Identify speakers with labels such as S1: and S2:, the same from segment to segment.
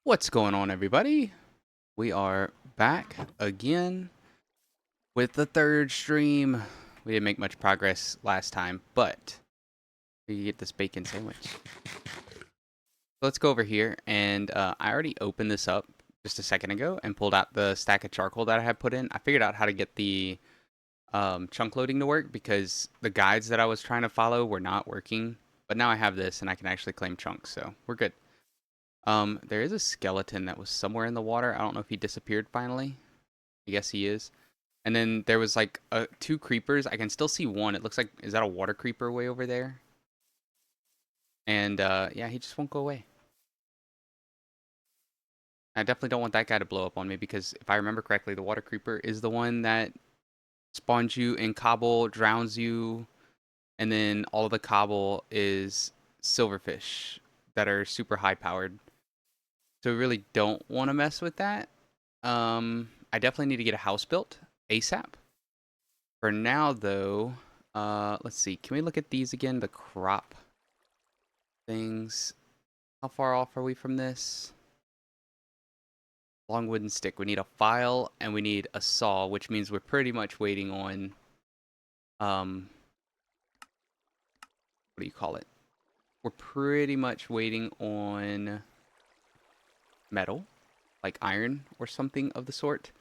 S1: What's going on, everybody? We are back again with the third stream. We didn't make much progress last time, but we get this bacon sandwich. Let's go over here, and I already opened this up just a second ago and pulled out the stack of charcoal that I had put in. I figured out how to get the chunk loading to work because the guides that I was trying to follow were not working. But now I have this, and I can actually claim chunks, so we're good. There is a skeleton that was somewhere in the water. I don't know if he disappeared finally. I guess he is. And then there was like two creepers. I can still see one. It looks like, is that a water creeper way over there? And yeah, he just won't go away. I definitely don't want that guy to blow up on me because if I remember correctly, the water creeper is the one that spawns you in cobble, drowns you, and then all of the cobble is silverfish that are super high powered. So we really don't want to mess with that. I definitely need to get a house built ASAP. For now, though, let's see. Can we look at these again? The crop things. How far off are we from this? Long wooden stick. We need a file and we need a saw, which means we're pretty much waiting on, what do you call it? We're pretty much waiting on metal, like iron or something of the sort.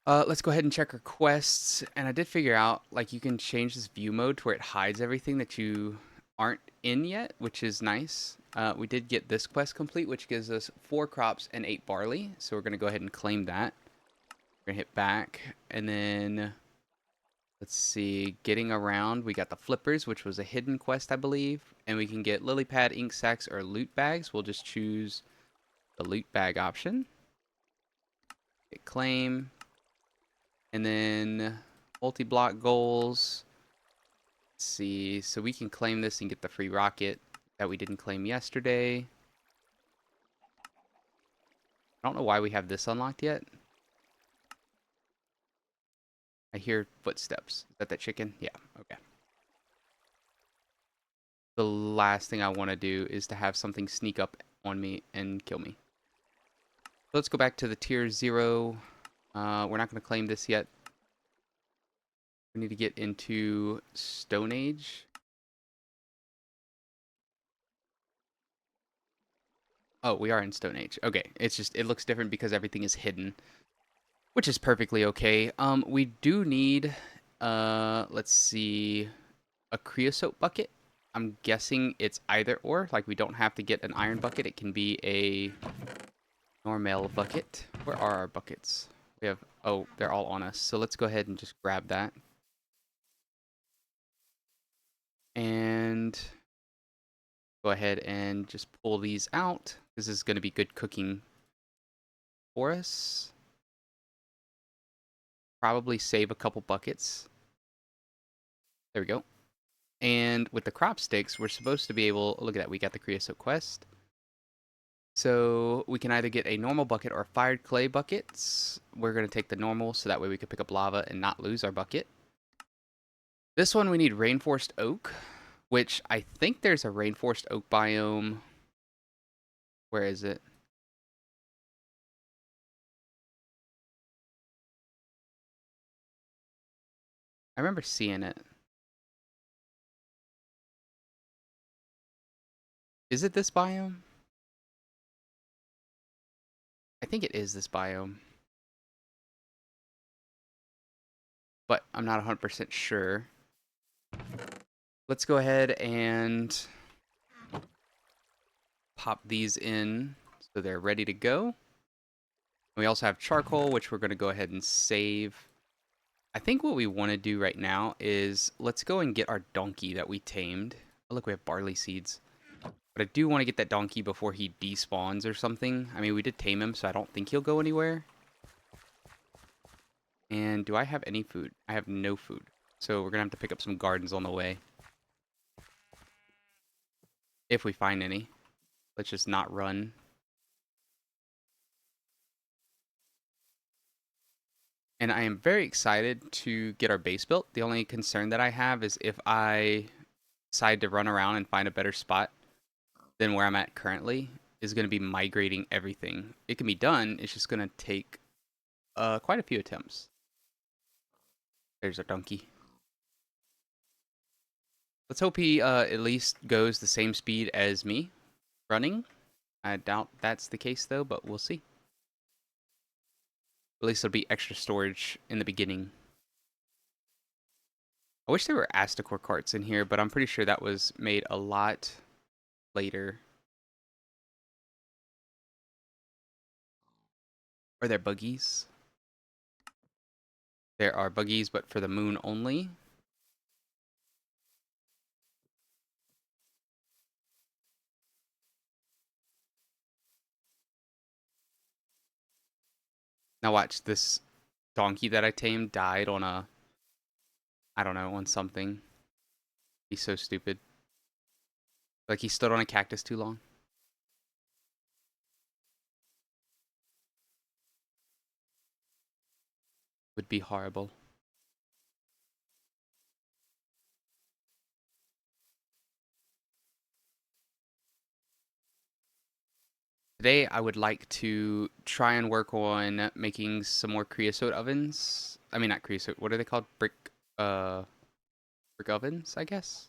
S1: Let's go ahead and check our quests. And I did figure out, like, you can change this view mode to where it hides everything that you aren't in yet, which is nice. We did get this quest complete, which gives us 4 crops and 8 barley. So we're going to go ahead and claim that. We're going to hit back. And then, let's see, getting around, we got the flippers, which was a hidden quest, I believe. And we can get lily pad, ink sacks, or loot bags. We'll just choose the loot bag option. Hit claim. And then multi-block goals. Let's see. So we can claim this and get the free rocket that we didn't claim yesterday. I don't know why we have this unlocked yet. I hear footsteps. Is that chicken? Yeah, okay. The last thing I want to do is to have something sneak up on me and kill me. So let's go back to the tier 0. We're not going to claim this yet. We need to get into Stone Age. Oh, we are in Stone Age. Okay, it's just, it looks different because everything is hidden, which is perfectly okay. We do need, let's see, a creosote bucket. I'm guessing it's either or. Like, we don't have to get an iron bucket. It can be a normal bucket. Where are our buckets? We have, oh, they're all on us. So let's go ahead and just grab that. And go ahead and just pull these out. This is going to be good cooking for us. Probably save a couple buckets. There we go. And with the crop sticks, we're supposed to be able, look at that, we got the creosote quest. So we can either get a normal bucket or fired clay buckets. We're going to take the normal so that way we can pick up lava and not lose our bucket. This one we need rainforest oak, which I think there's a rainforest oak biome. Where is it? I remember seeing it. Is it this biome? I think it is this biome. But I'm not 100% sure. Let's go ahead and pop these in so they're ready to go. We also have charcoal, which we're going to go ahead and save. I think what we want to do right now is let's go and get our donkey that we tamed. Oh, look, we have barley seeds. But I do want to get that donkey before he despawns or something. I mean, we did tame him, so I don't think he'll go anywhere. And do I have any food? I have no food. So we're going to have to pick up some gardens on the way. If we find any. Let's just not run. And I am very excited to get our base built. The only concern that I have is if I decide to run around and find a better spot than where I'm at currently. is going to be migrating everything. It can be done. It's just going to take quite a few attempts. There's a donkey. Let's hope he at least goes the same speed as me running. I doubt that's the case though, but we'll see. At least there'll be extra storage in the beginning. I wish there were Astacore carts in here, but I'm pretty sure that was made a lot later. Are there buggies? There are buggies, but for the moon only. Now watch, this donkey that I tamed died on a, I don't know, on something. He's so stupid. Like he stood on a cactus too long. Would be horrible. Today I would like to try and work on making some more creosote ovens. I mean not creosote, what are they called? Brick ovens, I guess.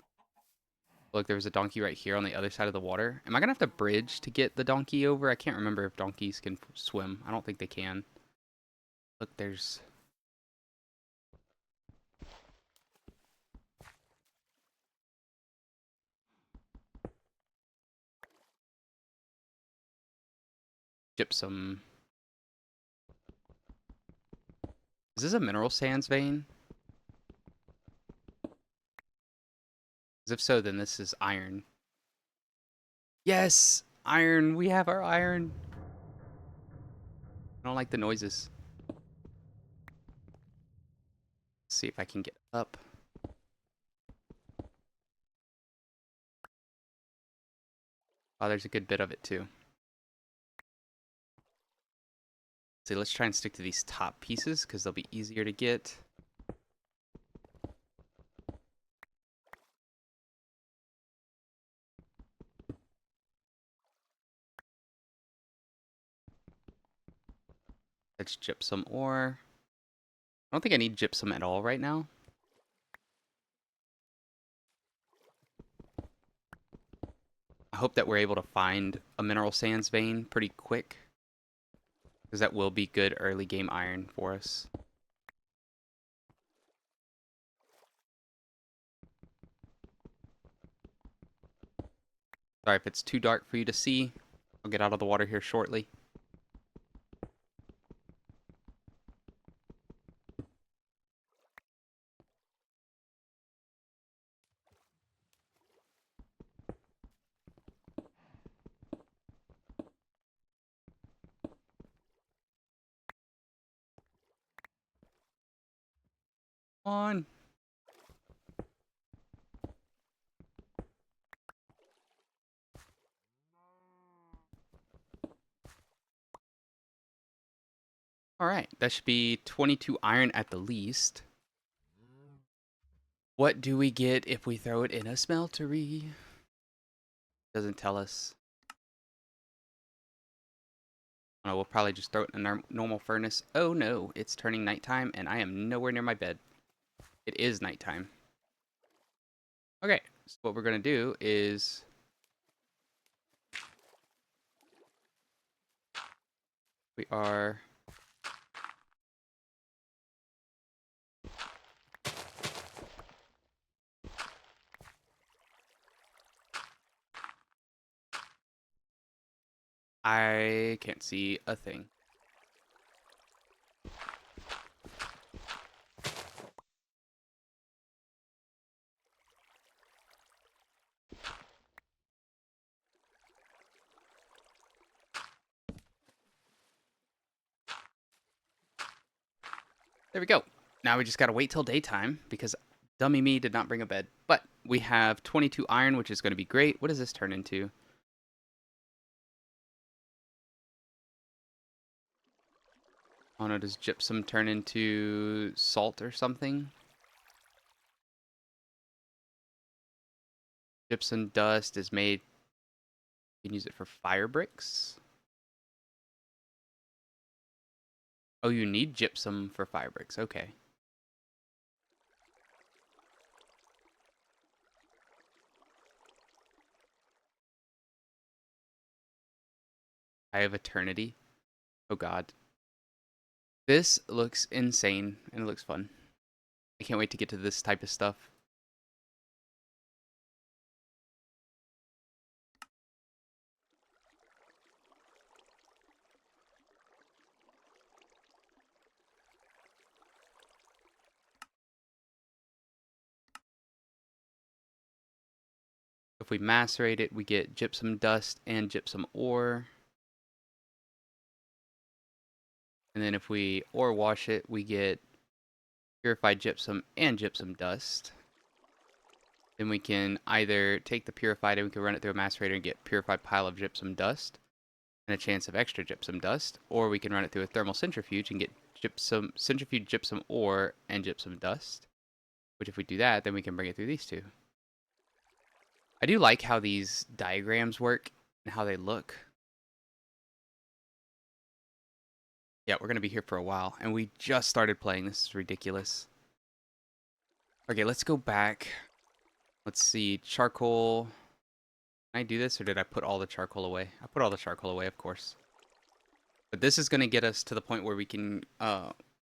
S1: Look, there was a donkey right here on the other side of the water. Am I gonna have to bridge to get the donkey over? I can't remember if donkeys can swim. I don't think they can. Look, there's... gypsum. Is this a mineral sands vein? Because if so, then this is iron. Yes! Iron! We have our iron! I don't like the noises. Let's see if I can get up. Oh, there's a good bit of it too. So let's try and stick to these top pieces because they'll be easier to get. Let's gypsum ore. I don't think I need gypsum at all right now. I hope that we're able to find a mineral sands vein pretty quick, because that will be good early game iron for us. Sorry if it's too dark for you to see. I'll get out of the water here shortly. On. Alright, that should be 22 iron at the least. What do we get if we throw it in a smeltery? Doesn't tell us. Oh, we'll probably just throw it in our normal furnace. Oh no, it's turning nighttime and I am nowhere near my bed. It is nighttime. Okay, so what we're going to do is... we are... I can't see a thing. There we go. Now we just gotta wait till daytime because dummy me did not bring a bed. But we have 22 iron, which is going to be great. What does this turn into? Oh no, does gypsum turn into salt or something? Gypsum dust is made You can use it for fire bricks. Oh, you need gypsum for fire bricks. Okay. I have eternity. Oh god. This looks insane and it looks fun. I can't wait to get to this type of stuff. If we macerate it, we get gypsum dust and gypsum ore. And then if we ore wash it, we get purified gypsum and gypsum dust. Then we can either take the purified and we can run it through a macerator and get purified pile of gypsum dust and a chance of extra gypsum dust, or we can run it through a thermal centrifuge and get centrifuge gypsum ore and gypsum dust. Which if we do that, then we can bring it through these two. I do like how these diagrams work and how they look. Yeah, we're going to be here for a while, and we just started playing. This is ridiculous. Okay, let's go back. Let's see, charcoal. Can I do this, or did I put all the charcoal away? I put all the charcoal away, of course. But this is going to get us to the point where we can,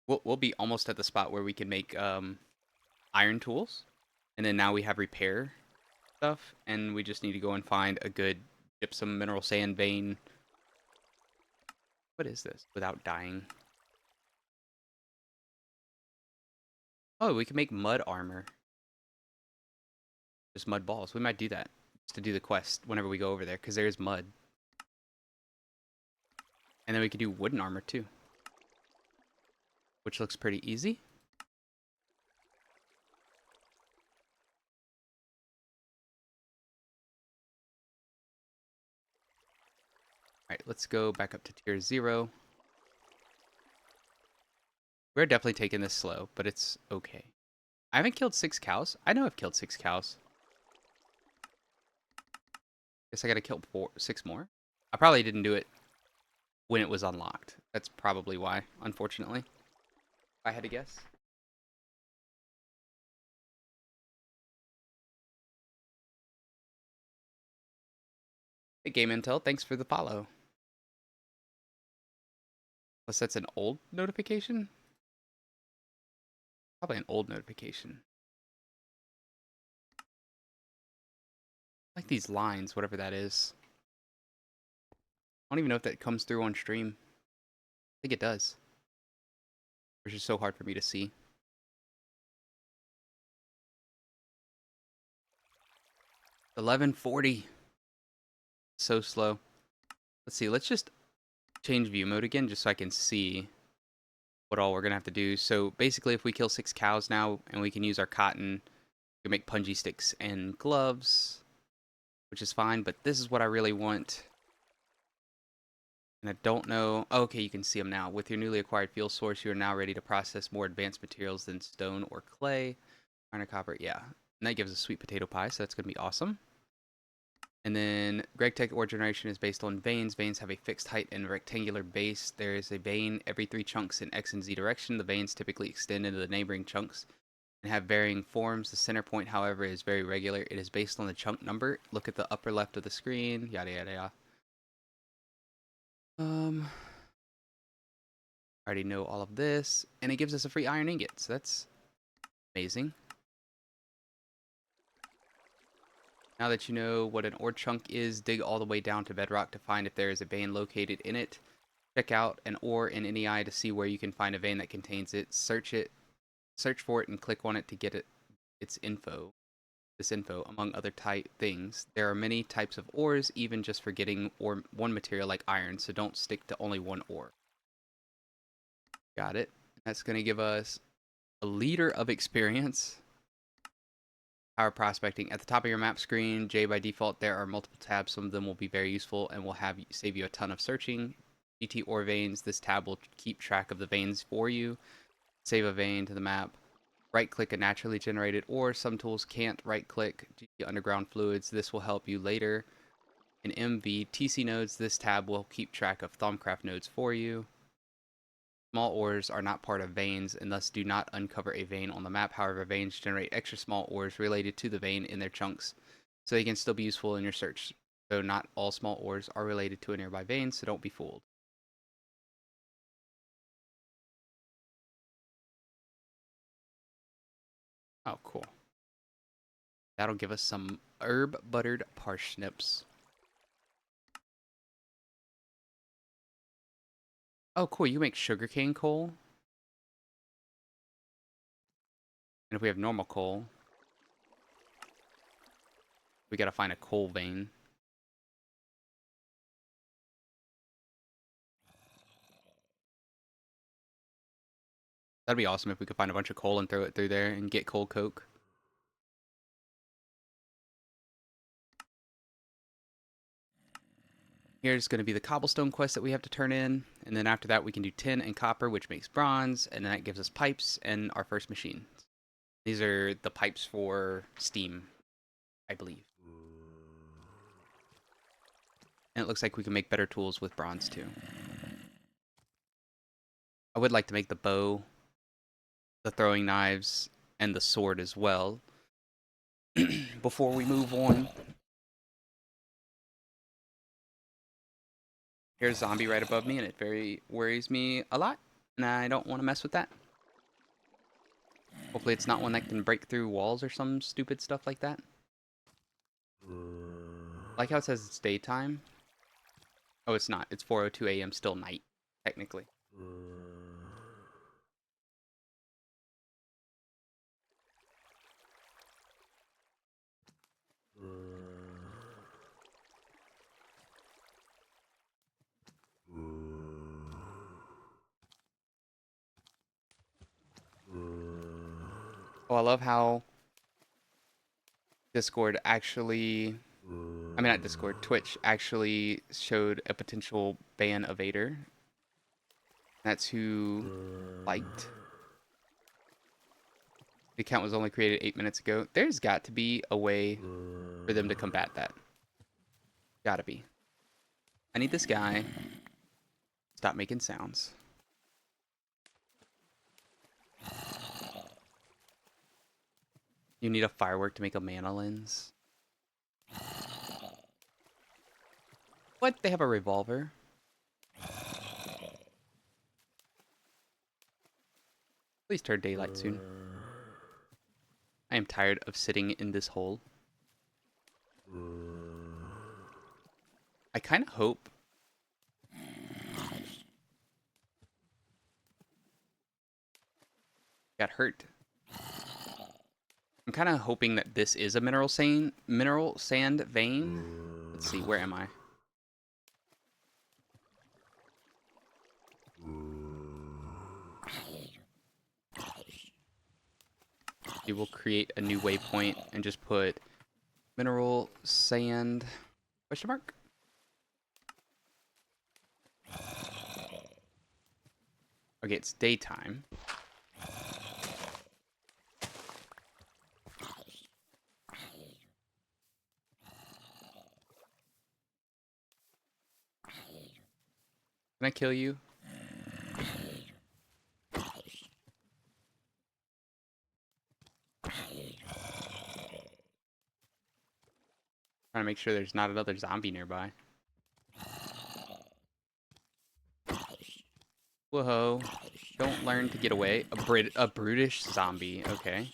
S1: we'll be almost at the spot where we can make iron tools. And then now we have repair stuff, and we just need to go and find a good gypsum mineral sand vein. What is this? Without dying. Oh, we can make mud armor. Just mud balls. We might do that. Just to do the quest whenever we go over there, because there's mud. And then we could do wooden armor too. Which looks pretty easy. Alright, let's go back up to tier 0. We're definitely taking this slow, but it's okay. I haven't killed 6 cows. I know I've killed 6 cows. Guess I gotta kill 6 more. I probably didn't do it when it was unlocked. That's probably why, unfortunately. If I had to guess. Hey, Game Intel, thanks for the follow. Unless that's an old notification? Probably an old notification. I like these lines, whatever that is. I don't even know if that comes through on stream. I think it does. Which is so hard for me to see. 1140. So slow. Let's see, let's just change view mode again just so I can see what all we're going to have to do. So basically if we kill 6 cows now and we can use our cotton, we can make punji sticks and gloves, which is fine, but this is what I really want. And I don't know. Oh, okay, you can see them now. With your newly acquired fuel source, you are now ready to process more advanced materials than stone or clay. Iron and copper, yeah. And that gives us sweet potato pie, so that's going to be awesome. And then GregTech ore generation is based on veins. Veins have a fixed height and rectangular base. There is a vein every 3 chunks in X and Z direction. The veins typically extend into the neighboring chunks and have varying forms. The center point, however, is very regular. It is based on the chunk number. Look at the upper left of the screen. Yada yada yada. I already know all of this, and it gives us a free iron ingot, so that's amazing. Now that you know what an ore chunk is, dig all the way down to bedrock to find if there is a vein located in it. Check out an ore in NEI to see where you can find a vein that contains it. Search for it, and click on it to get its info. This info, among other things. There are many types of ores, even just for getting one material like iron, so don't stick to only one ore. Got it. That's going to give us a liter of experience. Power prospecting. At the top of your map screen, J by default, there are multiple tabs. Some of them will be very useful and will save you a ton of searching. GT ore veins. This tab will keep track of the veins for you. Save a vein to the map. Right-click a naturally generated ore. Some tools can't right-click GT underground fluids. This will help you later. In MV TC nodes, this tab will keep track of Thaumcraft nodes for you. Small ores are not part of veins and thus do not uncover a vein on the map. However, veins generate extra small ores related to the vein in their chunks, so they can still be useful in your search. Though not all small ores are related to a nearby vein, so don't be fooled. Oh, cool. That'll give us some herb buttered parsnips. Oh, cool. You make sugarcane coal. And if we have normal coal, we gotta find a coal vein. That'd be awesome if we could find a bunch of coal and throw it through there and get coal coke. Here's going to be the cobblestone quest that we have to turn in. And then after that, we can do tin and copper, which makes bronze. And then that gives us pipes and our first machine. These are the pipes for steam, I believe. And it looks like we can make better tools with bronze too. I would like to make the bow, the throwing knives, and the sword as well. Before we move on. Here's a zombie right above me, and it very worries me a lot. And I don't want to mess with that. Hopefully it's not one that can break through walls or some stupid stuff like that. Like how it says it's daytime. Oh, it's not. It's 4:02 a.m. still night, technically. Oh, I love how Discord actually... I mean, not Discord. Twitch actually showed a potential ban of Vader. That's who liked. The account was only created 8 minutes ago. There's got to be a way for them to combat that. Gotta be. I need this guy. Stop making sounds. You need a firework to make a mana lens. What? They have a revolver? Please turn daylight soon. I am tired of sitting in this hole. I kind of hope... Got hurt. I'm kind of hoping that this is a mineral sand vein. Let's see, where am I? We will create a new waypoint and just put mineral sand question mark. Okay, it's daytime. Can I kill you? Trying to make sure there's not another zombie nearby. Whoa. Don't learn to get away. A brutish zombie. Okay.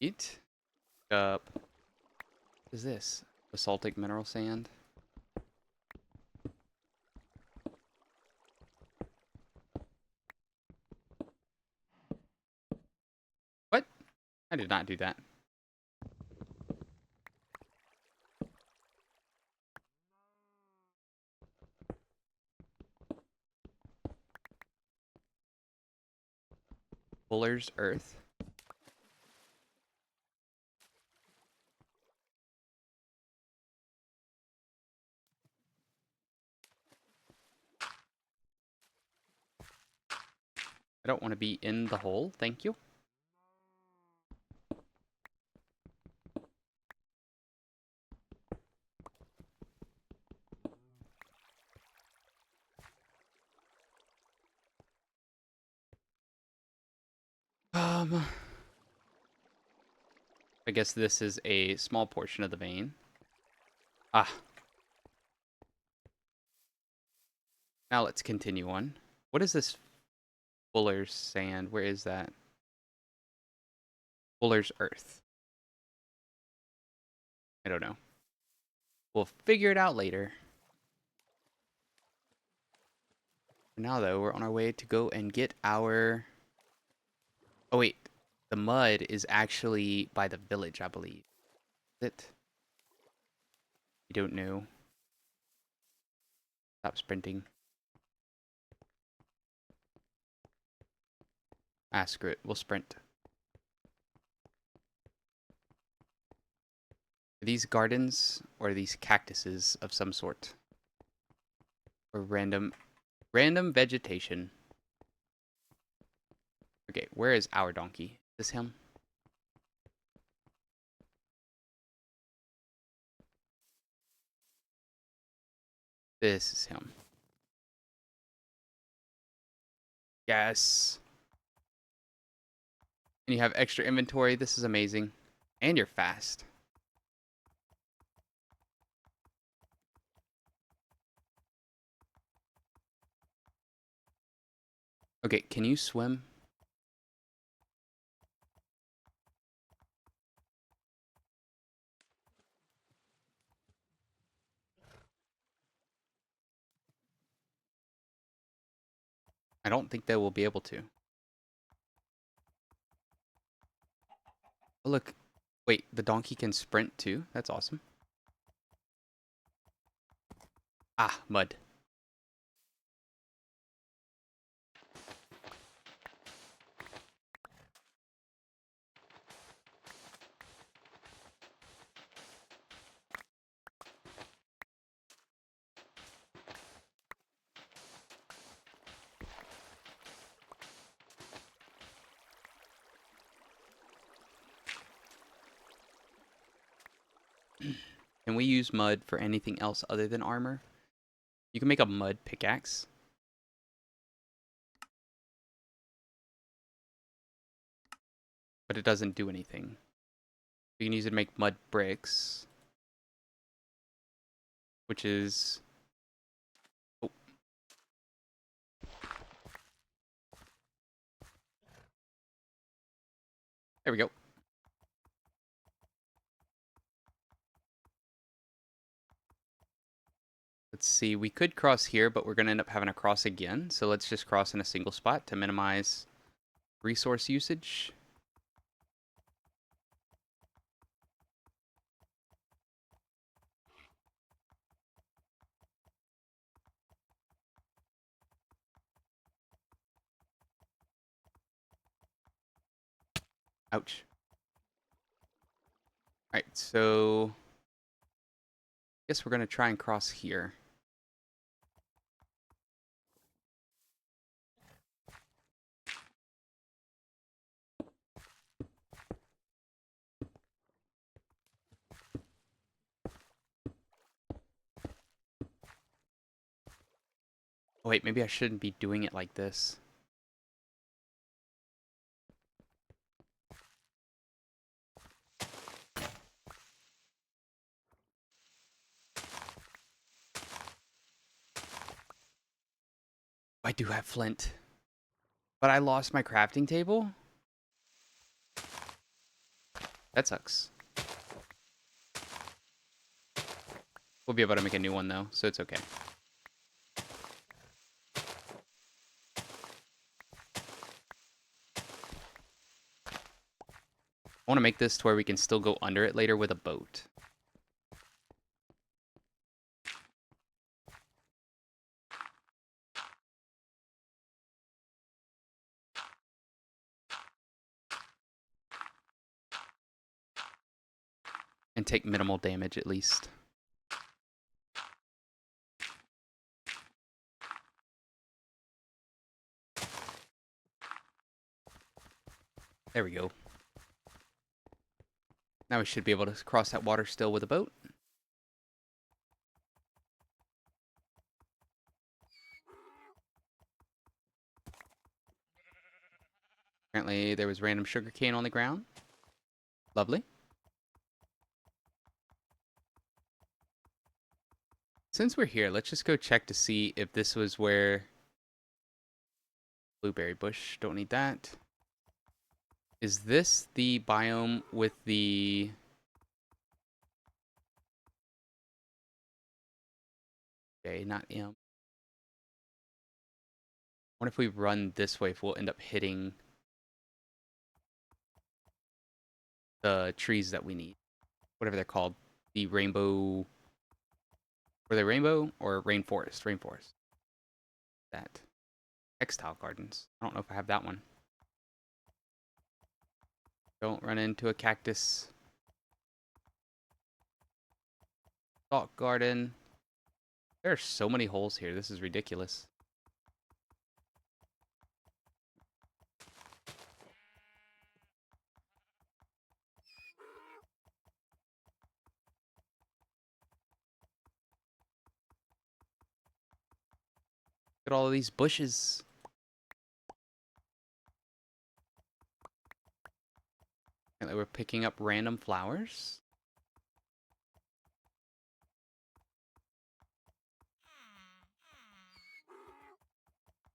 S1: Eat up. What is this? Basaltic mineral sand. What? I did not do that. Fuller's Earth. I don't want to be in the hole. Thank you. I guess this is a small portion of the vein. Ah, now let's continue on. What is this Fuller's sand? Where is that? Fuller's earth. I don't know. We'll figure it out later. For now, though, we're on our way to go and get our... Oh, wait. The mud is actually by the village, I believe. Is it? I don't know. Stop sprinting. Ah, screw it. We'll sprint. Are these gardens or are these cactuses of some sort? Or random vegetation. Okay, where is our donkey? Is this him? This is him. Yes. And you have extra inventory. This is amazing. And you're fast. Okay, can you swim? I don't think they will be able to. Oh, look. Wait, the donkey can sprint too? That's awesome. Ah, mud. Can we use mud for anything else other than armor? You can make a mud pickaxe. But it doesn't do anything. You can use it to make mud bricks. Which is... Oh. There we go. Let's see, we could cross here, but we're going to end up having to cross again. So let's just cross in a single spot to minimize resource usage. Ouch. Alright, so... I guess we're going to try and cross here. Oh wait, maybe I shouldn't be doing it like this. I do have flint. But I lost my crafting table? That sucks. We'll be able to make a new one though, so it's okay. I want to make this to where we can still go under it later with a boat. And take minimal damage at least. There we go. Now we should be able to cross that water still with a boat. Apparently Apparently there was random sugarcane on the ground. Lovely. Since we're here, let's just go check to see if this was where... Blueberry bush, don't need that. Is this the biome with the... Okay, not M. What if we run this way if we'll end up hitting the trees that we need? Whatever they're called. The rainbow... Were they rainbow or rainforest? Rainforest. That. Textile gardens. I don't know if I have that one. Don't run into a cactus. Salt garden. There are so many holes here. This is ridiculous. Look at all of these bushes. And we're picking up random flowers.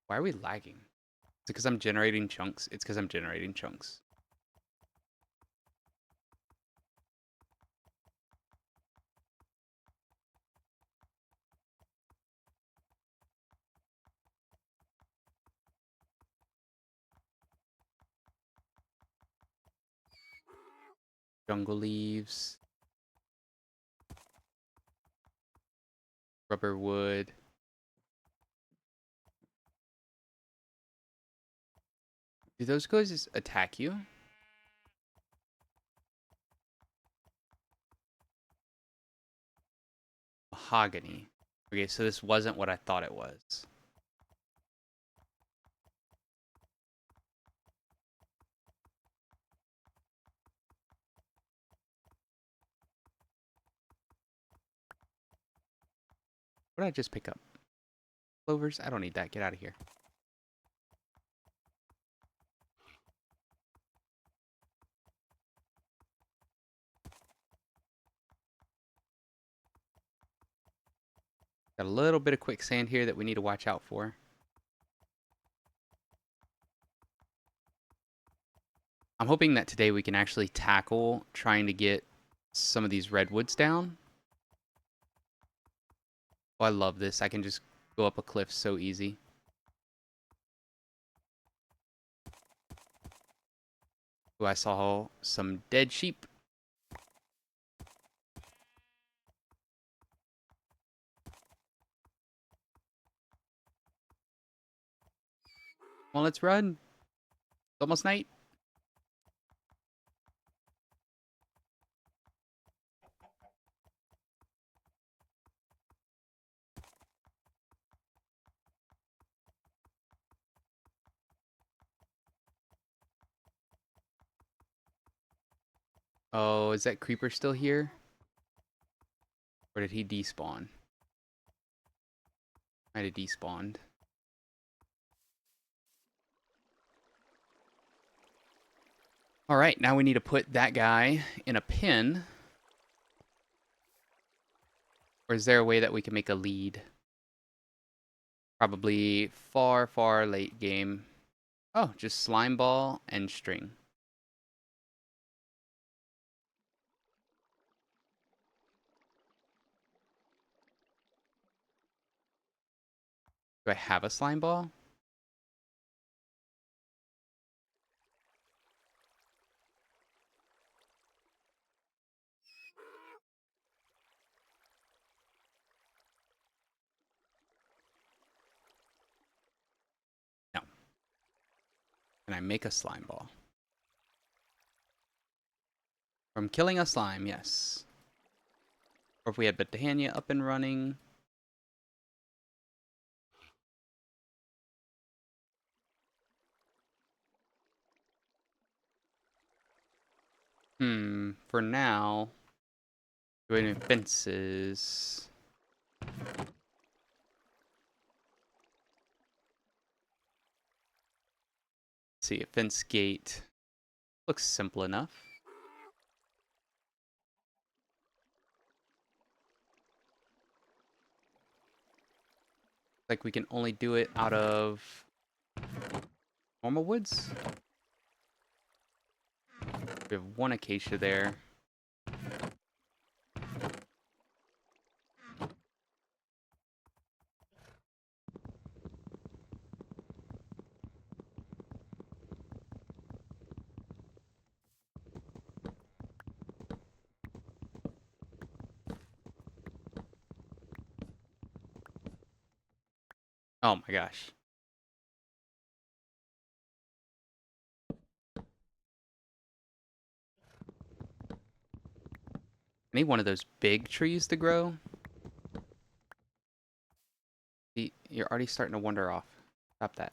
S1: Why are we lagging? Is it because I'm generating chunks? It's because I'm generating chunks. Jungle leaves. Rubber wood. Do those guys attack you? Mahogany. Okay, so this wasn't what I thought it was. What did I just pick up? Clovers? I don't need that. Get out of here. Got a little bit of quicksand here that we need to watch out for. I'm hoping that today we can actually tackle trying to get some of these redwoods down. Oh, I love this. I can just go up a cliff so easy. Oh, I saw some dead sheep. Well, let's run. It's almost night. Oh, is that creeper still here? Or did he despawn? Might have despawned. Alright, now we need to put that guy in a pen. Or is there a way that we can make a lead? Probably far, far late game. Oh, just slime ball and string. Do I have a slime ball? No. Can I make a slime ball? From killing a slime, yes. Or if we had Botania up and running. For now, doing fences. see, a fence gate looks simple enough. Like we can only do it out of normal woods. We have one acacia there. Oh my gosh. I need one of those big trees to grow. See, you're already starting to wander off. Stop that.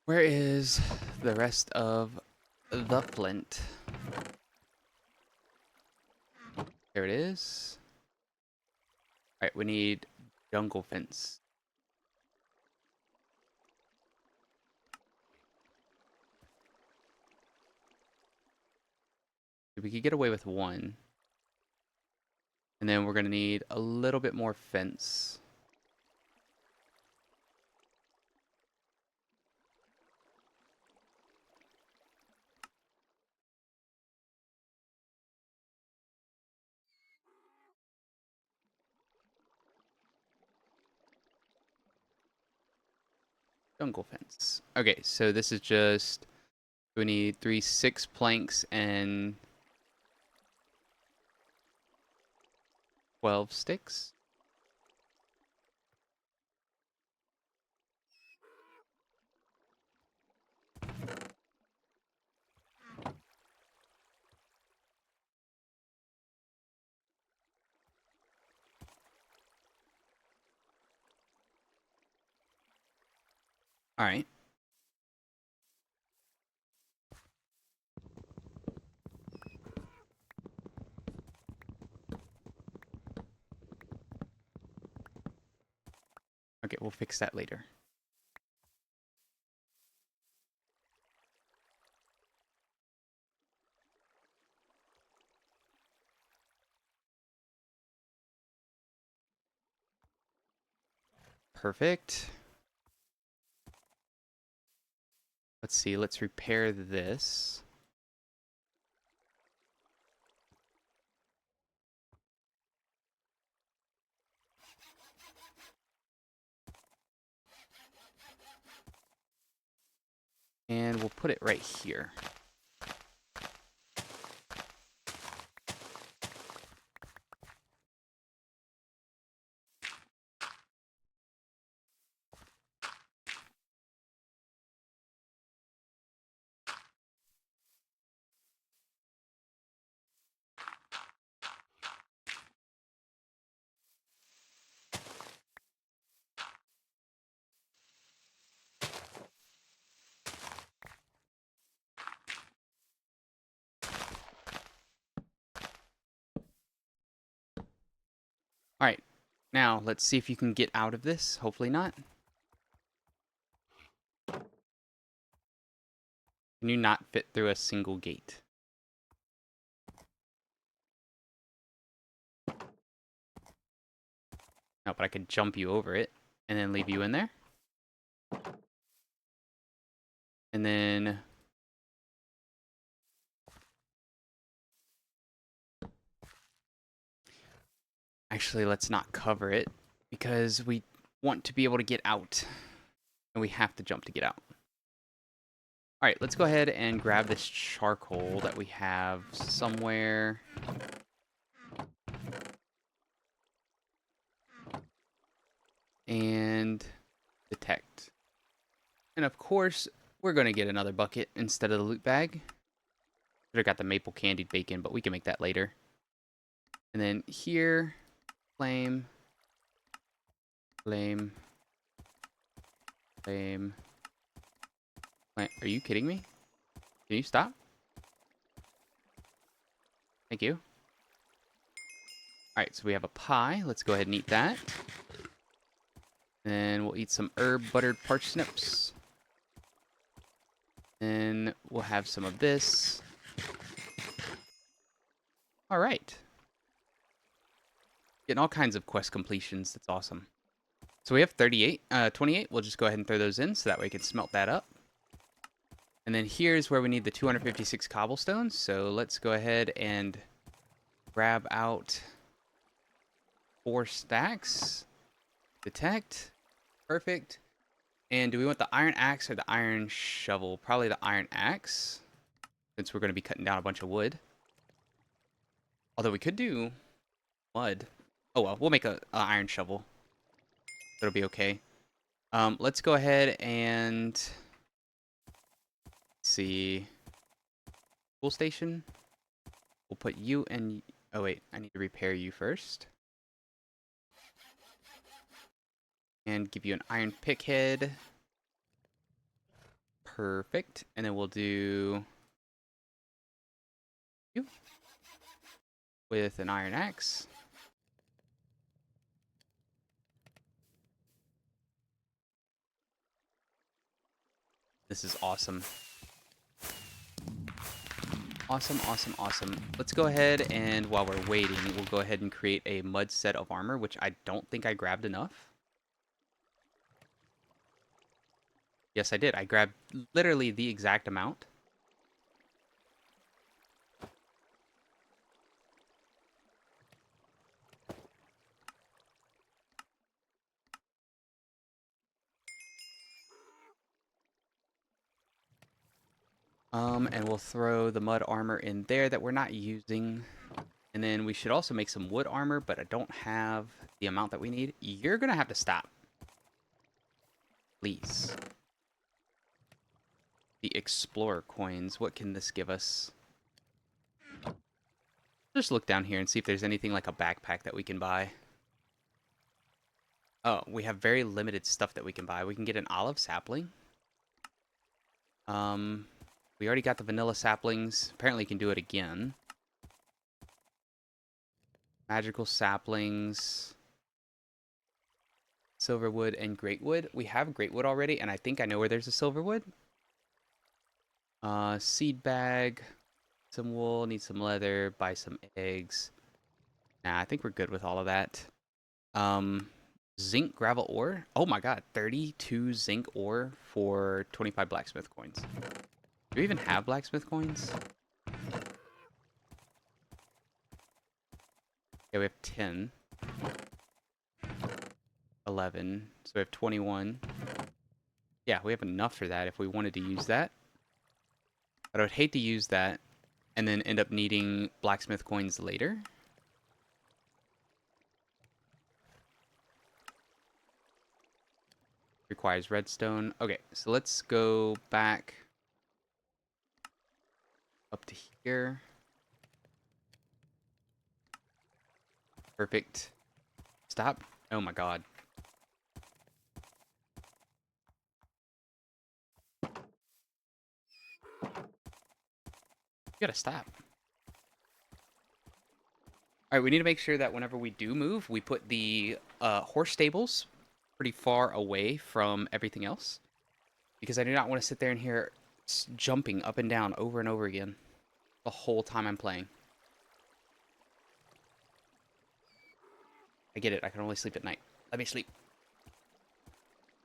S1: Where is the rest of the flint? There it is. Alright, we need jungle fence. We could get away with one. And then we're going to need a little bit more fence. Jungle fence. Okay, so this is just... We need 6 planks and 12 sticks. Alright. Okay, we'll fix that later. Perfect. Let's see, let's repair this. And we'll put it right here. Alright, now let's see if you can get out of this. Hopefully not. Can you not fit through a single gate? No, but I could jump you over it and then leave you in there. And then... Actually, let's not cover it because we want to be able to get out. And we have to jump to get out. Alright, let's go ahead and grab this charcoal that we have somewhere. And detect. And of course, we're going to get another bucket instead of the loot bag. I got the maple candied bacon, but we can make that later. And then here, flame, flame, Flame. Plant. Are you kidding me? Can you stop? Thank you. Alright, so we have a pie. Let's go ahead and eat that. Then we'll eat some herb buttered parsnips. Then we'll have some of this. Alright. Getting all kinds of quest completions. That's awesome. So we have 28. We'll just go ahead and throw those in so that way we can smelt that up. And then here's where we need the 256 cobblestones. So let's go ahead and grab out 4 stacks. Detect. Perfect. And do we want the iron axe or the iron shovel? Probably the iron axe, since we're going to be cutting down a bunch of wood. Although we could do mud. Oh well, we'll make a iron shovel. It'll be okay. Let's go ahead and see. Tool station. We'll put you in. Oh wait, I need to repair you first. And give you an iron pick head. Perfect. And then we'll do you with an iron axe. This is awesome. Awesome, awesome, awesome. Let's go ahead and while we're waiting, we'll go ahead and create a mud set of armor, which I don't think I grabbed enough. Yes, I did. I grabbed literally the exact amount. And we'll throw the mud armor in there that we're not using. And then we should also make some wood armor, but I don't have the amount that we need. You're gonna have to stop. Please. The Explorer coins. What can this give us? Just look down here and see if there's anything like a backpack that we can buy. Oh, we have very limited stuff that we can buy. We can get an olive sapling. We already got the vanilla saplings. Apparently you can do it again. Magical saplings. Silverwood and greatwood. We have greatwood already, and I think I know where there's a silverwood. Seed bag. Some wool. Need some leather. Buy some eggs. Nah, I think we're good with all of that. Zinc gravel ore. Oh my god, 32 zinc ore for 25 blacksmith coins. Do we even have blacksmith coins? Yeah, we have 10. 11. So we have 21. Yeah, we have enough for that if we wanted to use that. But I would hate to use that and then end up needing blacksmith coins later. Requires redstone. Okay, so let's go back up to here. Perfect. Stop. Oh my god. You gotta stop. Alright, we need to make sure that whenever we do move, we put the horse stables pretty far away from everything else. Because I do not want to sit there and hear jumping up and down over and over again the whole time I'm playing. I get it. I can only sleep at night. Let me sleep.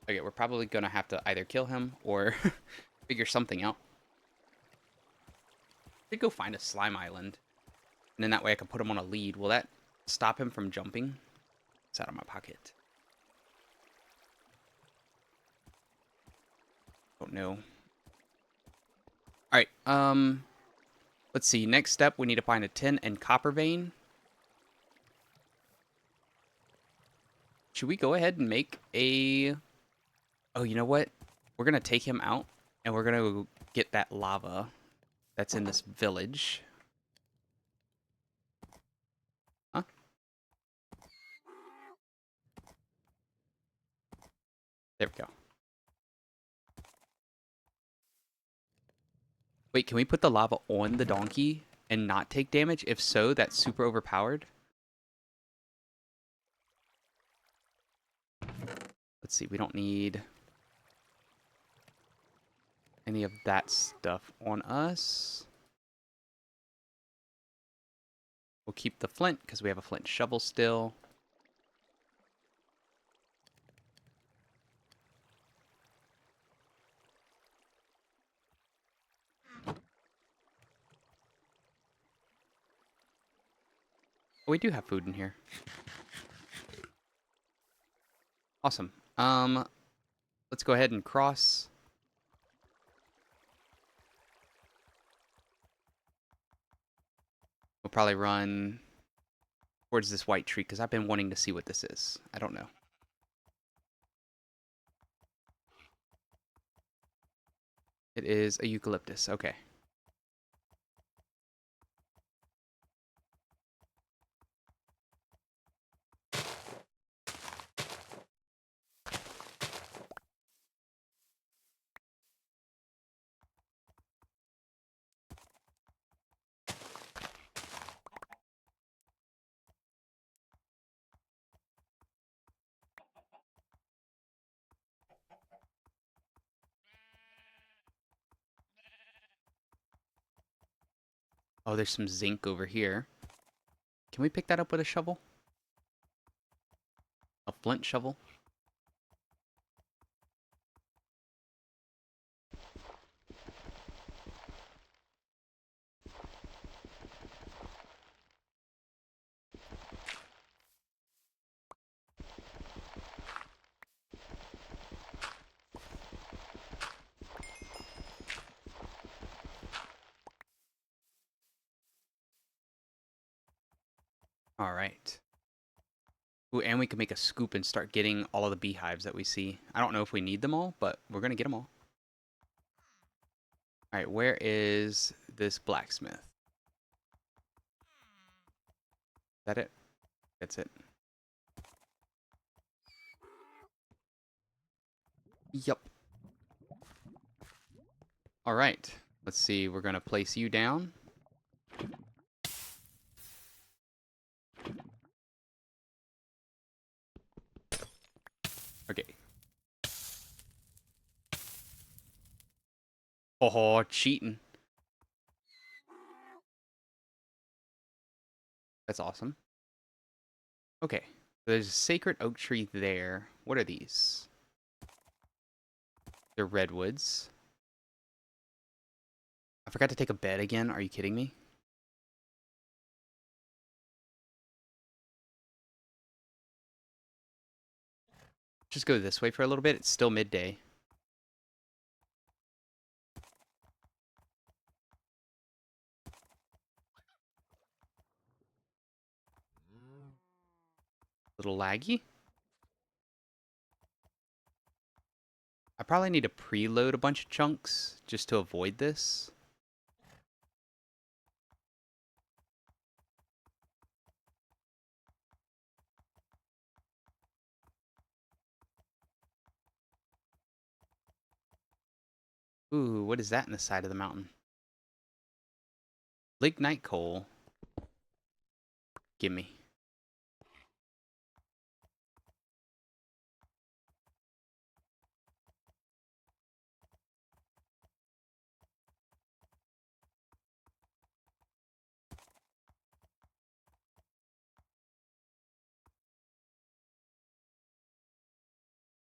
S1: Okay, we're probably going to have to either kill him or figure something out. I should go find a slime island. And then that way I can put him on a lead. Will that stop him from jumping? It's out of my pocket. Don't know. Alright, let's see. Next step, we need to find a tin and copper vein. Should we go ahead and make a... Oh, you know what? We're going to take him out, and we're going to get that lava that's in this village. Huh? There we go. Wait, can we put the lava on the donkey and not take damage? If so, that's super overpowered. Let's see, we don't need any of that stuff on us. We'll keep the flint because we have a flint shovel still. Oh, we do have food in here. Awesome. Let's go ahead and cross. We'll probably run towards this white tree because I've been wanting to see what this is. I don't know. It is a eucalyptus. Okay. Oh, there's some zinc over here. Can we pick that up with a shovel? A flint shovel? All right. Ooh, and we can make a scoop and start getting all of the beehives that we see. I don't know if we need them all, but we're going to get them all. All right, where is this blacksmith? Is that it? That's it. Yup. All right. Let's see. We're going to place you down. Okay. Oh, cheating. That's awesome. Okay. There's a sacred oak tree there. What are these? They're redwoods. I forgot to take a bed again. Are you kidding me? Just go this way for a little bit. It's still midday. Little laggy. I probably need to preload a bunch of chunks just to avoid this. Ooh, what is that in the side of the mountain? Lignite coal. Gimme.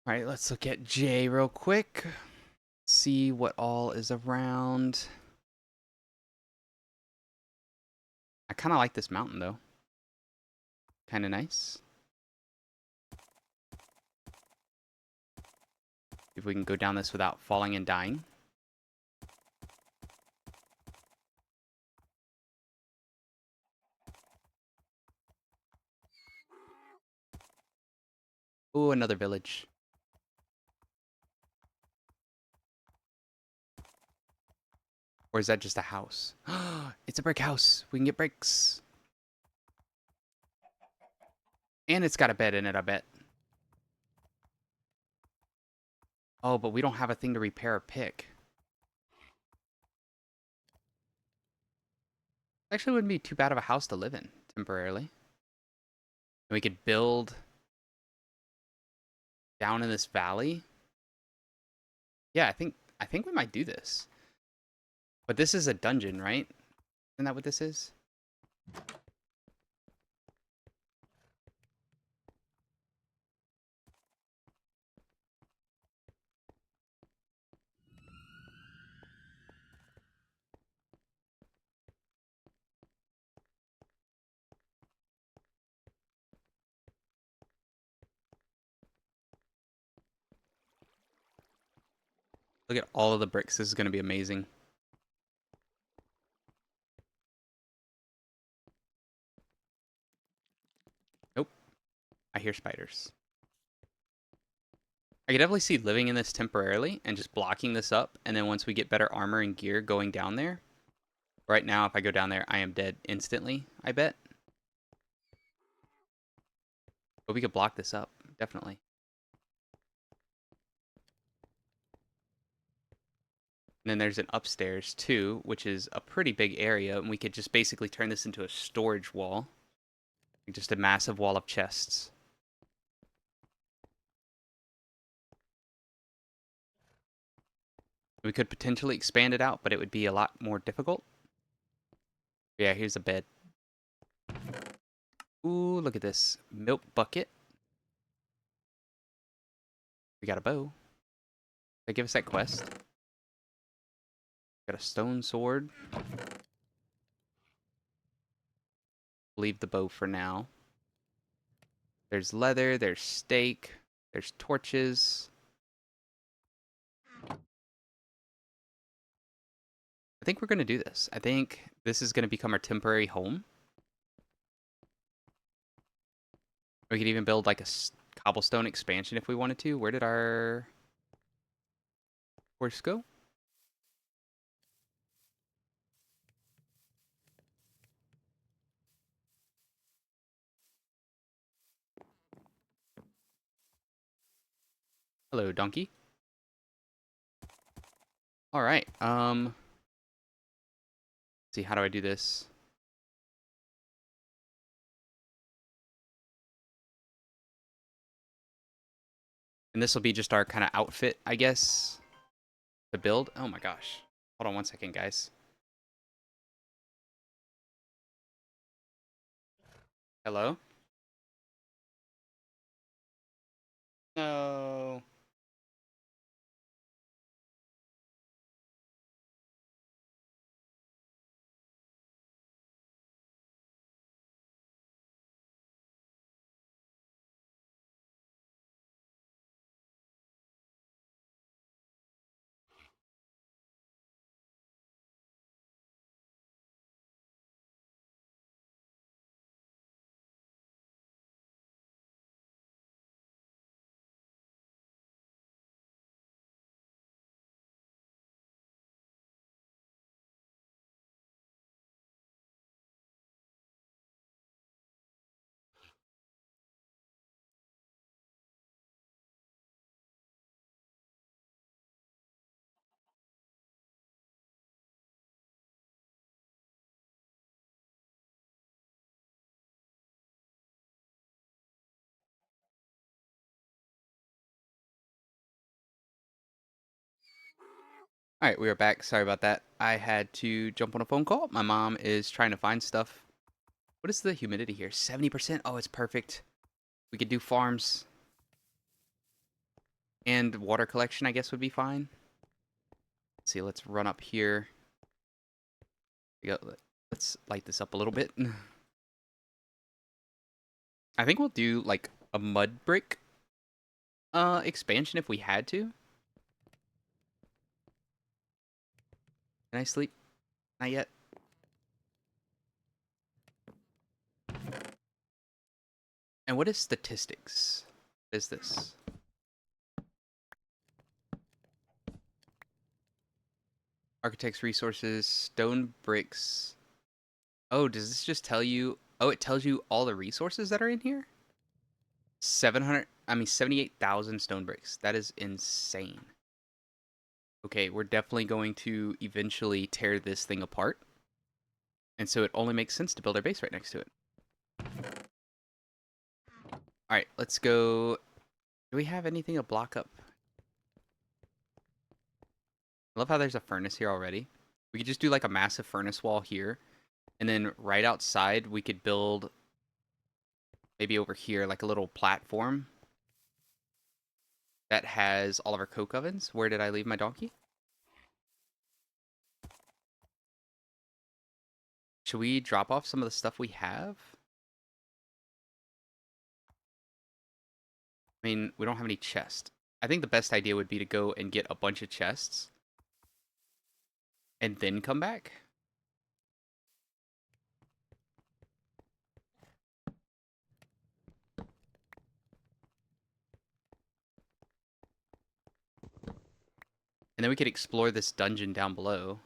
S1: All right, let's look at J real quick. See what all is around. I kind of like this mountain, though. Kind of nice. If we can go down this without falling and dying. Ooh, another village. Or is that just a house? It's a brick house. We can get bricks. And it's got a bed in it, I bet. Oh, but we don't have a thing to repair a pick. Actually wouldn't be too bad of a house to live in temporarily. And we could build down in this valley. Yeah, I think we might do this. But this is a dungeon, right? Isn't that what this is? Look at all of the bricks. This is going to be amazing. Nope. I hear spiders. I could definitely see living in this temporarily and just blocking this up. And then once we get better armor and gear going down there. Right now, if I go down there, I am dead instantly, I bet. But we could block this up. Definitely. And then there's an upstairs too, which is a pretty big area. And we could just basically turn this into a storage wall. Just a massive wall of chests. We could potentially expand it out, but it would be a lot more difficult. Yeah, here's a bed. Ooh, look at this. Milk bucket. We got a bow. They give us that quest. Got a stone sword. Leave the bow for now. There's leather, there's steak, there's torches. I think we're going to do this. I think this is going to become our temporary home. We could even build like a cobblestone expansion if we wanted to. Where did our horse go? Hello, donkey. All right. Let's see, how do I do this? And this will be just our kind of outfit, I guess, to build. Oh my gosh. Hold on one second, guys. Hello? No. All right, we are back. Sorry about that. I had to jump on a phone call. My mom is trying to find stuff. What is the humidity here? 70%? Oh, it's perfect. We could do farms and water collection, I guess, would be fine. Let's see, let's run up here. Let's light this up a little bit. I think we'll do like a mud brick expansion if we had to. Can I sleep? Not yet. And what is statistics? What is this? Architects resources, stone bricks. Oh, does this just tell you? Oh, it tells you all the resources that are in here? 78,000 stone bricks. That is insane. Okay, we're definitely going to eventually tear this thing apart And so it only makes sense to build our base right next to it. All right, let's go. Do we have anything to block up? I love how there's a furnace here already. We could just do like a massive furnace wall here. And then right outside, we could build maybe over here like a little platform that has all of our coke ovens. Where did I leave my donkey? Should we drop off some of the stuff we have? I mean, we don't have any chests. I think the best idea would be to go and get a bunch of chests and then come back. And then we could explore this dungeon down below.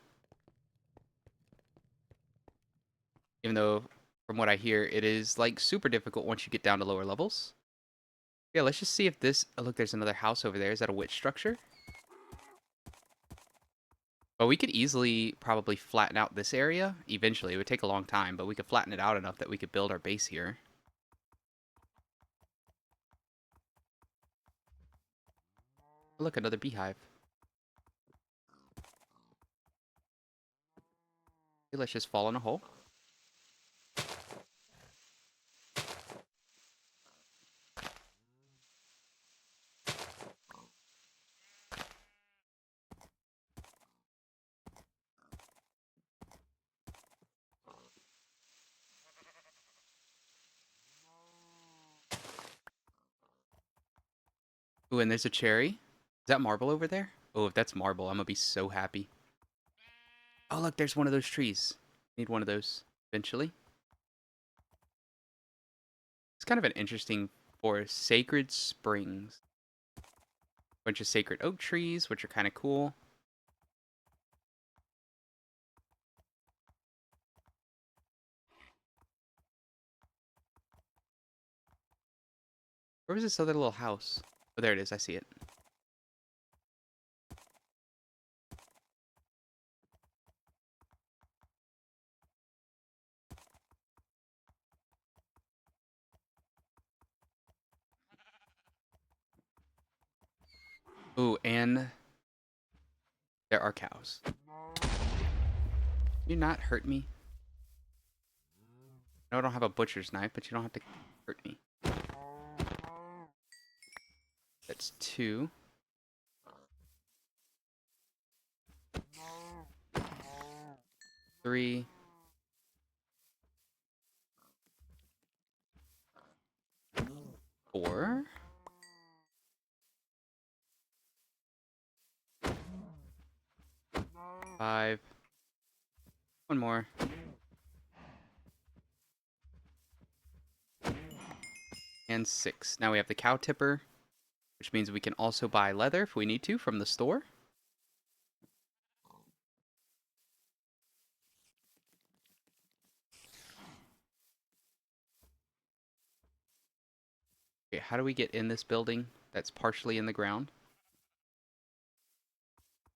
S1: Even though, from what I hear, it is like super difficult once you get down to lower levels. Yeah, let's just see if this... Oh, look, there's another house over there. Is that a witch structure? But we could easily probably flatten out this area. Eventually, it would take a long time, but we could flatten it out enough that we could build our base here. Oh, look, another beehive. Okay, let's just fall in a hole. Ooh, and there's a cherry. Is that marble over there? Oh, if that's marble, I'm gonna be so happy. Oh, look, there's one of those trees. Need one of those eventually. It's kind of an interesting forest. Sacred Springs. Bunch of sacred oak trees, which are kind of cool. Where was this other little house? Oh, there it is. I see it. Ooh, and there are cows. You not hurt me? No, I don't have a butcher's knife, but you don't have to hurt me. That's 2. 3. 4. 5. One more. And 6. Now we have the cow tipper, which means we can also buy leather if we need to from the store. Okay, how do we get in this building that's partially in the ground?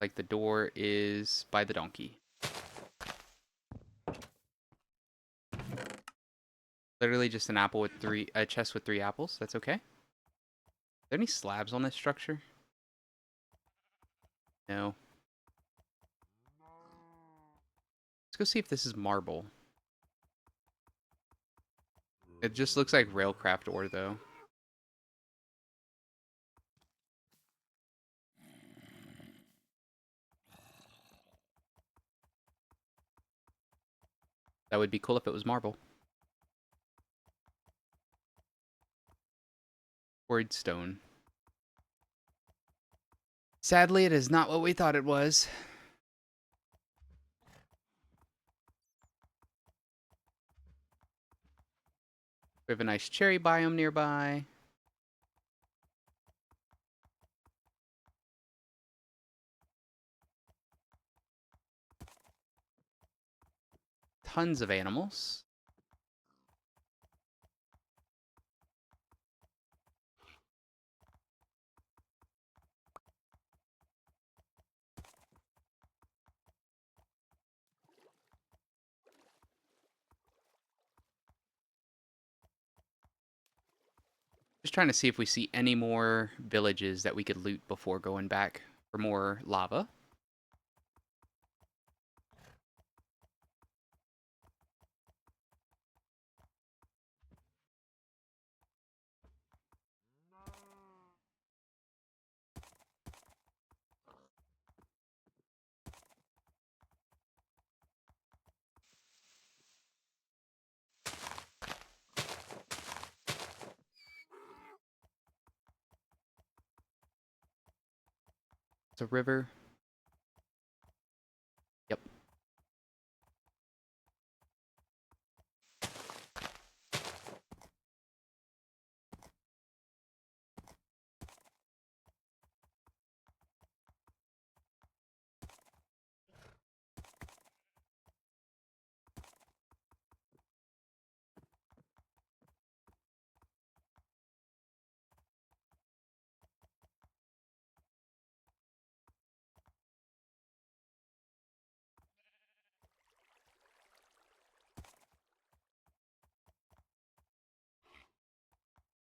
S1: Like the door is by the donkey. Literally just an apple with a chest with 3 apples. That's okay. Are there any slabs on this structure? No. Let's go see if this is marble. It just looks like railcraft ore, though. That would be cool if it was marble. Quarried stone. Sadly, it is not what we thought it was. We have a nice cherry biome nearby. Tons of animals. Just trying to see if we see any more villages that we could loot before going back for more lava. It's a river. Yep.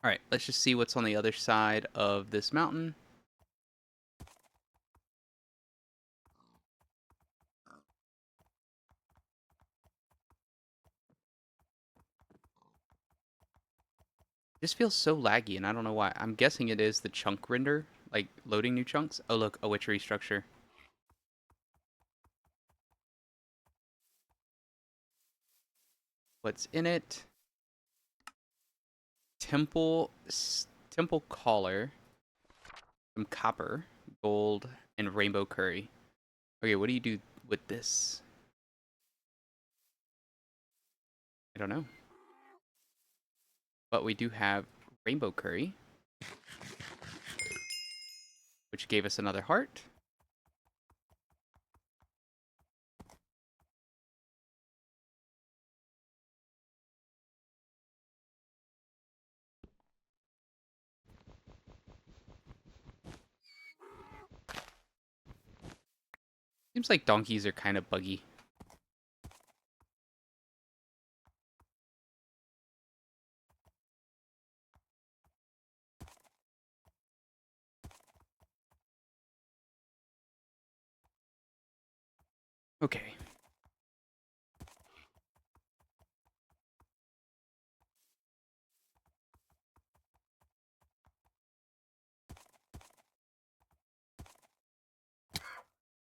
S1: All right, let's just see what's on the other side of this mountain. This feels so laggy, and I don't know why. I'm guessing it is the chunk render, like loading new chunks. Oh, look, a witchery structure. What's in it? Temple collar, some copper, gold, and rainbow curry. Okay, what do you do with this? I don't know. But we do have rainbow curry, which gave us another heart. Seems like donkeys are kind of buggy. Okay.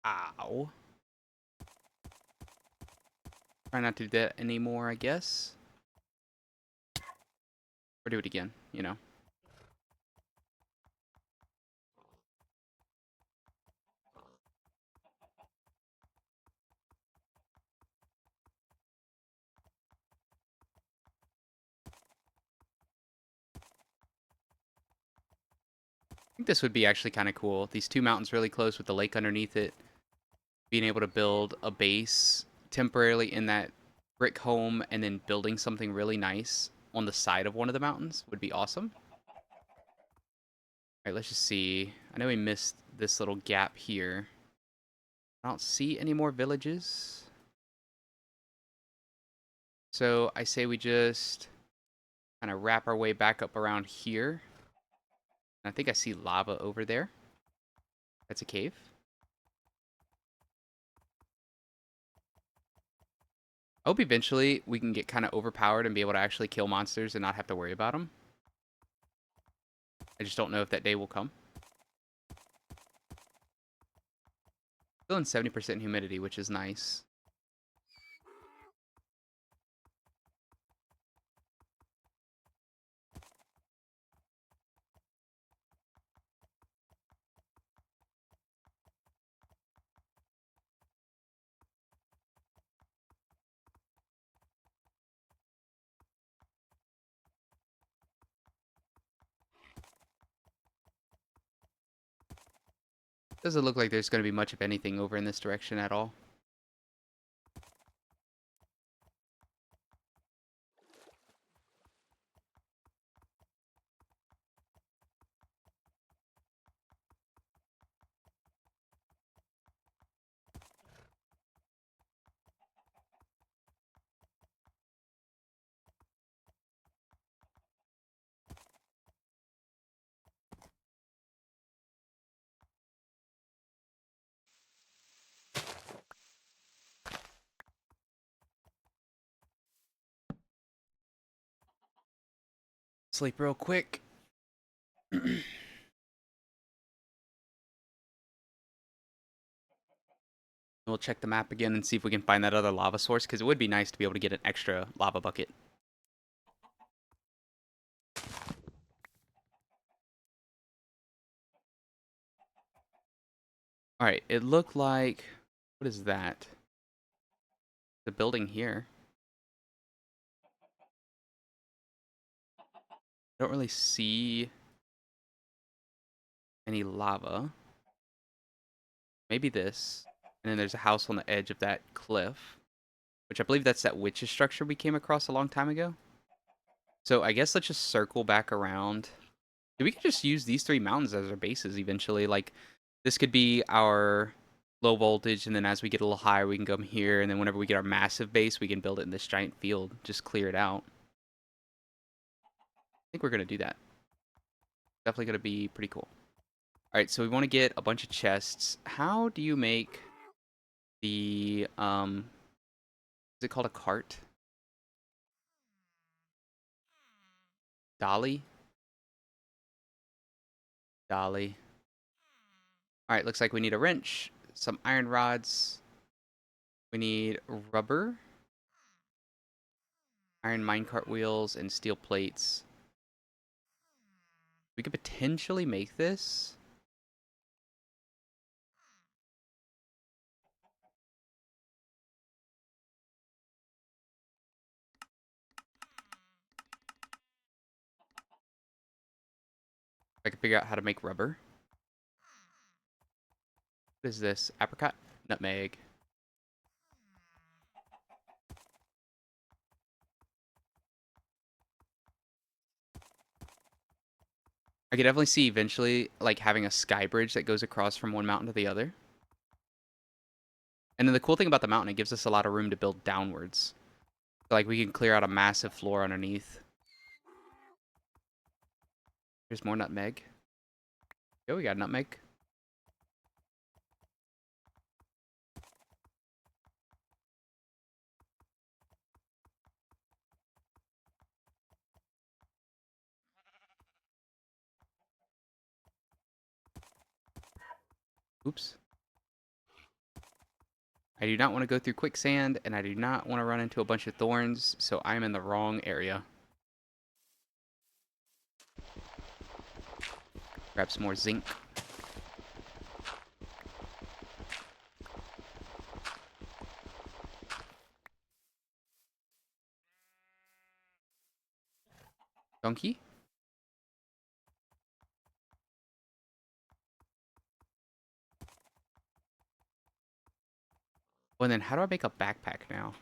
S1: Ow. Try not to do that anymore, I guess. Or do it again, you know. I think this would be actually kind of cool. These two mountains really close with the lake underneath it. Being able to build a base temporarily in that brick home and then building something really nice on the side of one of the mountains would be awesome. All right, let's just see. I know we missed this little gap here. I don't see any more villages. So I say we just kind of wrap our way back up around here. I think I see lava over there. That's a cave. I hope eventually we can get kind of overpowered and be able to actually kill monsters and not have to worry about them. I just don't know if that day will come. Still in 70% humidity, which is nice. Doesn't look like there's going to be much of anything over in this direction at all. Sleep real quick. We'll check the map again and see if we can find that other lava source, because it would be nice to be able to get an extra lava bucket. Alright, it looked like... What is that? The building here. I don't really see any lava. Maybe this. And then there's a house on the edge of that cliff, which I believe that's that witch's structure we came across a long time ago. So I guess let's just circle back around. We could just use these three mountains as our bases eventually. Like, this could be our low voltage, and then as we get a little higher, we can come here, and then whenever we get our massive base, we can build it in this giant field. Just clear it out. I think we're going to do that. Definitely going to be pretty cool. All right, so we want to get a bunch of chests. How do you make the, is it called a cart? Dolly? Dolly. All right, looks like we need a wrench, some iron rods. We need rubber, iron minecart wheels, and steel plates. We could potentially make this. I can figure out how to make rubber. What is this? Apricot? Nutmeg. I could definitely see eventually like having a sky bridge that goes across from one mountain to the other. And then the cool thing about the mountain, it gives us a lot of room to build downwards. Like we can clear out a massive floor underneath. Here's more nutmeg. Oh, we got nutmeg. Oops. I do not want to go through quicksand, and I do not want to run into a bunch of thorns, so I'm in the wrong area. Grab some more zinc. Donkey? Oh, and then how do I make a backpack now?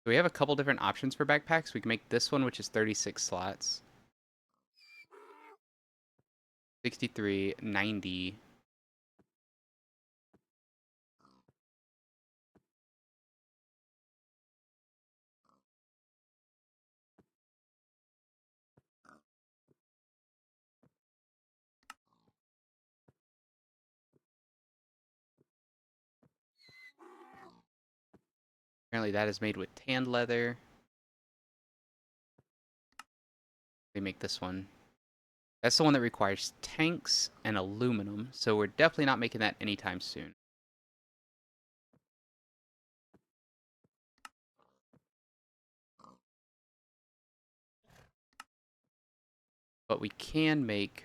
S1: So we have a couple different options for backpacks. We can make this one, which is 36 slots. 63, 90. Apparently that is made with tanned leather. They make this one. That's the one that requires tanks and aluminum, so we're definitely not making that anytime soon. But we can make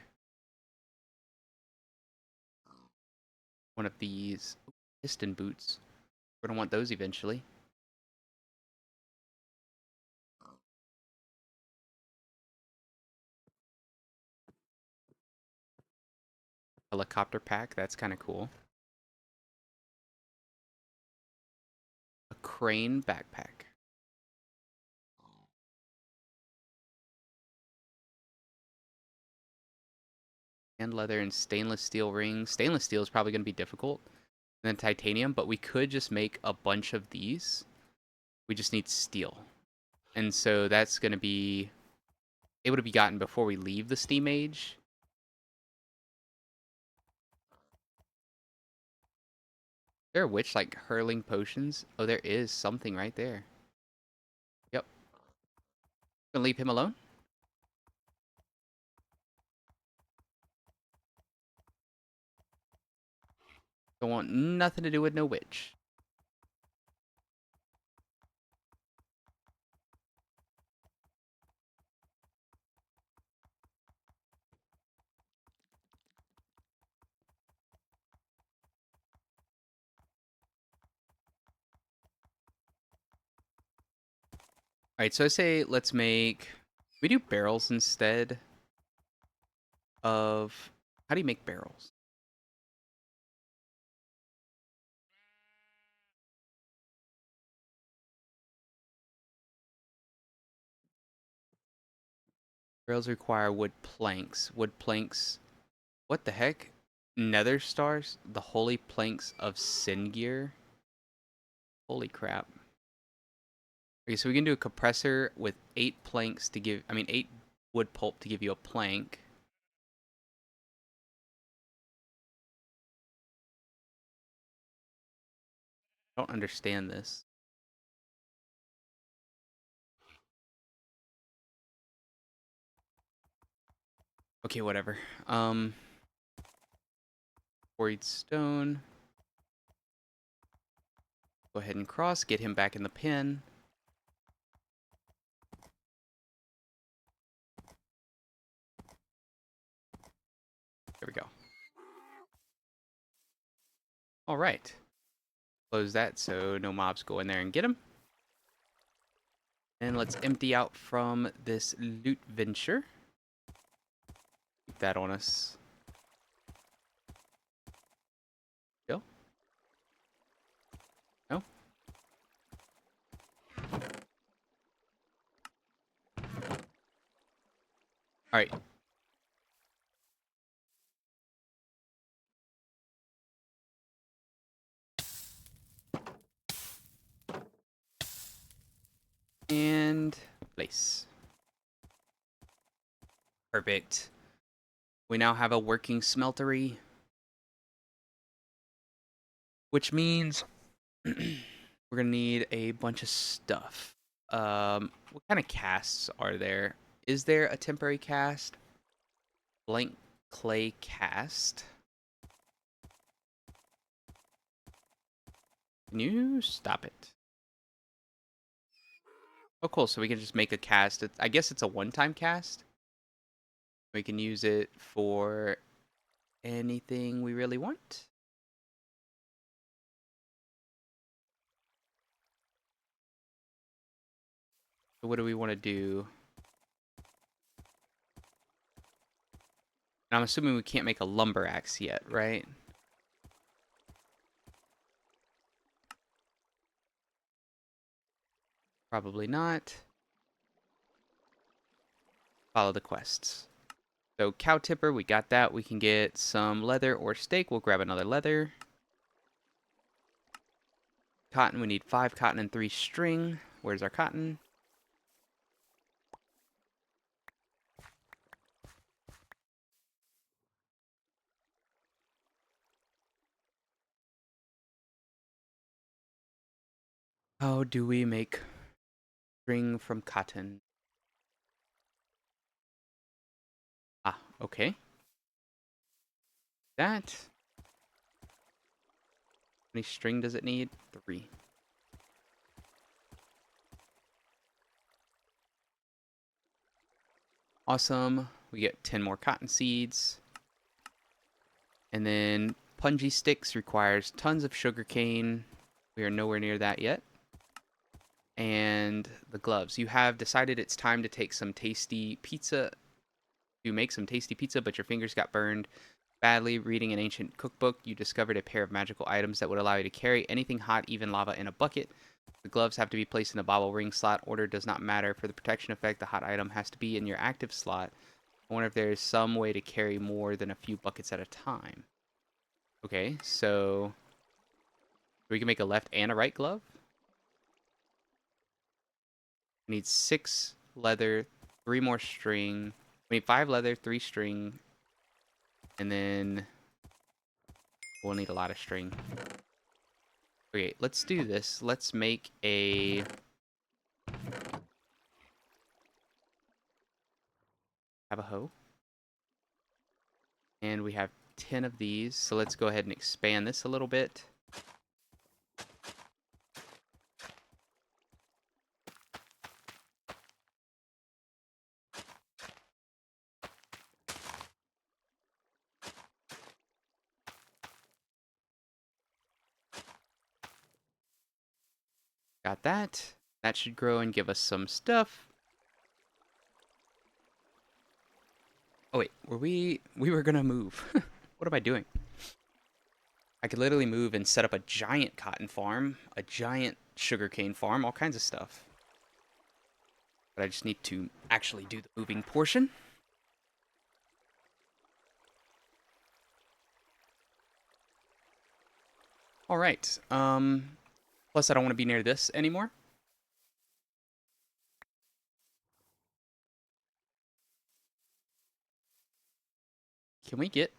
S1: one of these piston boots. We're going to want those eventually. Helicopter pack, that's kind of cool. A crane backpack. And leather and stainless steel rings. Stainless steel is probably going to be difficult. And then titanium, but we could just make a bunch of these. We just need steel. And so that's going to be able to be gotten before we leave the Steam Age. There a witch like hurling potions? Oh, there is something right there. Yep. Gonna leave him alone. Don't want nothing to do with no witch. Alright, so I say let's make... We do barrels instead of... How do you make barrels? Barrels require wood planks. Wood planks... What the heck? Nether stars? The holy planks of Singir? Holy crap. Okay, so we can do a compressor with 8 planks to give... I mean, 8 wood pulp to give you a plank. I don't understand this. Okay, whatever. Quarried stone. Go ahead and cross. Get him back in the pen. There we go. All right. Close that so no mobs go in there and get him. And let's empty out from this loot venture. Keep that on us. Go. No. All right. And place. Perfect. We now have a working smeltery. Which means we're going to need a bunch of stuff. What kind of casts are there? Is there a temporary cast? Blank clay cast. Can you stop it? Oh, cool. So we can just make a cast. I guess it's a one-time cast. We can use it for anything we really want. So what do we want to do? And I'm assuming we can't make a lumber axe yet, right? Probably not. Follow the quests. So cow tipper, we got that. We can get some leather or steak. We'll grab another leather. Cotton, we need 5 cotton and 3 string. Where's our cotton? How do we make string from cotton? Ah, okay. That. How many string does it need? 3. Awesome. We get 10 more cotton seeds. And then punji sticks requires tons of sugar cane. We are nowhere near that yet. And the gloves. You have decided it's time to take some tasty pizza. To make some tasty pizza, but your fingers got burned badly. Reading an ancient cookbook, you discovered a pair of magical items that would allow you to carry anything hot, even lava, in a bucket. The gloves have to be placed in a bobble ring slot. Order does not matter. For the protection effect, the hot item has to be in your active slot. I wonder if there is some way to carry more than a few buckets at a time. Okay, so we can make a left and a right glove. We need 6 leather, 3 more string. We need 5 leather, 3 string, and then we'll need a lot of string. Okay, let's do this. Let's make a... Have a hoe. And we have 10 of these. So let's go ahead and expand this a little bit. Got that. That should grow and give us some stuff. Oh wait, we were gonna move. What am I doing? I could literally move and set up a giant cotton farm, a giant sugarcane farm, all kinds of stuff. But I just need to actually do the moving portion. All right. Plus I don't want to be near this anymore. Can we get...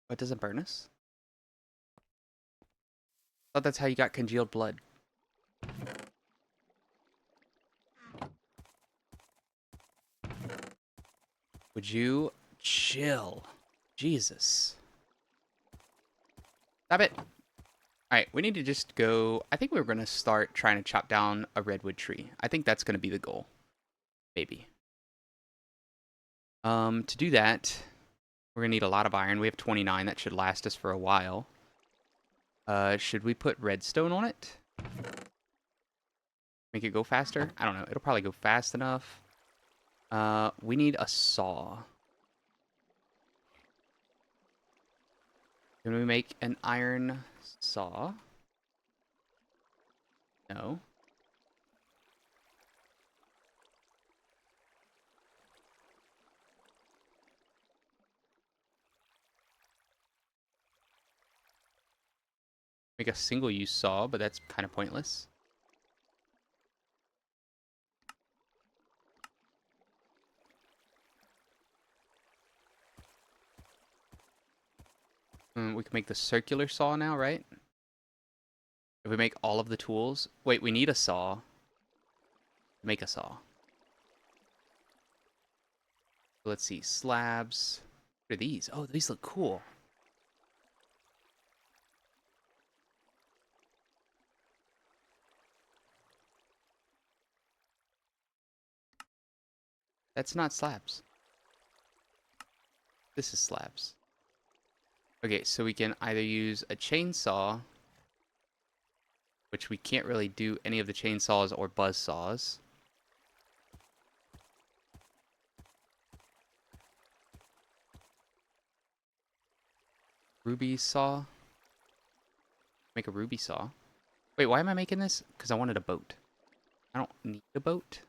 S1: What, doesn't burn us? I thought that's how you got congealed blood. Would you chill? Jesus. Stop it. Alright, we need to just go... I think we were going to start trying to chop down a redwood tree. I think that's going to be the goal. Maybe. To do that, we're going to need a lot of iron. We have 29. That should last us for a while. Should we put redstone on it? Make it go faster? I don't know. It'll probably go fast enough. We need a saw. Can we make an iron saw? No. Make a single-use saw, but that's kind of pointless. We can make the circular saw now, right? If we make all of the tools... Wait, we need a saw. Make a saw. Let's see. Slabs. What are these? Oh, these look cool. That's not slabs. This is slabs. Okay, so we can either use a chainsaw, which we can't really do any of the chainsaws or buzz saws. Ruby saw. Make a ruby saw. Wait, why am I making this? Because I wanted a boat. I don't need a boat.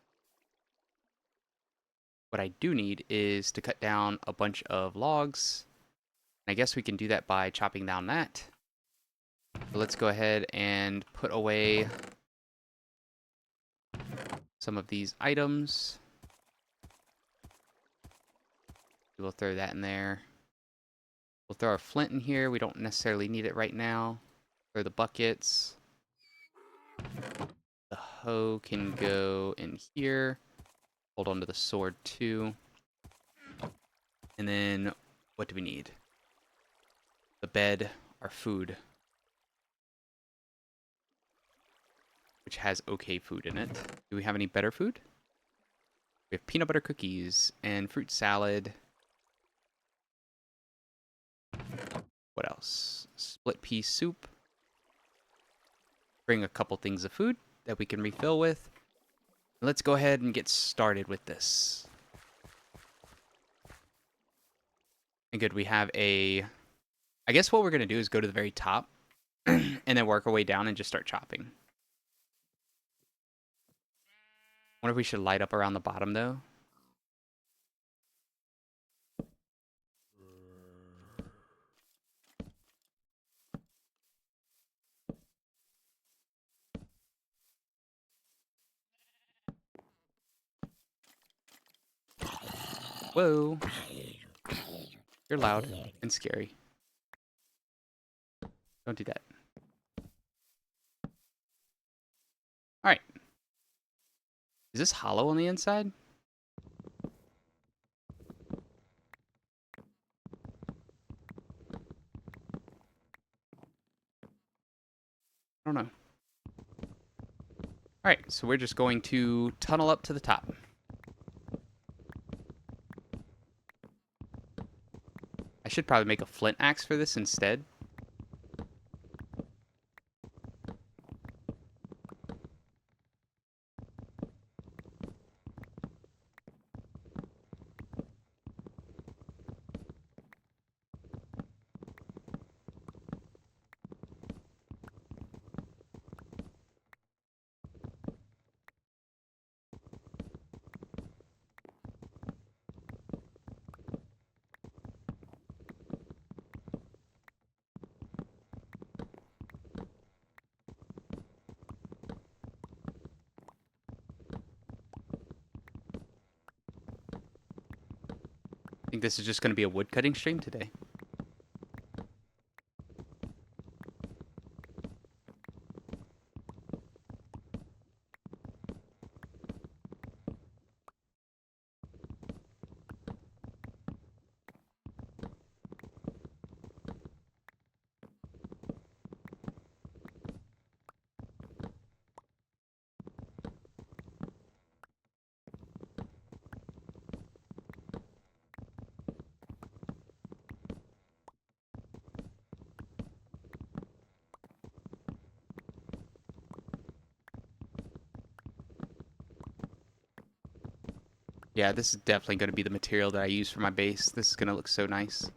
S1: What I do need is to cut down a bunch of logs. I guess we can do that by chopping down that. So let's go ahead and put away some of these items. We'll throw that in there. We'll throw our flint in here. We don't necessarily need it right now. Throw the buckets. The hoe can go in here. Hold on to the sword too. And then what do we need? The bed, our food. Which has okay food in it. Do we have any better food? We have peanut butter cookies and fruit salad. What else? Split pea soup. Bring a couple things of food that we can refill with. Let's go ahead and get started with this. And good, we have a... I guess what we're going to do is go to the very top and then work our way down and just start chopping. Wonder if we should light up around the bottom, though. Whoa. You're loud and scary. Don't do that. Alright. Is this hollow on the inside? I don't know. Alright, so we're just going to tunnel up to the top. I should probably make a flint axe for this instead. I think this is just going to be a woodcutting stream today. Yeah, this is definitely going to be the material that I use for my base. This is going to look so nice.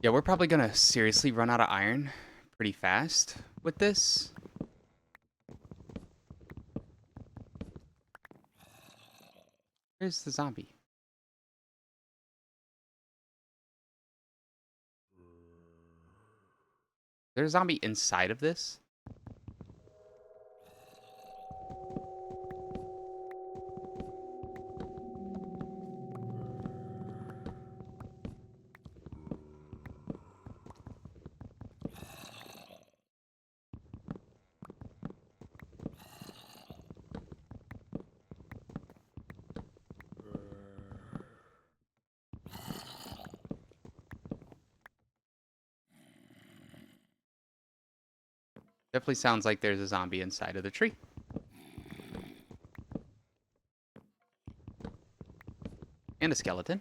S1: Yeah, we're probably going to seriously run out of iron pretty fast with this. Where's the zombie? There's a zombie inside of this? Definitely sounds like there's a zombie inside of the tree. And a skeleton.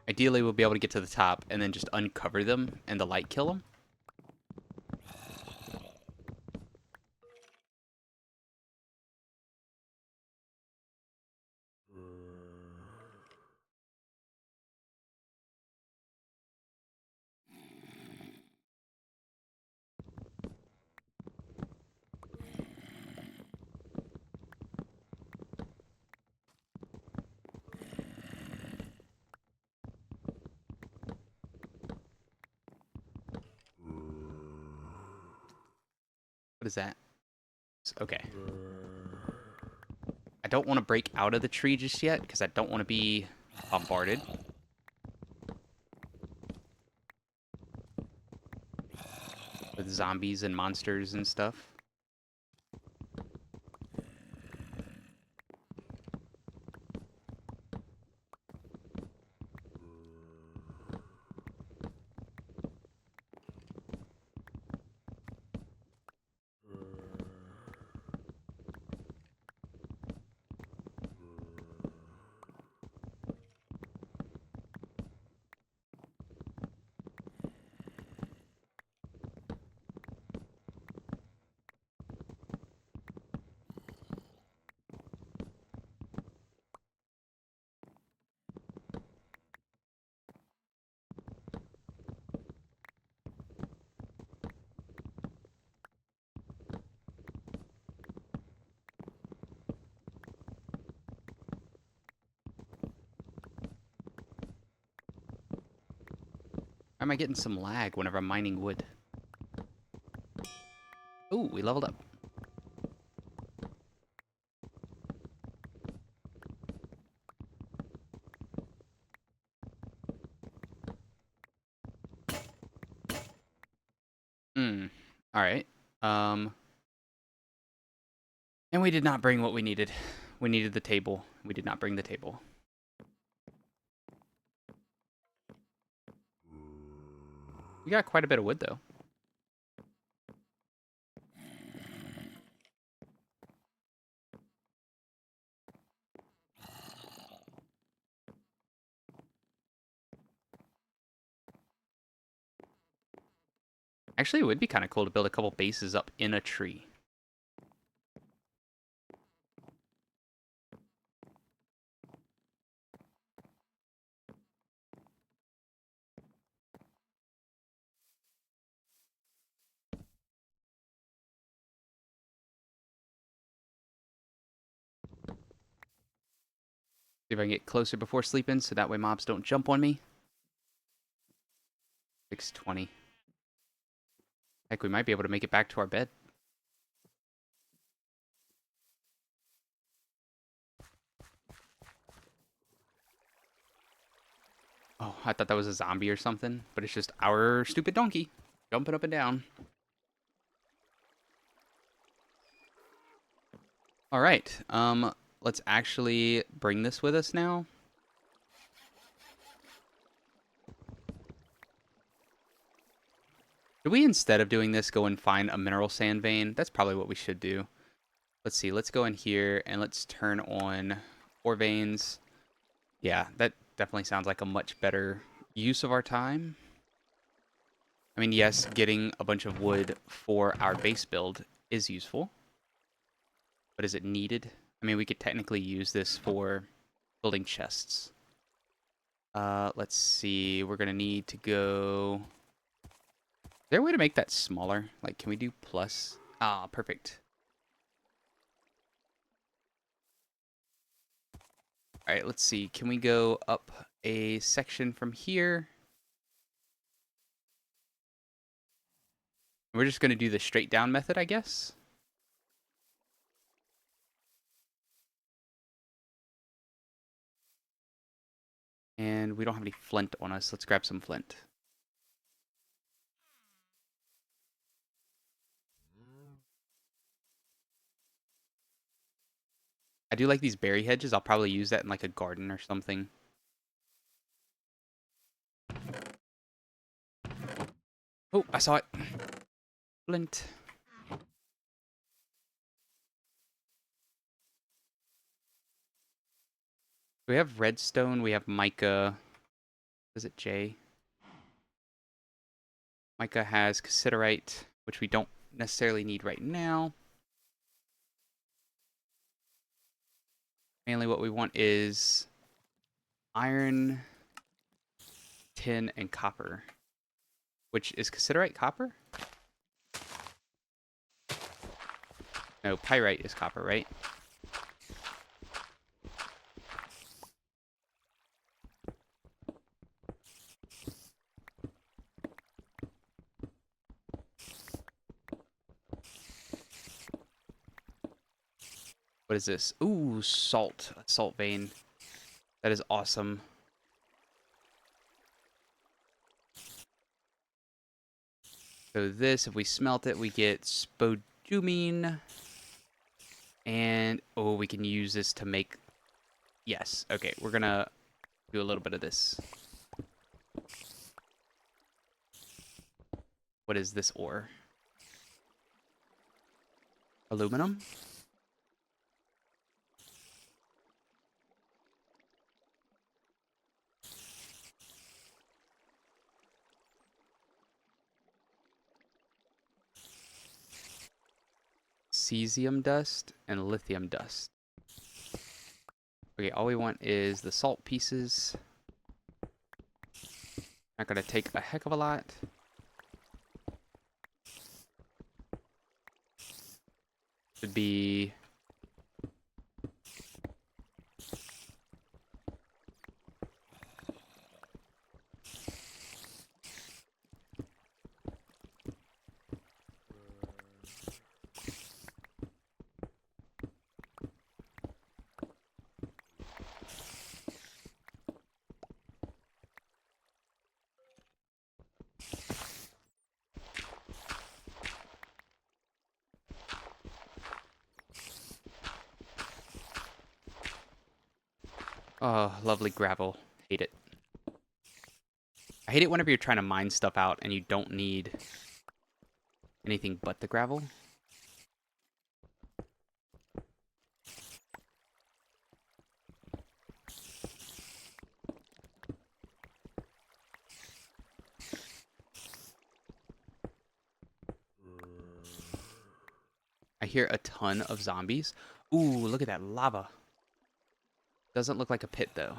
S1: Ideally, we'll be able to get to the top and then just uncover them and the light kill them. What is that? Okay. I don't want to break out of the tree just yet because I don't want to be bombarded. With zombies and monsters and stuff. Why am I getting some lag whenever I'm mining wood? Ooh, we leveled up. All right. Um, and we did not bring what we needed. We needed the table. We did not bring the table. We got quite a bit of wood, though. Actually, it would be kind of cool to build a couple bases up in a tree. See if I can get closer before sleeping, so that way mobs don't jump on me. 620. Heck, we might be able to make it back to our bed. Oh, I thought that was a zombie or something, but it's just our stupid donkey jumping up and down. All right, let's actually bring this with us now. Should we, instead of doing this, go and find a mineral sand vein? That's probably what we should do. Let's see, let's go in here and let's turn on ore veins. Yeah, that definitely sounds like a much better use of our time. I mean, yes, getting a bunch of wood for our base build is useful. But is it needed? I mean, we could technically use this for building chests. Let's see. We're going to need to go... Is there a way to make that smaller? Like, can we do plus? Ah, perfect. All right, let's see. Can we go up a section from here? We're just going to do the straight down method, I guess. And we don't have any flint on us. Let's grab some flint. I do like these berry hedges. I'll probably use that in like a garden or something. Oh, I saw it. Flint. We have redstone. We have mica. Is it J? Mica has cassiterite, which we don't necessarily need right now. Mainly what we want is iron, tin, and copper. Which is cassiterite copper? No, pyrite is copper, right? What is this? Ooh, salt. A salt vein. That is awesome. So this, if we smelt it, we get spodumene. And, oh, we can use this to make... Yes, okay, we're gonna do a little bit of this. What is this ore? Aluminum? Cesium dust and lithium dust. Okay, all we want is the salt pieces. Not gonna take a heck of a lot. Should be... Oh, lovely gravel. Hate it. I hate it whenever you're trying to mine stuff out and you don't need anything but the gravel. I hear a ton of zombies. Ooh, look at that lava. Doesn't look like a pit, though.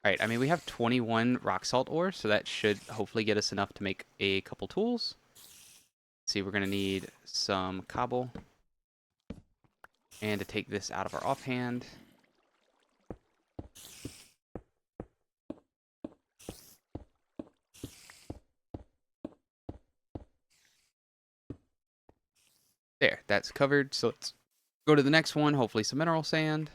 S1: Alright, I mean, we have 21 rock salt ore, so that should hopefully get us enough to make a couple tools. Let's see, we're going to need some cobble. And to take this out of our offhand. There, that's covered. So let's go to the next one. Hopefully some mineral sand.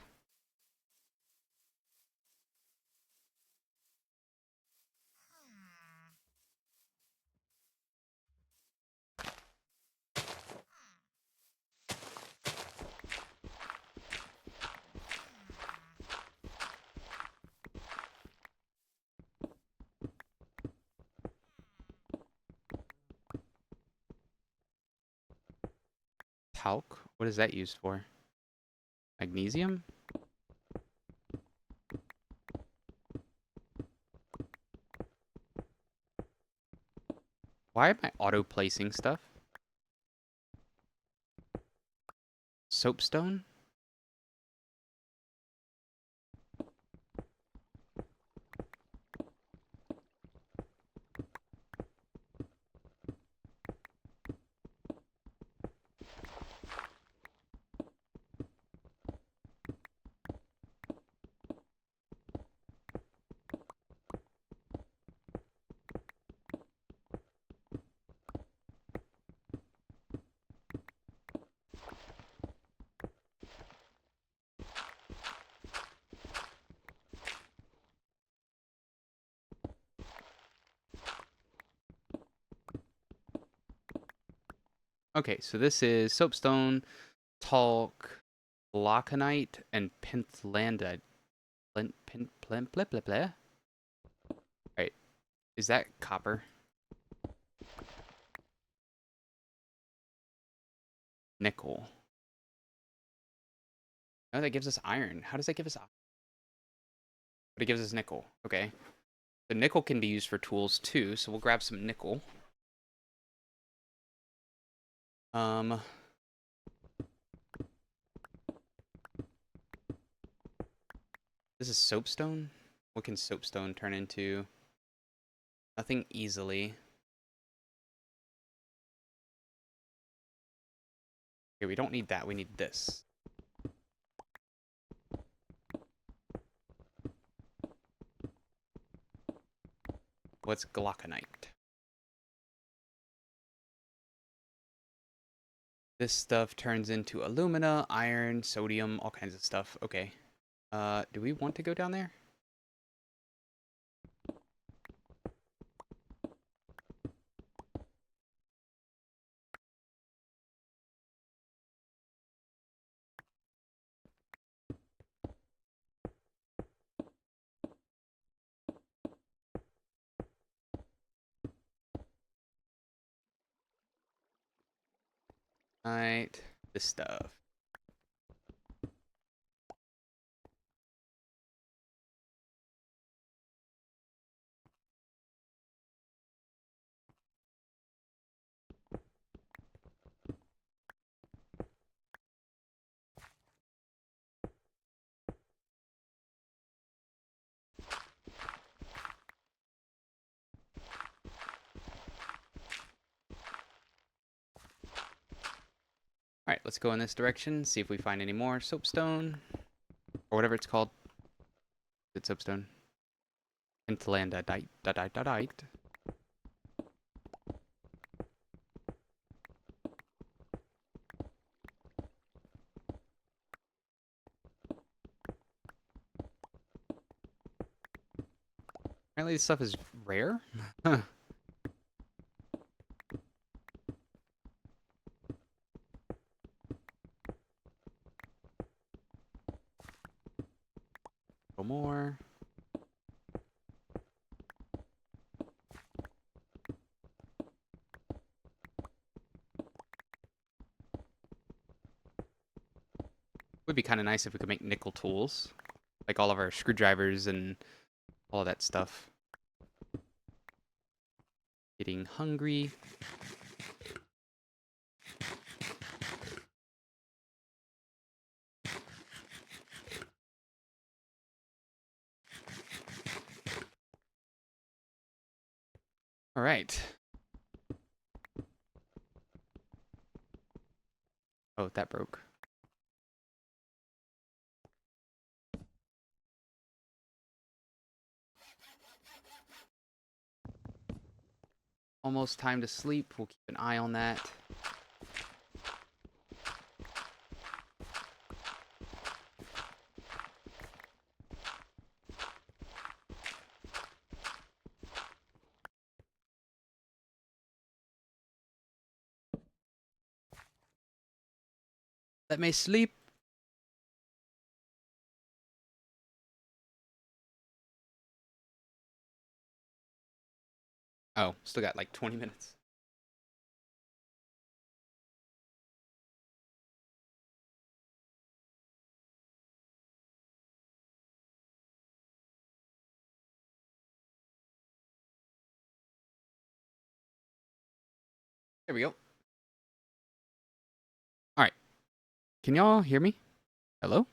S1: Talc? What is that used for? Magnesium? Why am I auto-placing stuff? Soapstone? Okay, so this is soapstone, talc, glauconite, and pentlandite. Blah, blah, blah. Right, is that copper? Nickel. Oh, that gives us iron. How does that give us? But it gives us nickel. Okay. The nickel can be used for tools too, so we'll grab some nickel. Um, this is soapstone. What can soapstone turn into? Nothing easily. Okay, we don't need that. We need this. What's glauconite? This stuff turns into alumina, iron, sodium, all kinds of stuff. Okay. Do we want to go down there? Right. This stuff. Alright, let's go in this direction, see if we find any more soapstone. Or whatever it's called. It's soapstone. Pentlandite. Apparently this stuff is rare. little more. Would be kind of nice if we could make nickel tools, like all of our screwdrivers and all of that stuff. Getting hungry. All right. Oh, that broke. Almost time to sleep. We'll keep an eye on that. Let me sleep. Oh, still got like 20 minutes. There we go. All right. Can y'all hear me? Hello?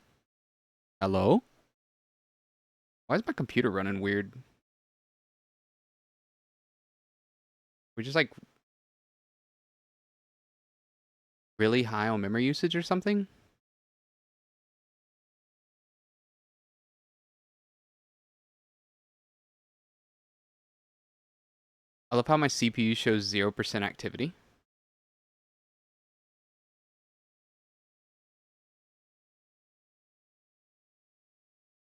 S1: Hello? Why is my computer running weird? We just like really high on memory usage or something? I love how my CPU shows 0% activity.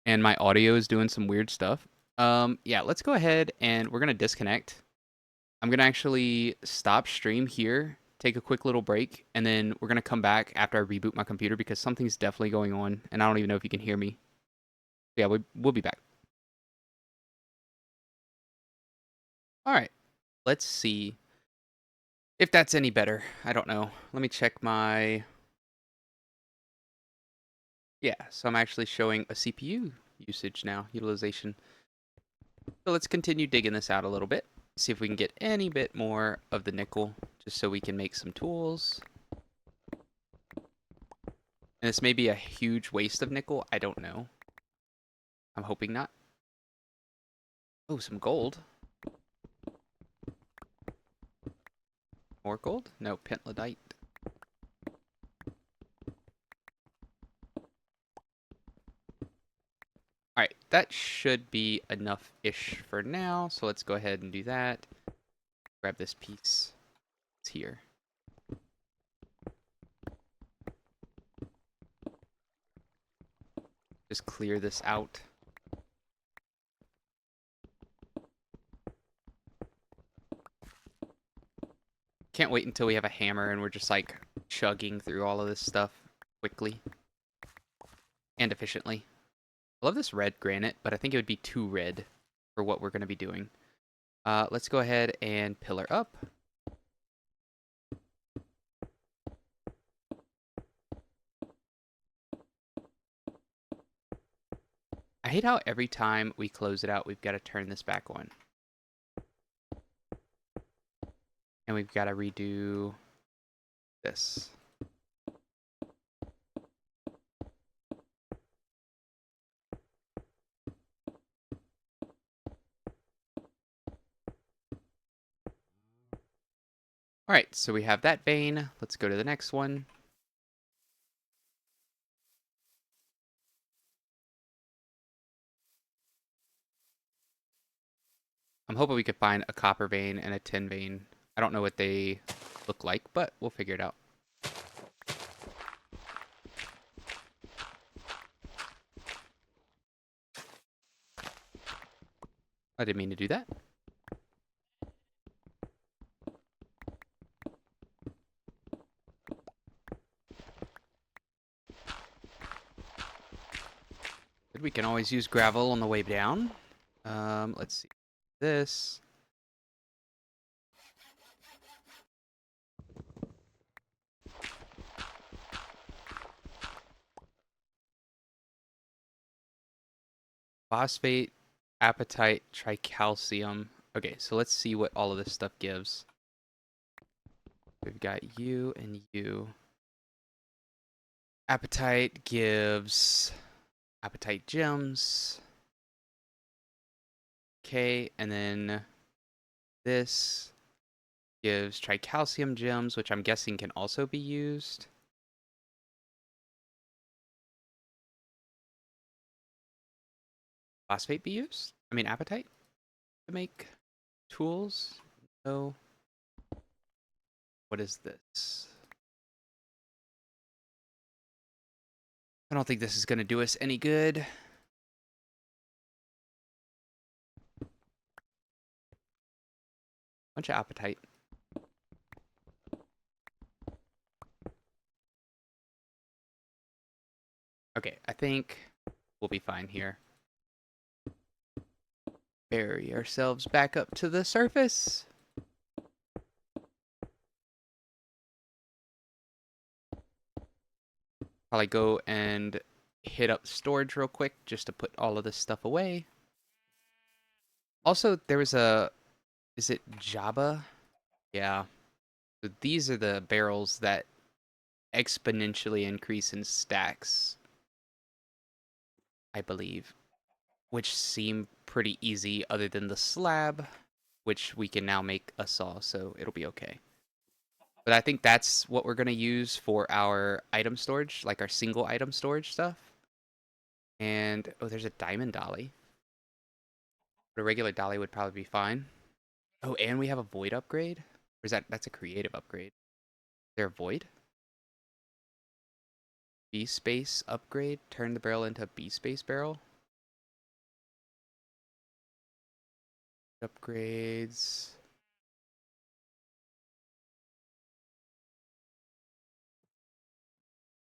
S1: And my audio is doing some weird stuff. Yeah, let's go ahead and we're going to disconnect. I'm going to actually stop stream here, take a quick little break, and then we're going to come back after I reboot my computer because something's definitely going on, and I don't even know if you can hear me. Yeah, we'll be back. All right, let's see if that's any better. I don't know. Let me check my... Yeah, so I'm actually showing a CPU usage now, utilization. So let's continue digging this out a little bit. See if we can get any bit more of the nickel, just so we can make some tools. And this may be a huge waste of nickel. I don't know. I'm hoping not. Oh, some gold. More gold? No, pentlandite. Alright, that should be enough-ish for now. So let's go ahead and do that. Grab this piece. It's here. Just clear this out. Can't wait until we have a hammer and we're just like chugging through all of this stuff quickly and efficiently. I love this red granite, but I think it would be too red for what we're going to be doing. Let's go ahead and pillar up. I hate how every time we close it out, we've got to turn this back on. And we've got to redo this. All right, so we have that vein. Let's go to the next one. I'm hoping we could find a copper vein and a tin vein. I don't know what they look like, but we'll figure it out. I didn't mean to do that. We can always use gravel on the way down. Let's see. This. Phosphate, apatite, tricalcium. Okay, so let's see what all of this stuff gives. We've got you and you. Apatite gives apatite gems. Okay, and then this gives tricalcium gems, which I'm guessing can also be used. Phosphate be used? I mean, apatite to make tools? No. What is this? I don't think this is going to do us any good. Bunch of apatite. Okay, I think we'll be fine here. Bury ourselves back up to the surface. Probably go and hit up storage real quick just to put all of this stuff away. Also, there was a... Is it Jabba? Yeah. So these are the barrels that exponentially increase in stacks, I believe. Which seem pretty easy other than the slab, which we can now make a saw, so it'll be okay. But I think that's what we're going to use for our item storage, like our single item storage stuff. And, oh, there's a diamond dolly. But a regular dolly would probably be fine. Oh, and we have a void upgrade? Or is that's a creative upgrade? Is there a void? B-space upgrade? Turn the barrel into a B-space barrel? Upgrades.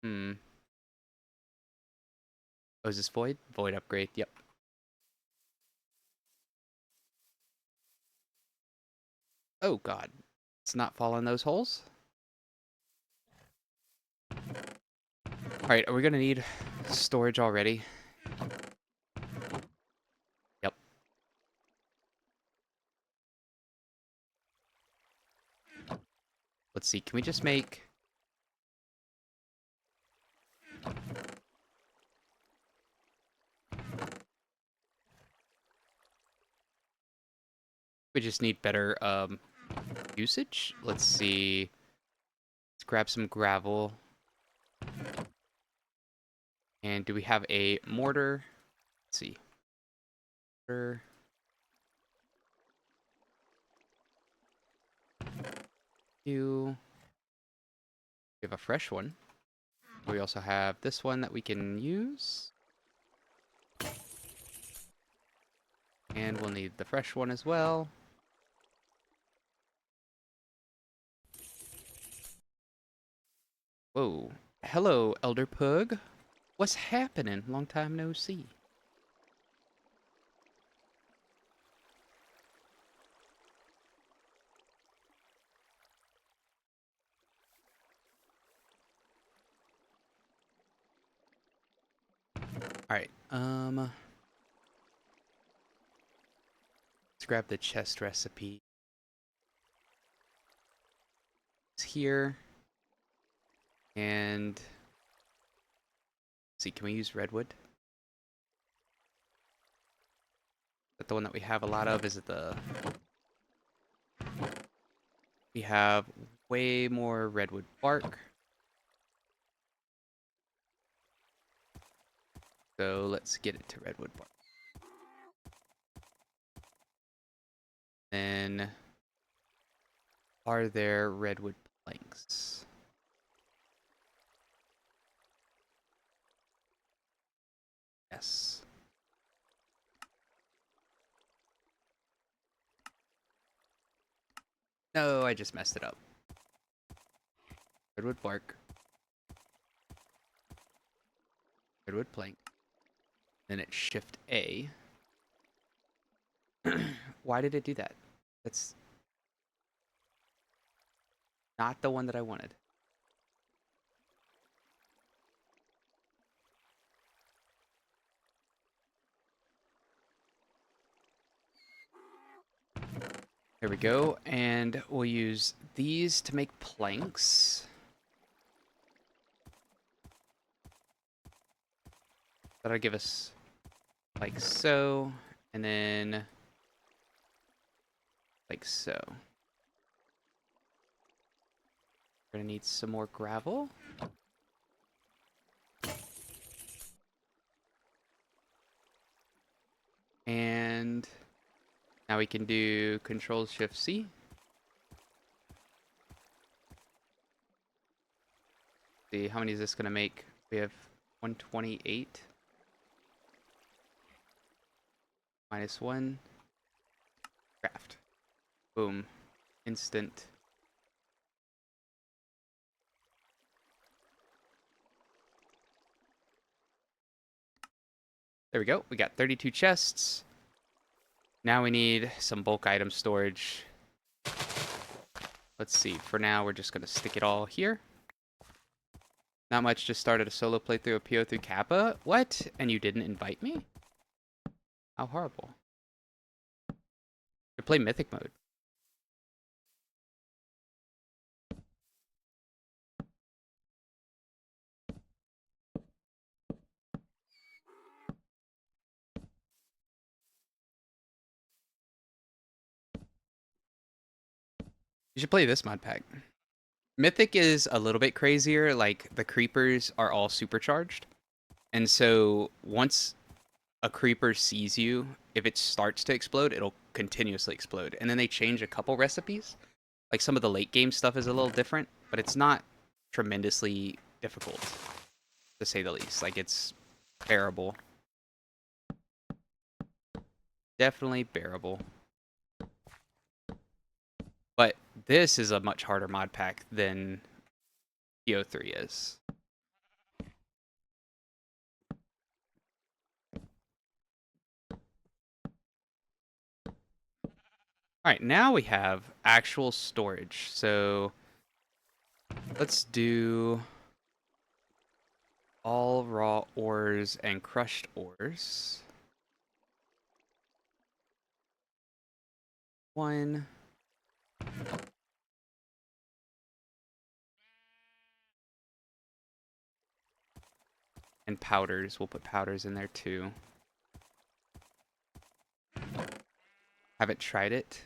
S1: Hmm. Oh, is this void? Void upgrade, yep. Oh, God. It's not falling those holes? Alright, are we gonna need storage already? Yep. Let's see, can we just make... We just need better, usage? Let's see. Let's grab some gravel. And do we have a mortar? Let's see. Mortar. We have a fresh one. We also have this one that we can use. And we'll need the fresh one as well. Whoa. Hello, Elder Pug. What's happening? Long time no see. Alright, let's grab the chest recipe. It's here. And... Let's see, can we use redwood? Is that the one that we have a lot of? Is it the... We have way more redwood bark. So let's get it to redwood bark. Then... Are there redwood planks? Yes. No, I just messed it up. Redwood bark. Redwood plank. then it's Shift A. Why did it do that? That's not the one that I wanted. There we go, and we'll use these to make planks. That'll give us like so, and then like so. We're gonna need some more gravel. And now we can do Control Shift C. See, how many is this gonna make? We have 128. -1. Craft. Boom. Instant. There we go. We got 32 chests. Now we need some bulk item storage. Let's see. For now, we're just going to stick it all here. Not much. Just started a solo playthrough of PO3 Kappa. What? And you didn't invite me? How horrible. You play Mythic mode. You should play this mod pack. Mythic is a little bit crazier. Like, the creepers are all supercharged. And so, once a creeper sees you, if it starts to explode, it'll continuously explode. And then they change a couple recipes. Like, some of the late game stuff is a little different, but it's not tremendously difficult, to say the least. Like, it's bearable. Definitely bearable. But this is a much harder mod pack than PO3 is. Alright, now we have actual storage. So let's do all raw ores and crushed ores. 1. And powders. We'll put powders in there too. Haven't tried it.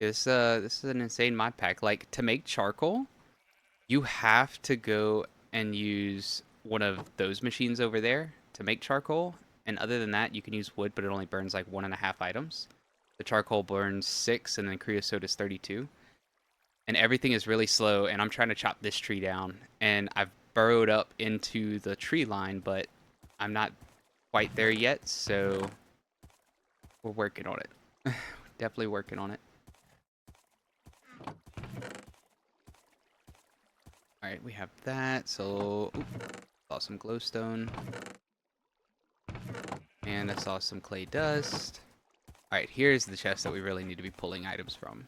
S1: This is an insane mod pack. Like, to make charcoal, you have to go and use one of those machines over there to make charcoal. And other than that, you can use wood, but it only burns like 1.5 items. The charcoal burns 6, and then creosote is 32. And everything is really slow, and I'm trying to chop this tree down. And I've burrowed up into the tree line, but I'm not quite there yet, so we're working on it. Definitely working on it. Alright, we have that, so... Ooh, saw some glowstone. And I saw some clay dust. Alright, here's the chest that we really need to be pulling items from.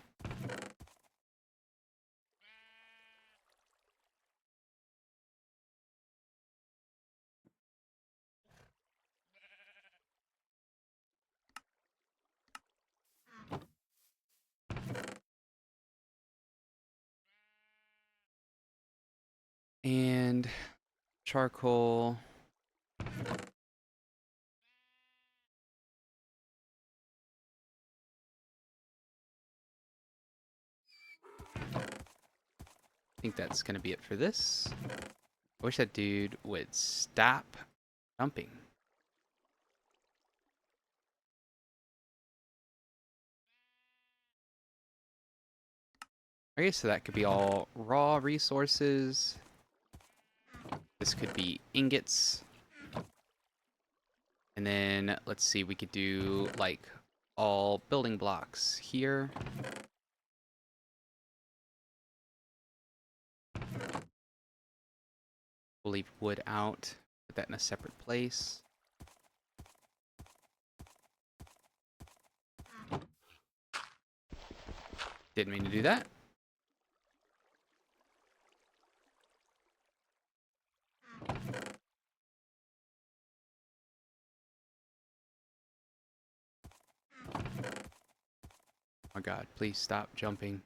S1: And... charcoal... I think that's gonna be it for this. I wish that dude would stop jumping. Okay, so that could be all raw resources. This could be ingots. And then, let's see, we could do, like, all building blocks here. We'll leave wood out. Put that in a separate place. Didn't mean to do that. Oh my god, please stop jumping.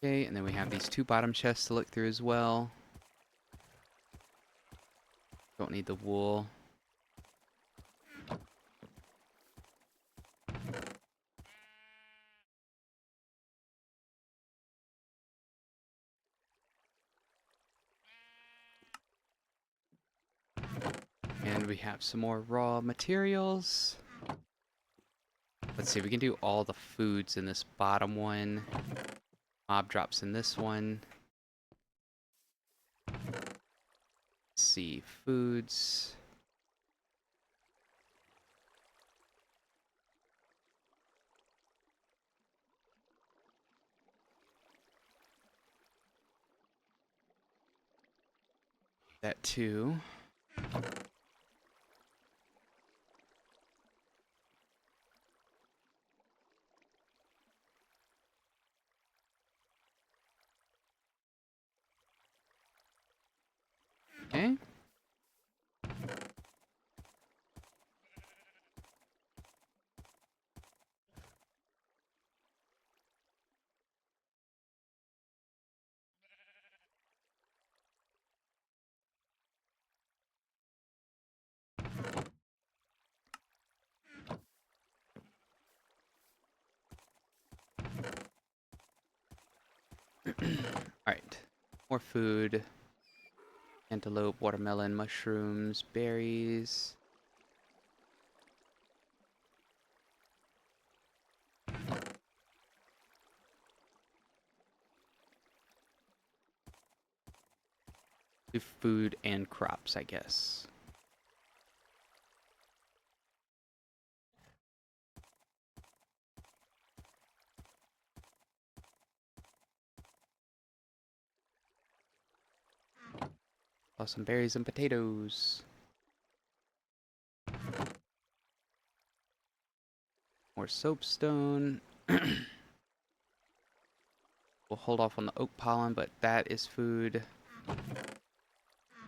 S1: Okay, and then we have these 2 bottom chests to look through as well. Don't need the wool. And we have some more raw materials. Let's see, we can do all the foods in this bottom one. Mob drops in this one. Let's see, foods. That too. Okay. Alright. More food. Antelope, watermelon, mushrooms, berries. Do food and crops, I guess. Oh, some berries and potatoes. More soapstone. We'll hold off on the oak pollen, but that is food.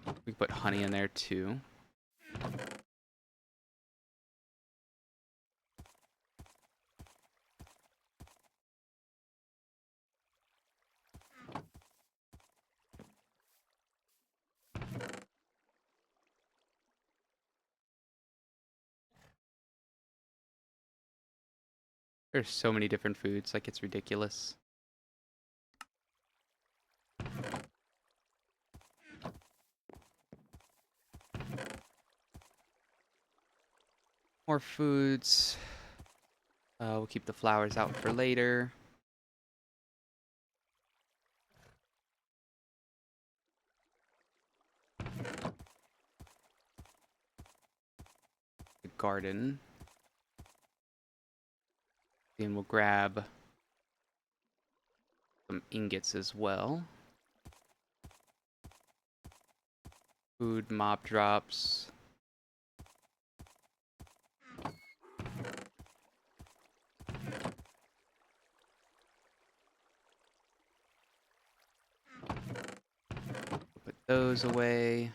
S1: We can put honey in there too. There's so many different foods, like it's ridiculous. More foods. We'll keep the flowers out for later. The garden. Then we'll grab some ingots as well. Food, mob drops. Put those away.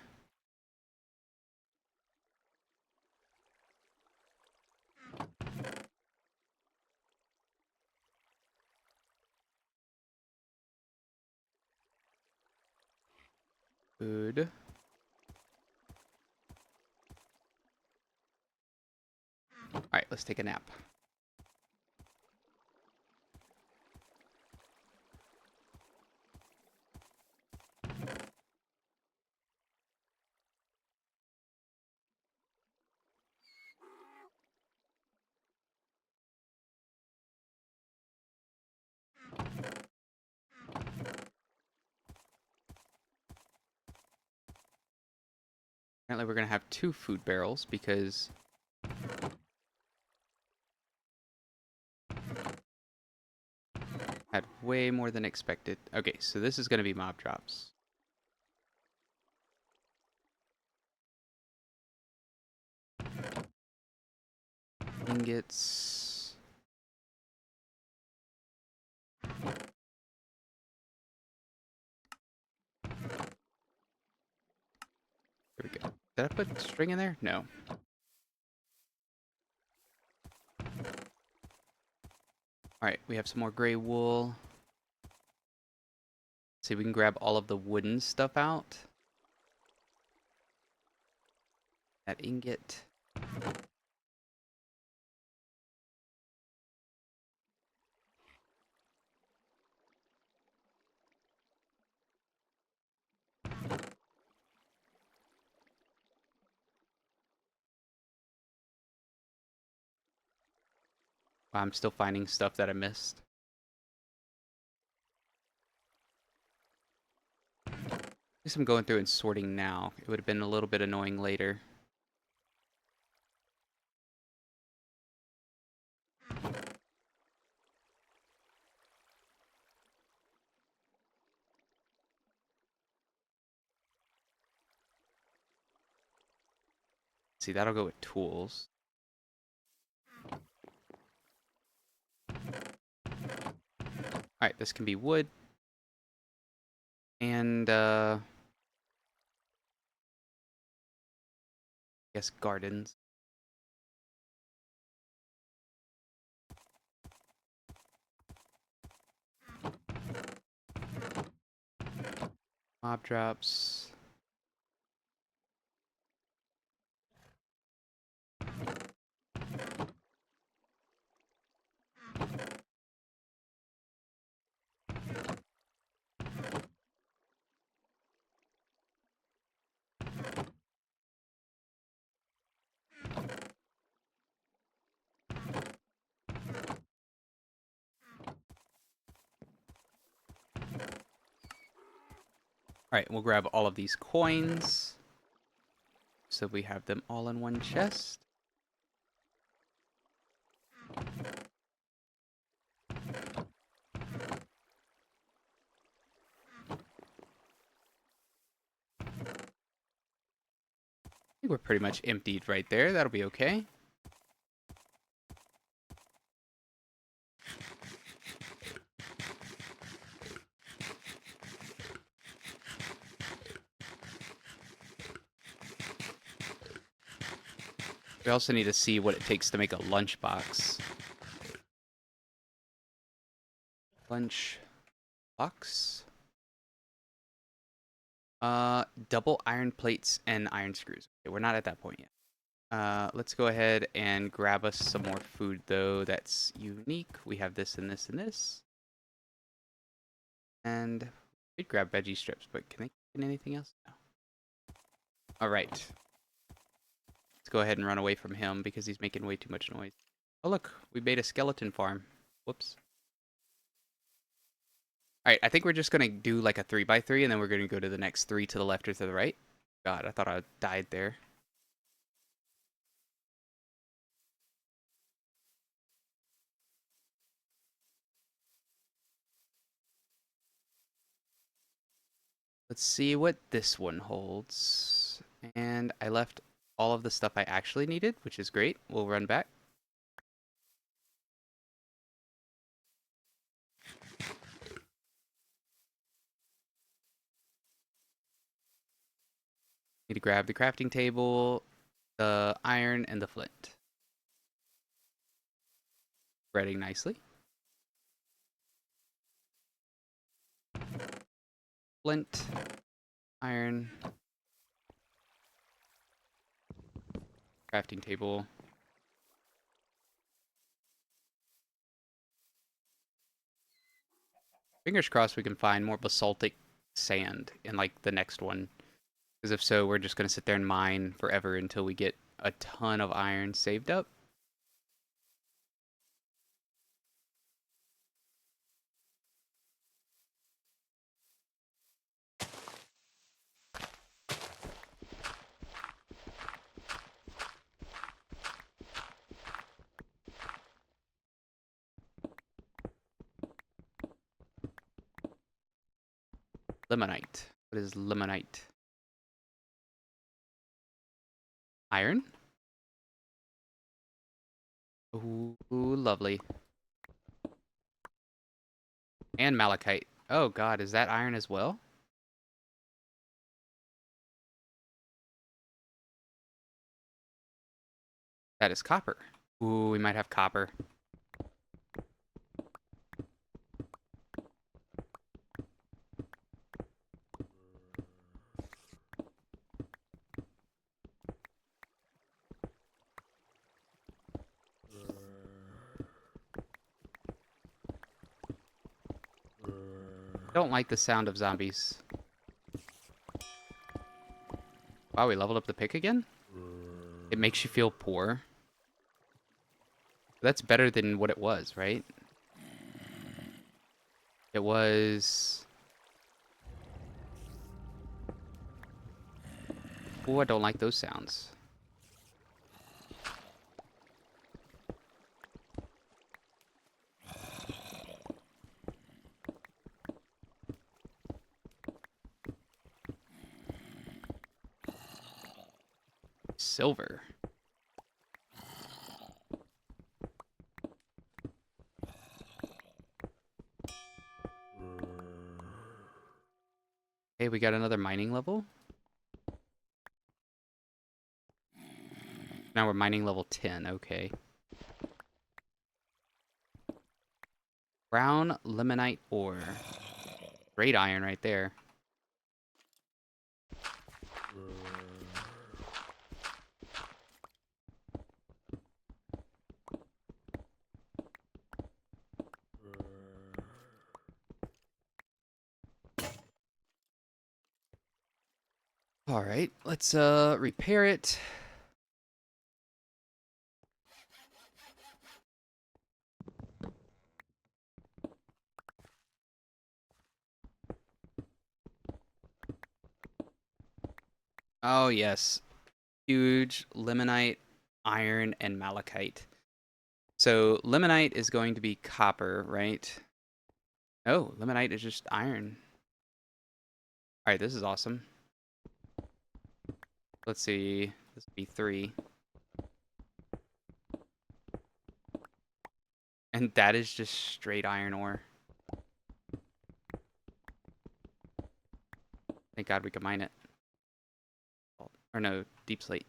S1: Food. Alright, let's take a nap. Apparently we're going to have 2 food barrels because had way more than expected. Okay, so this is going to be mob drops. Ingots. Did I put string in there? No. Alright, we have some more gray wool. See if we can grab all of the wooden stuff out. That ingot. I'm still finding stuff that I missed. At least I'm going through and sorting now. It would have been a little bit annoying later. See, that'll go with tools. Alright, this can be wood. And, I guess gardens. Mob drops. Alright, we'll grab all of these coins. So we have them all in one chest. I think we're pretty much emptied right there. That'll be okay. We also need to see what it takes to make a lunchbox. Lunch box. Double iron plates and iron screws. Okay, we're not at that point yet. Let's go ahead and grab us some more food, though, that's unique. We have this and this and this. And we'd grab veggie strips, but can they get anything else? No. Alright. Let's go ahead and run away from him because he's making way too much noise. Oh, look. We made a skeleton farm. Whoops. Alright, I think we're just going to do like a 3x3, and then we're going to go to the next 3 to the left or to the right. God, I thought I died there. Let's see what this one holds. And I left all of the stuff I actually needed, which is great. We'll run back. Need to grab the crafting table, the iron, and the flint. Spreading nicely. Flint, iron, crafting table. Fingers crossed we can find more basaltic sand in like the next one. Because if so, we're just going to sit there and mine forever until we get a ton of iron saved up. Limonite. What is limonite? Iron? Ooh, lovely. And malachite. Oh god, is that iron as well? That is copper. Ooh, we might have copper. Don't like the sound of zombies. Wow, we leveled up the pick again? It makes you feel poor. That's better than what it was, right? It was... Oh, I don't like those sounds. Silver. Hey, we got another mining level. Now we're mining level 10, okay. Brown limonite ore. Great iron right there. All right, let's repair it. Oh, yes. Huge limonite, iron, and malachite. So limonite is going to be copper, right? Oh, limonite is just iron. All right, this is awesome. Let's see. This would be 3. And that is just straight iron ore. Thank God we could mine it. Or no, deep slate.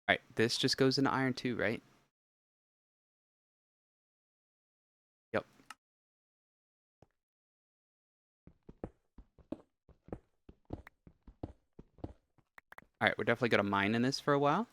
S1: All right, this just goes into iron too, right? Yep. All right, we're definitely gonna mine in this for a while.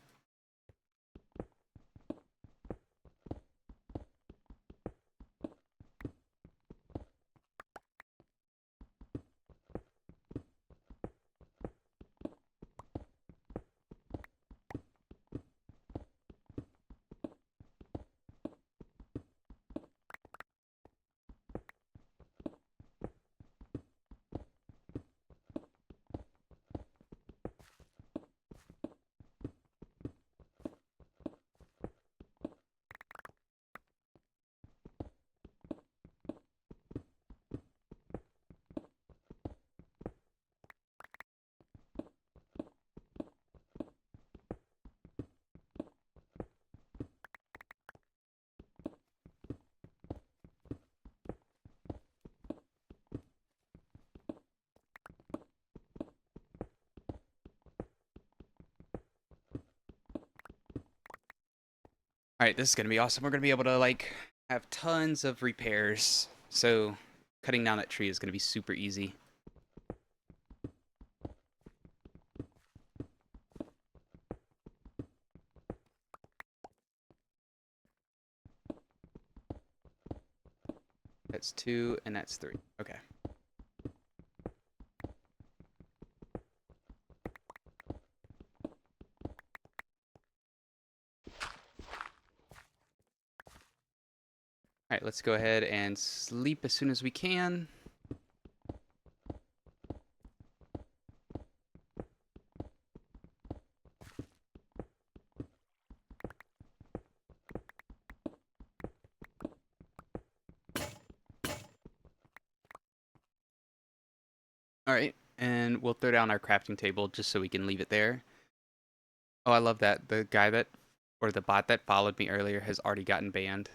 S1: All right, this is gonna be awesome. We're gonna be able to like have tons of repairs. So cutting down that tree is gonna be super easy. That's 2 and that's 3. Okay. All right, let's go ahead and sleep as soon as we can. All right, and we'll throw down our crafting table just so we can leave it there. Oh, I love that. The guy that, or the bot that followed me earlier has already gotten banned.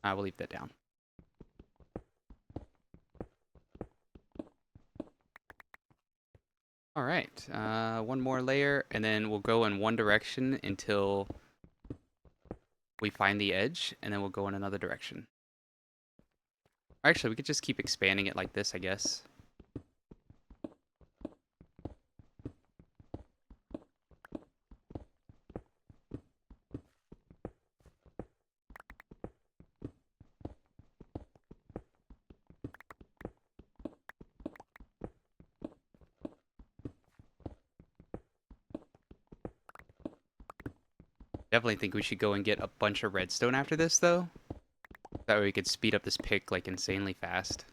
S1: I will leave that down. All right, one more layer, and then we'll go in one direction until we find the edge, and then we'll go in another direction. Actually, we could just keep expanding it like this, I guess. Definitely think we should go and get a bunch of redstone after this, though. That way we could speed up this pick, like, insanely fast.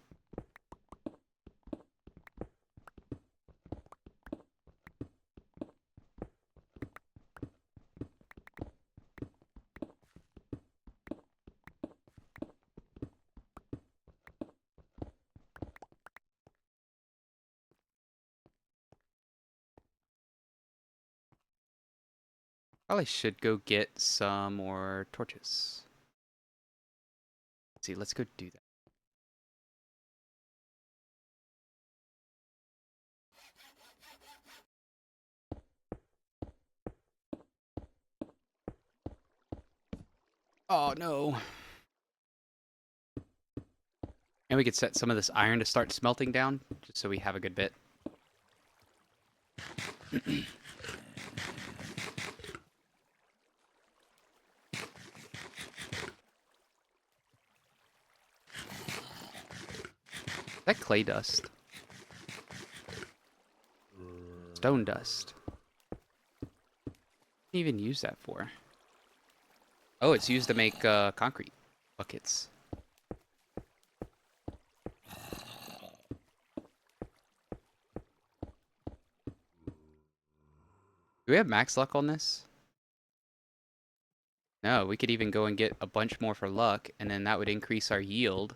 S1: Probably should go get some more torches. Let's see, let's go do that. Oh, no. And we could set some of this iron to start smelting down, just so we have a good bit. That clay dust. Stone dust. What do you even use that for? Oh, it's used to make concrete buckets. Do we have max luck on this? No, we could even go and get a bunch more for luck, and then that would increase our yield.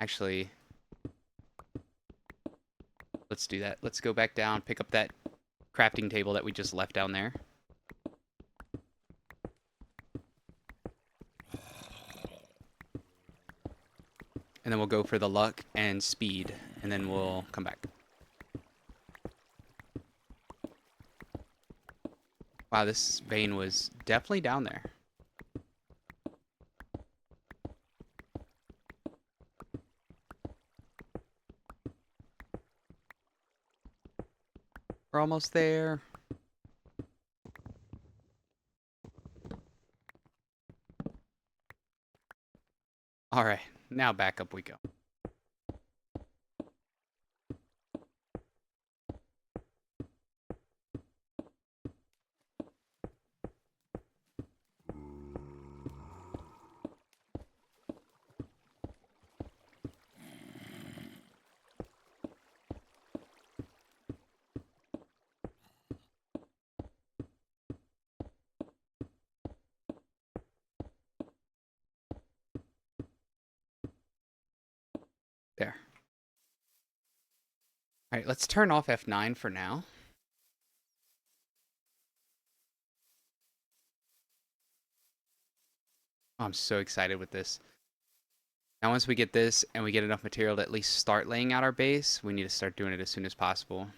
S1: Actually, let's do that. Let's go back down, pick up that crafting table that we just left down there. And then we'll go for the luck and speed, and then we'll come back. Wow, this vein was definitely down there. We're almost there. All right, now back up we go. There. All right, let's turn off F9 for now. Oh, I'm so excited with this. Now, once we get this and we get enough material to at least start laying out our base, we need to start doing it as soon as possible.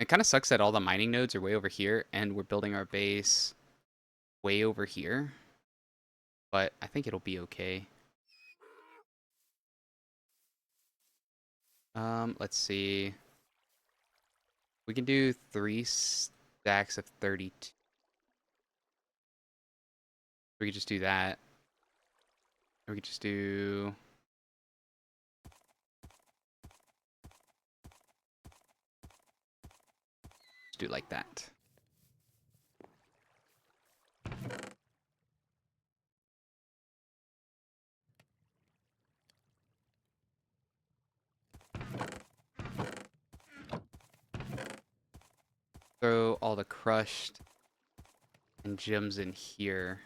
S1: It kind of sucks that all the mining nodes are way over here and we're building our base way over here. But I think it'll be okay. Let's see. We can do 3 stacks of 32. We could just do that. Or we could just do... Just do like that. Throw all the crushed and gems in here.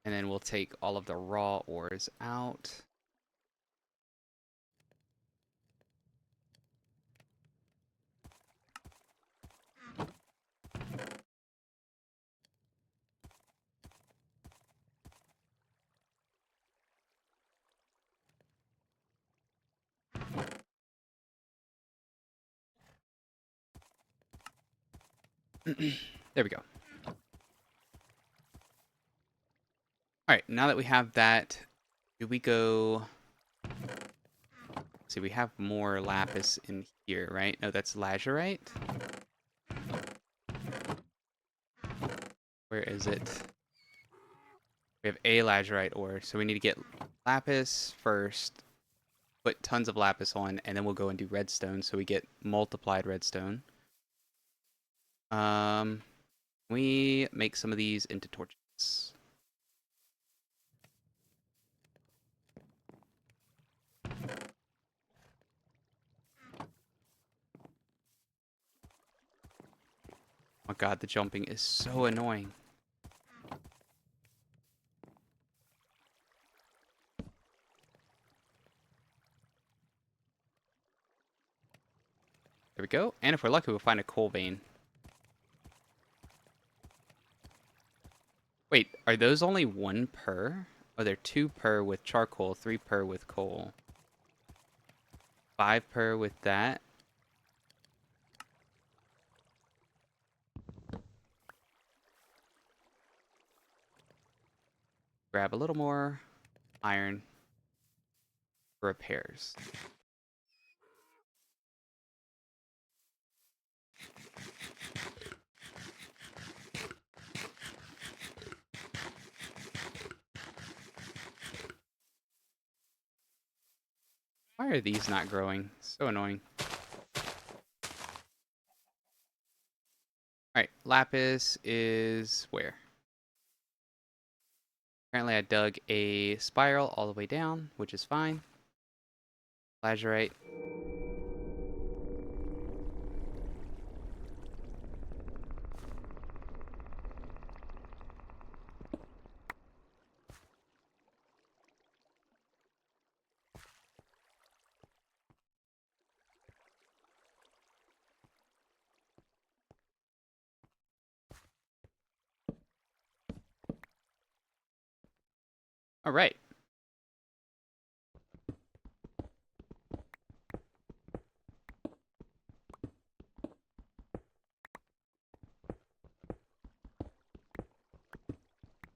S1: And then we'll take all of the raw ores out. There we go. All right, now that we have that, do we go... See, we have more lapis in here, right? No, that's lazurite. Where is it? We have a lazurite ore, so we need to get lapis first, put tons of lapis on, and then we'll go and do redstone, so we get multiplied redstone. We make some of these into torches. Oh god, the jumping is so annoying. There we go. And if we're lucky, we'll find a coal vein. Wait, are those only 1 per? Oh, they're 2 per with charcoal, 3 per with coal. 5 per with that. Grab a little more iron for repairs. Why are these not growing? So annoying. Alright, lapis is where? Apparently I dug a spiral all the way down, which is fine. Lazurite. Alright.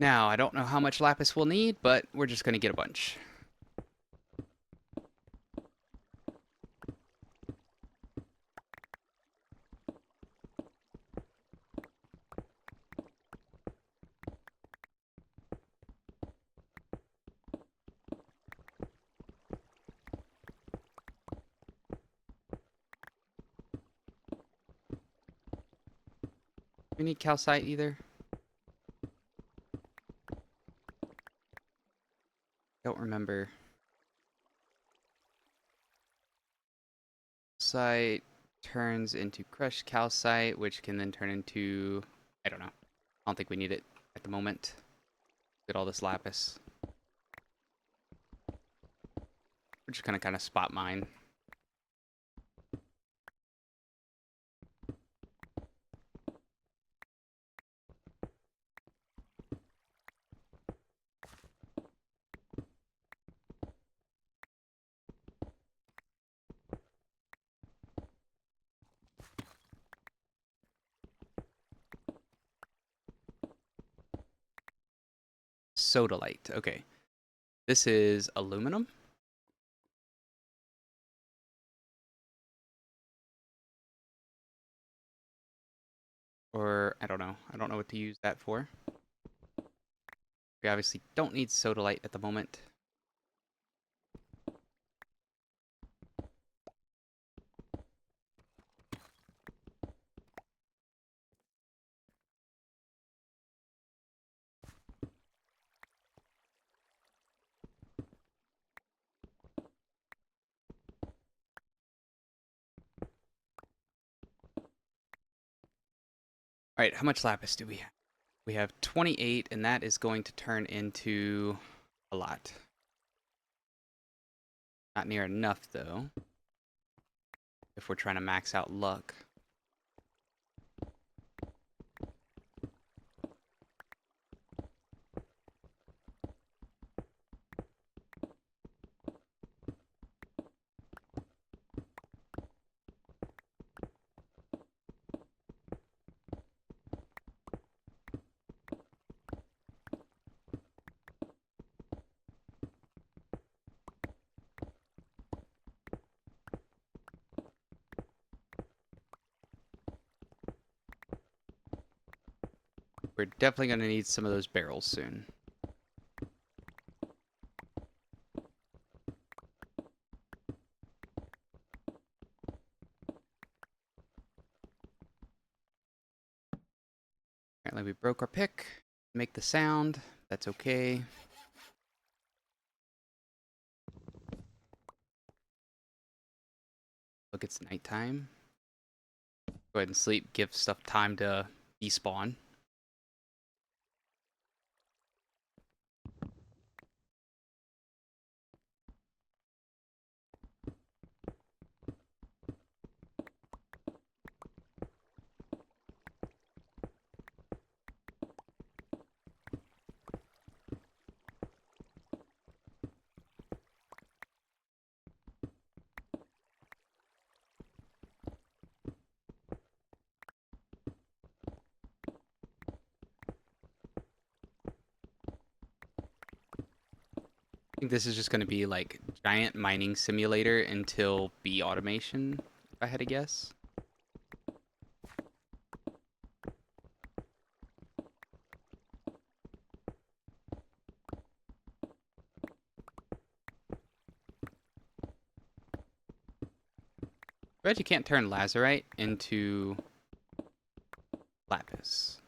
S1: Now, I don't know how much lapis we'll need, but we're just going to get a bunch. We need calcite either? Don't remember. Calcite turns into crushed calcite, which can then turn into... I don't know. I don't think we need it at the moment. Get all this lapis. We're just gonna kind of spot mine. Sodalite. Okay. This is aluminum. Or, I don't know. I don't know what to use that for. We obviously don't need sodalite at the moment. Alright, how much lapis do we have? We have 28, and that is going to turn into a lot. Not near enough, though, if we're trying to max out luck. We're definitely going to need some of those barrels soon. Apparently we broke our pick. Make the sound. That's okay. Look, it's nighttime. Go ahead and sleep. Give stuff time to despawn. I think this is just going to be like giant mining simulator until bee automation, if I had to guess. I bet you can't turn lazurite into lapis.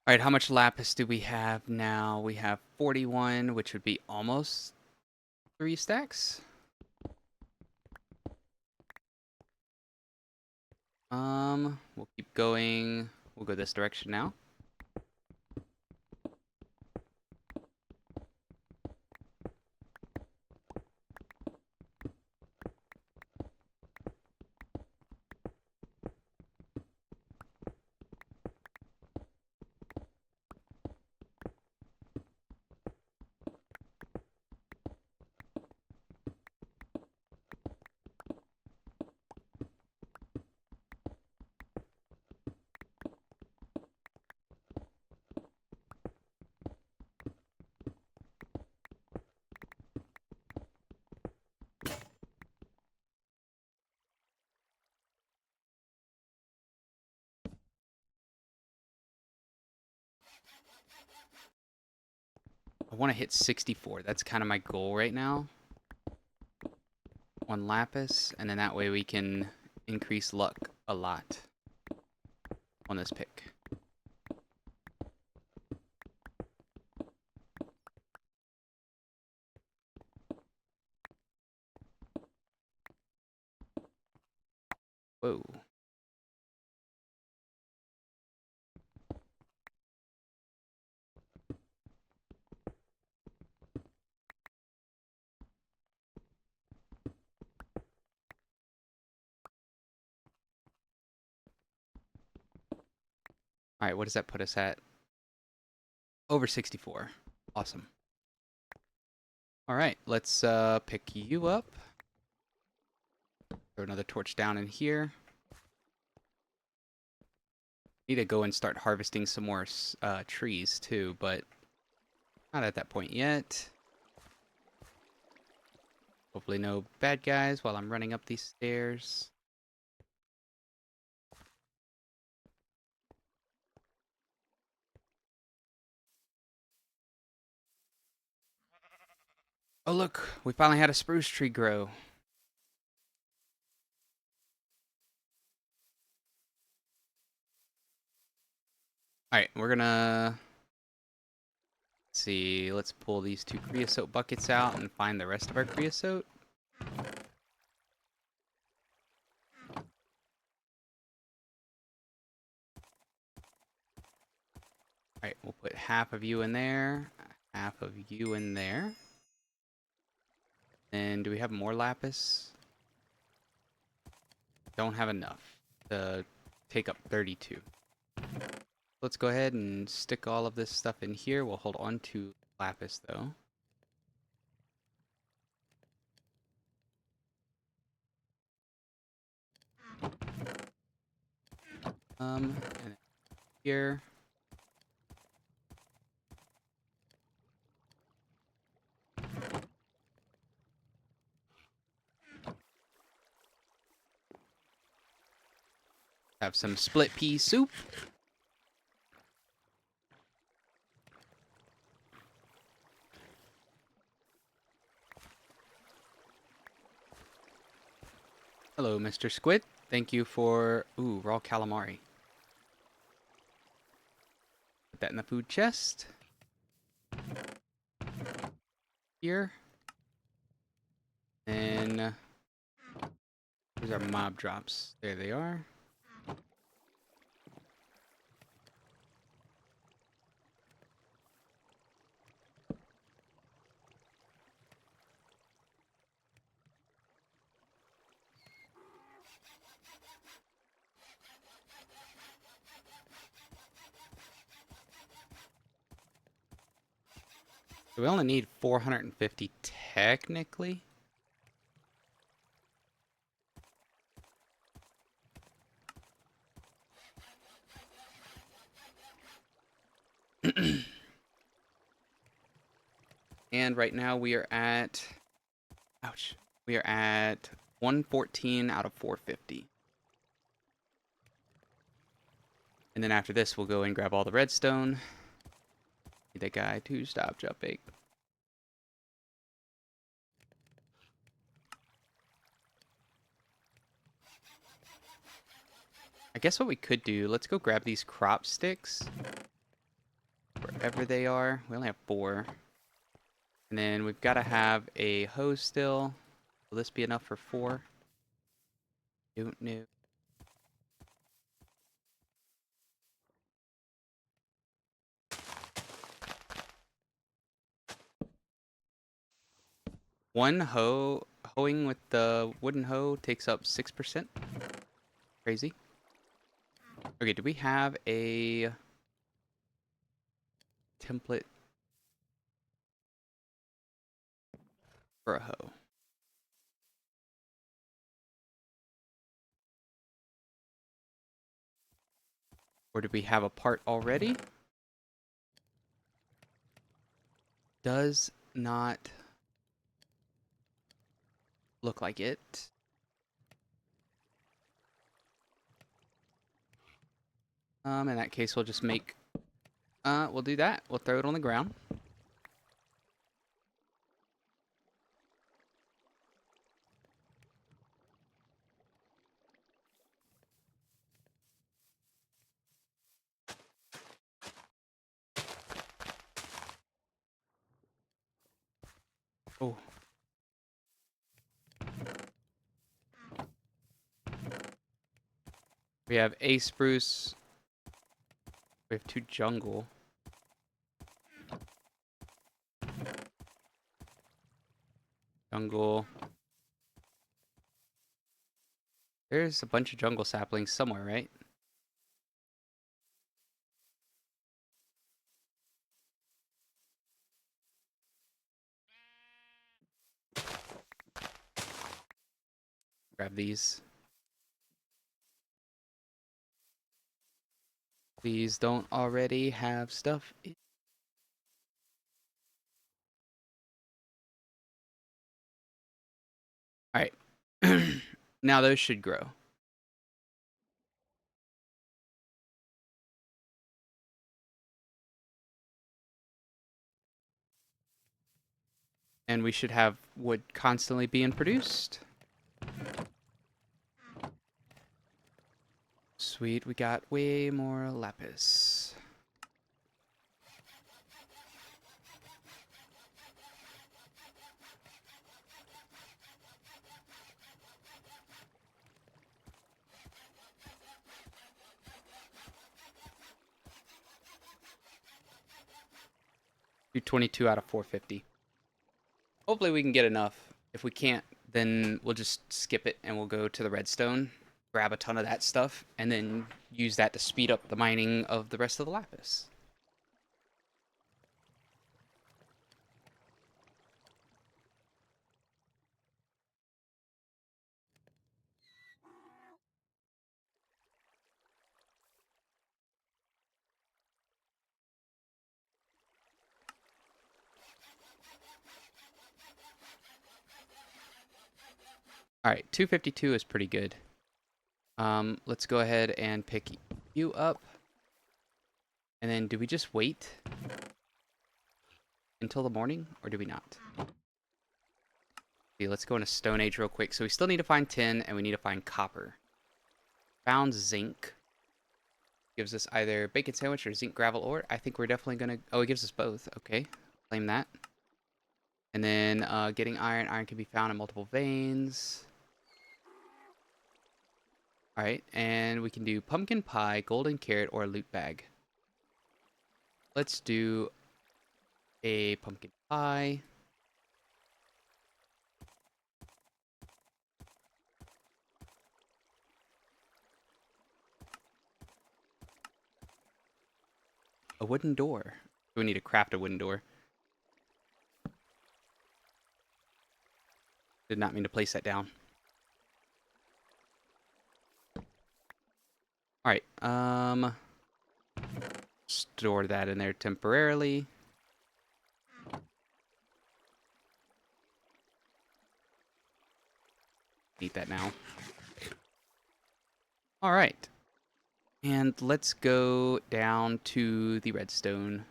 S1: All right, how much lapis do we have now? We have 41, which would be almost 3 stacks. We'll keep going. We'll go this direction now. I want to hit 64. That's kind of my goal right now. On lapis, and then that way we can increase luck a lot on this pick. Whoa. All right, what does that put us at? Over 64. Awesome. All right, let's pick you up. Throw another torch down in here. Need to go and start harvesting some more trees too, but not at that point yet. Hopefully no bad guys while I'm running up these stairs. Oh look, we finally had a spruce tree grow. Alright, we're gonna see, let's pull these 2 creosote buckets out and find the rest of our creosote. Alright, we'll put half of you in there, half of you in there. And do we have more lapis? Don't have enough to take up 32. Let's go ahead and stick all of this stuff in here. We'll hold on to lapis though. And here. Have some split pea soup. Hello, Mr. Squid. Thank you for... Ooh, raw calamari. Put that in the food chest. Here. And... These are mob drops. There they are. So we only need 450 technically. And right now we are at... Ouch. We are at 114 out of 450. And then after this, we'll go and grab all the redstone. Need that guy to stop jumping. I guess what we could do, let's go grab these crop sticks. Wherever they are. We only have 4. And then we've got to have a hose still. Will this be enough for 4? Don't know. One hoeing with the wooden hoe takes up 6%. Crazy. Okay, do we have a template for a hoe? Or do we have a part already? Does not look like it. In that case, we'll just make... we'll do that. We'll throw it on the ground. Oh. We have a spruce. We have 2 jungle. Jungle. There's a bunch of jungle saplings somewhere, right? Grab these. Please don't already have stuff. Alright. Now those should grow. And we should have wood constantly being produced. Sweet, we got way more lapis. Do 22 out of 450. Hopefully we can get enough. If we can't, then we'll just skip it and we'll go to the redstone, grab a ton of that stuff, and then use that to speed up the mining of the rest of the lapis. All right, 252 is pretty good. Let's go ahead and pick you up. And then do we just wait until the morning, or do we not? Okay, let's go into Stone Age real quick. So we still need to find tin, and we need to find copper. Found zinc. Gives us either bacon sandwich or zinc gravel ore. I think we're definitely gonna... Oh, it gives us both. Okay, claim that. And then getting iron. Iron can be found in multiple veins. All right, and we can do pumpkin pie, golden carrot, or a loot bag. Let's do a pumpkin pie. A wooden door. We need to craft a wooden door. Did not mean to place that down. All right, store that in there temporarily. Need that now. All right. And let's go down to the redstone.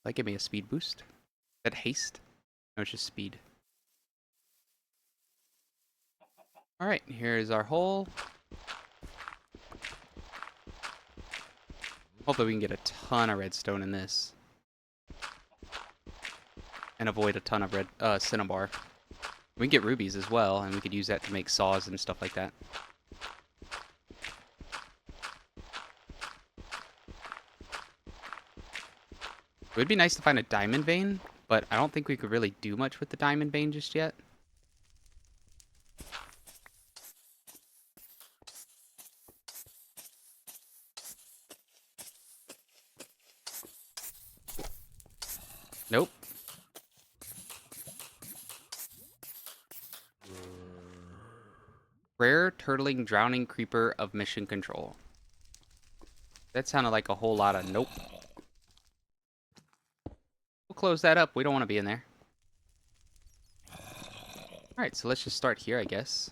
S1: That give me a speed boost. Is that haste? No, it's just speed. All right, here's our hole. Hopefully we can get a ton of redstone in this. And avoid a ton of cinnabar. We can get rubies as well, and we could use that to make saws and stuff like that. It would be nice to find a diamond vein, but I don't think we could really do much with the diamond vein just yet. Nope. Rare turtling drowning creeper of mission control. That sounded like a whole lot of nope. We'll close that up. We don't want to be in there. Alright, so let's just start here, I guess.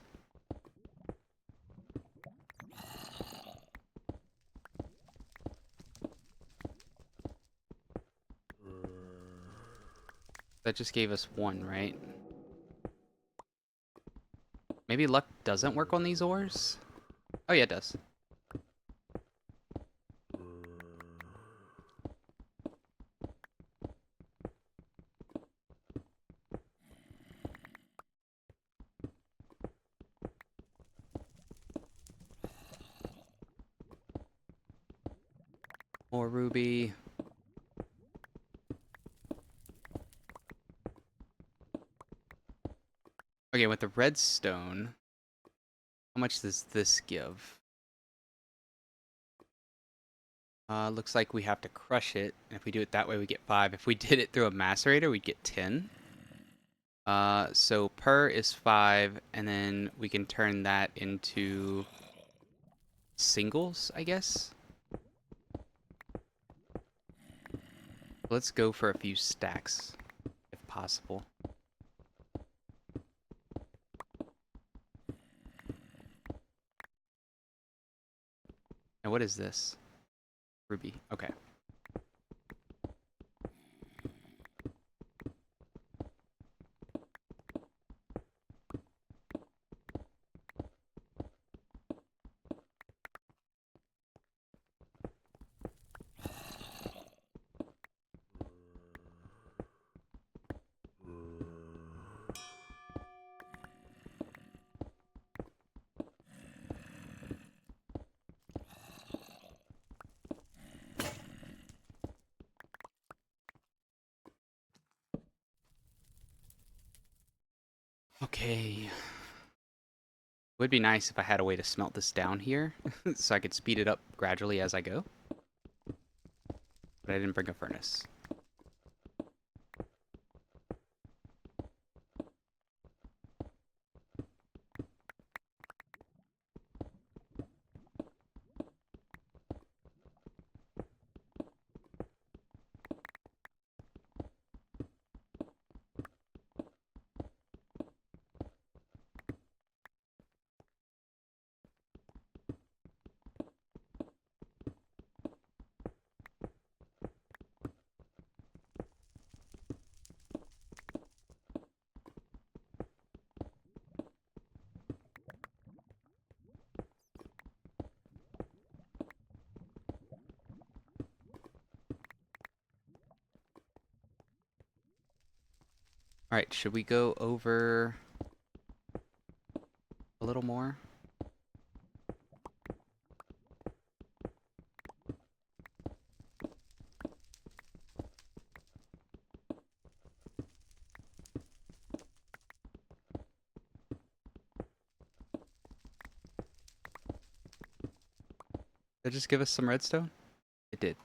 S1: That just gave us one, right? Maybe luck doesn't work on these ores? Oh yeah, it does. More ruby. Okay, with the redstone, how much does this give? Looks like we have to crush it. And if we do it that way, we get 5. If we did it through a macerator, we'd get 10. So per is 5, and then we can turn that into singles, I guess. Let's go for a few stacks, if possible. And what is this? Ruby. Okay. Okay. Would be nice if I had a way to smelt this down here, so I could speed it up gradually as I go. But I didn't bring a furnace. Alright, should we go over a little more? Did it just give us some redstone? It did.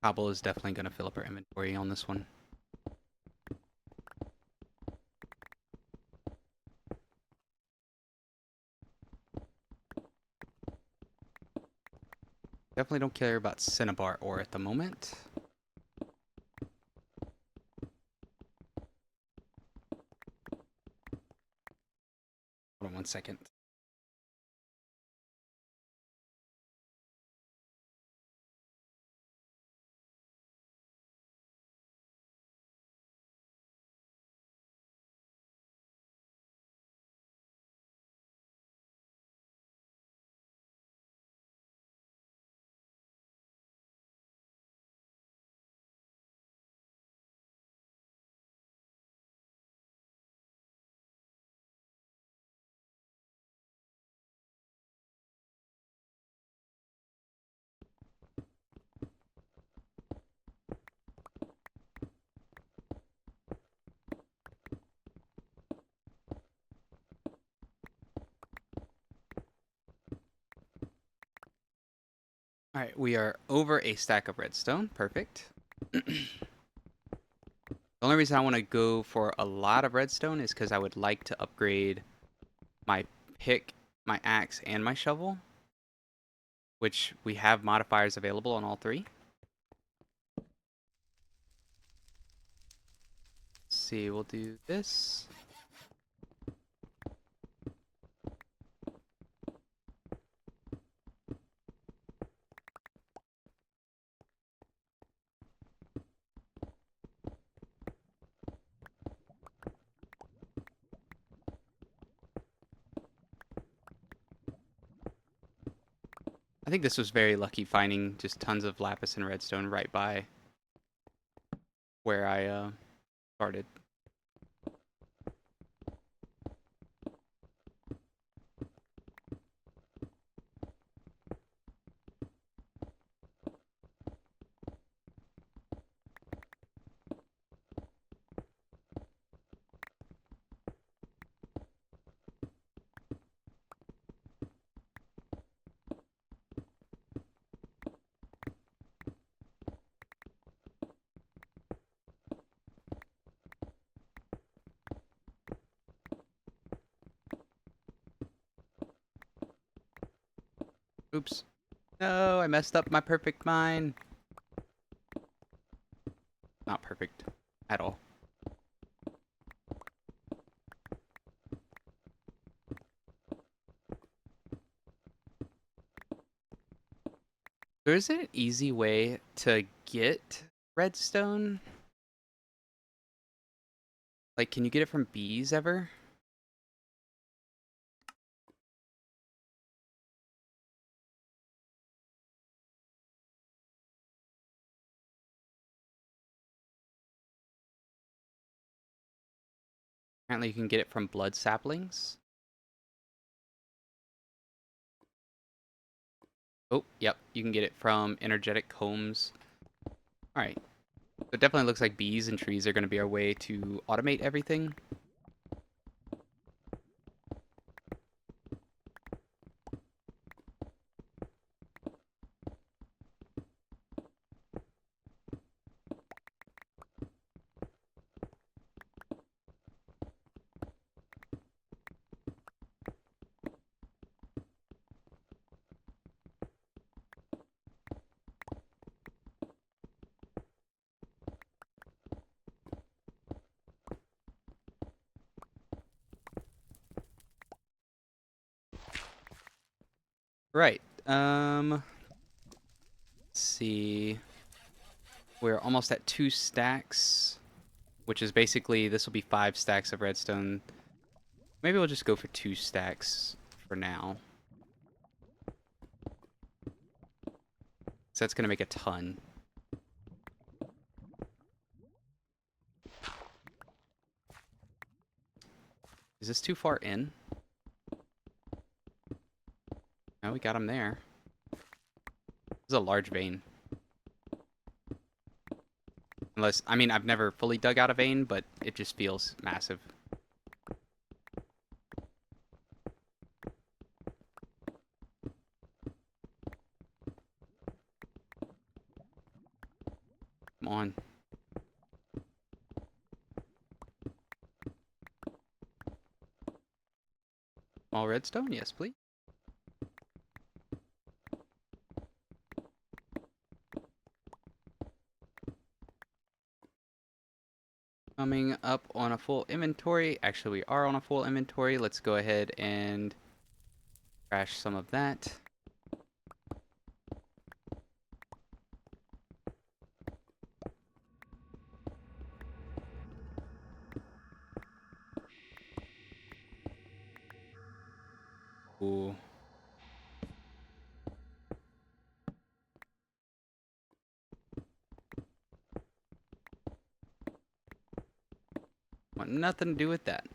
S1: Cobble is definitely going to fill up our inventory on this one. Definitely don't care about cinnabar ore at the moment. Hold on one second. Alright, we are over a stack of redstone. Perfect. The only reason I want to go for a lot of redstone is because I would like to upgrade my pick, my axe, and my shovel, which we have modifiers available on all three. Let's see, we'll do this. I think this was very lucky finding just tons of lapis and redstone right by where I started. Oops. No, I messed up my perfect mine. Not perfect at all. There's an easy way to get redstone. Like, can you get it from bees ever? Apparently you can get it from blood saplings. Oh, yep, you can get it from energetic combs. Alright. So it definitely looks like bees and trees are going to be our way to automate everything. Right. Let's see. We're almost at 2 stacks, which is basically, this will be 5 stacks of redstone. Maybe we'll just go for 2 stacks for now. So that's going to make a ton. Is this too far in? No, we got him there. This is a large vein. Unless, I mean, I've never fully dug out a vein, but it just feels massive. Come on. Small redstone? Yes, please. Coming up on a full inventory. Actually, we are on a full inventory. Let's go ahead and crash some of that. Ooh. Want nothing to do with that.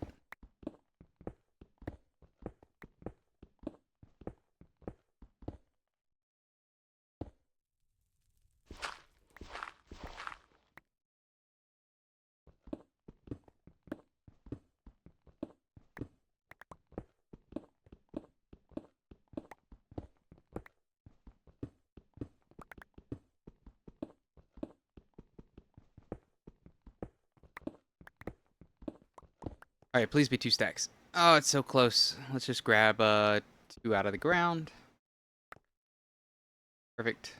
S1: Alright, please be 2 stacks. Oh, it's so close. Let's just grab 2 out of the ground. Perfect.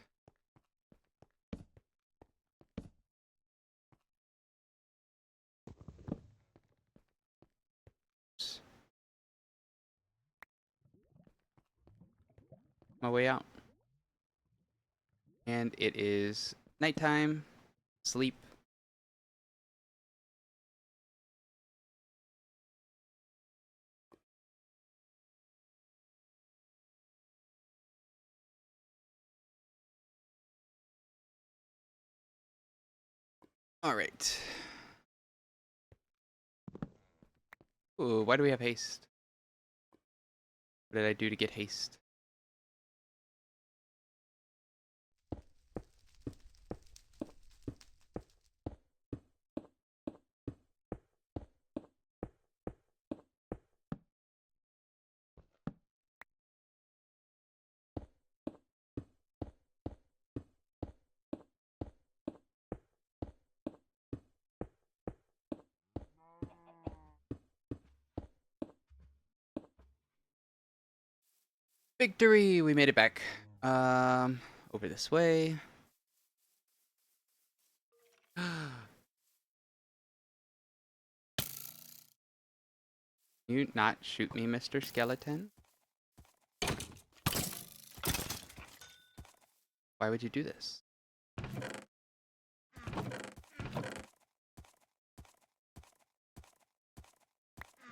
S1: My way out. And it is nighttime. Sleep. Alright. Ooh, why do we have haste? What did I do to get haste? Victory! We made it back. Over this way. You not shoot me, Mr. Skeleton? Why would you do this?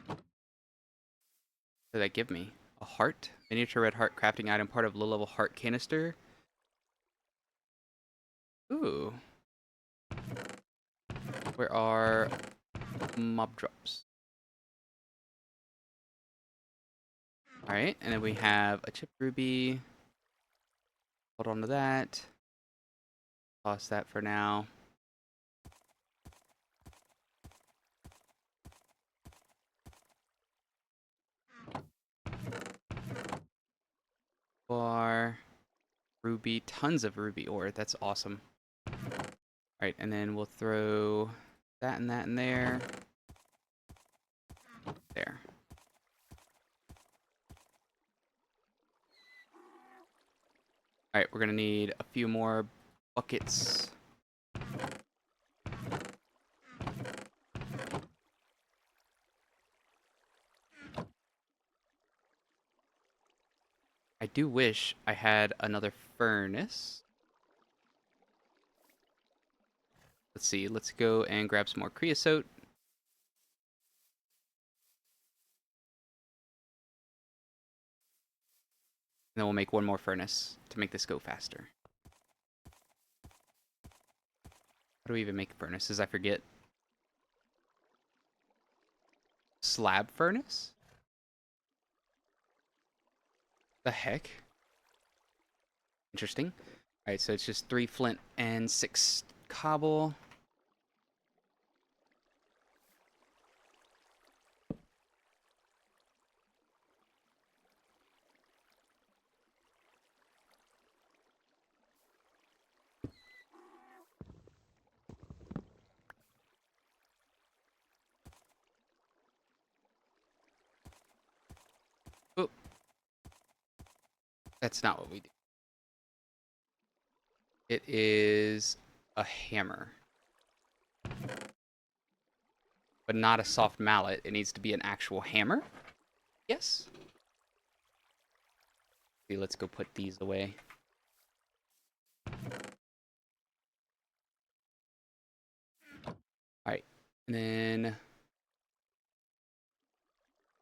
S1: What did that give me? A heart? Miniature red heart crafting item, part of low-level heart canister. Ooh. Where are mob drops? Alright, and then we have a chipped ruby. Hold on to that. Toss that for now. Bar. Ruby. Tons of ruby ore. That's awesome. Alright, and then we'll throw that and that in there. There. Alright, we're gonna need a few more buckets. I do wish I had another furnace. Let's see. Let's go and grab some more creosote. And then we'll make one more furnace to make this go faster. How do we even make furnaces? I forget. Slab furnace? The heck? Interesting. Alright, so it's just 3 flint and 6 cobble. Oh, that's not what we do. It is a hammer. But not a soft mallet. It needs to be an actual hammer. Yes. See, let's go put these away. Alright. And then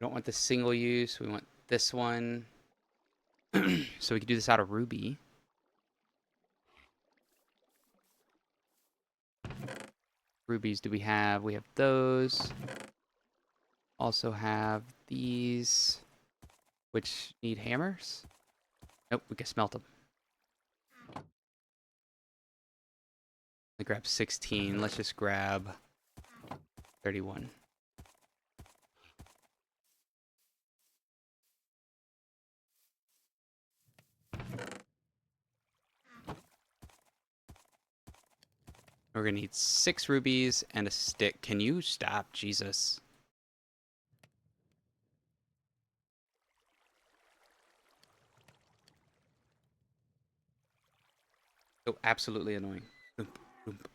S1: we don't want the single use. We want this one. So we can do this out of ruby. Rubies do we have? We have those. Also have these, which need hammers. Nope, we can smelt them. I grab 16. Let's just grab 31. We're gonna need 6 rubies and a stick. Can you stop? Jesus. So absolutely annoying. Oomp, oomp.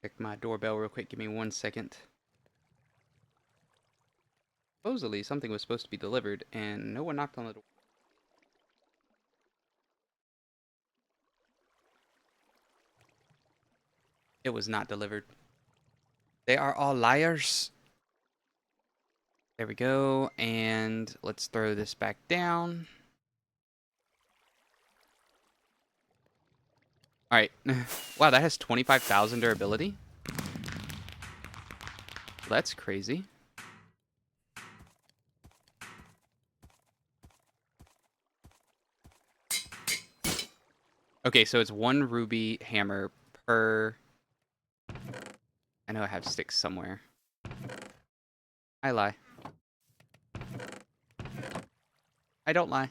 S1: Check my doorbell real quick. Give me 1 second. Supposedly something was supposed to be delivered and no one knocked on the door. It was not delivered. They are all liars. There we go. And let's throw this back down. Alright. Wow, that has 25,000 durability. That's crazy. Okay, so it's 1 ruby hammer per... I know I have sticks somewhere. I lie. I don't lie.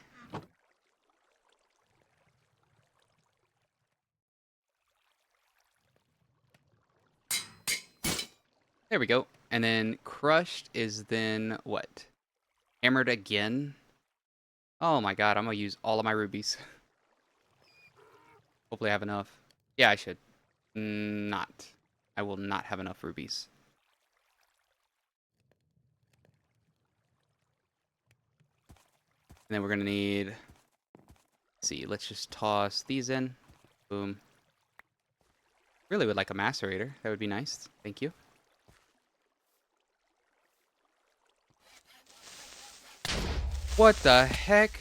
S1: There we go. And then crushed is then what? Hammered again? Oh my god, I'm gonna use all of my rubies. Hopefully I have enough. Yeah, I should. Not. I will not have enough rubies. And then we're gonna need... Let's see, let's just toss these in. Boom. Really would like a macerator. That would be nice. Thank you. What the heck?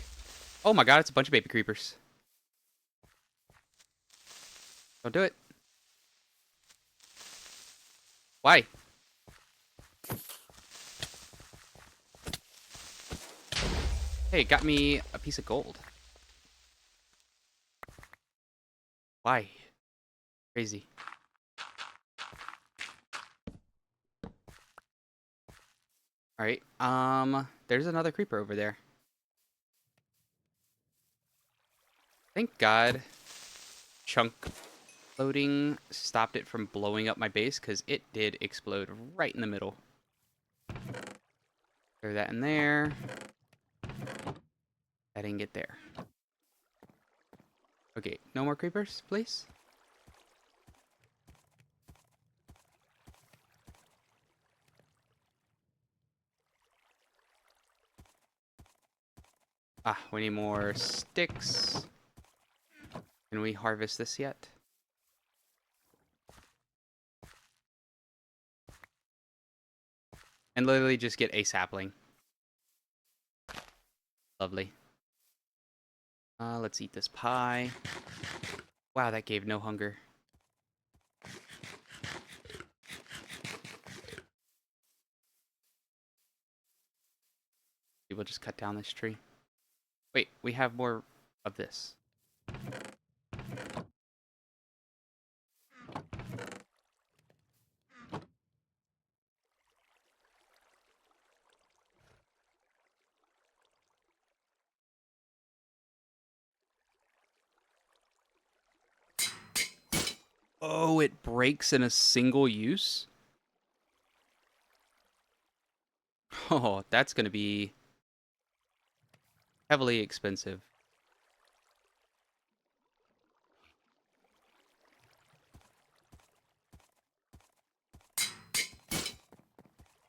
S1: Oh my god, it's a bunch of baby creepers. Don't do it. Why? Hey, it got me a piece of gold. Why? Crazy. Alright, there's another creeper over there. Thank God chunk loading stopped it from blowing up my base, because it did explode right in the middle. Throw that in there. I didn't get there. Okay, no more creepers, please. Ah, we need more sticks. Can we harvest this yet? And literally just get a sapling. Lovely. Let's eat this pie. Wow, that gave no hunger. We'll just cut down this tree. Wait, we have more of this. Oh, it breaks in a single use? Oh, that's going to be heavily expensive.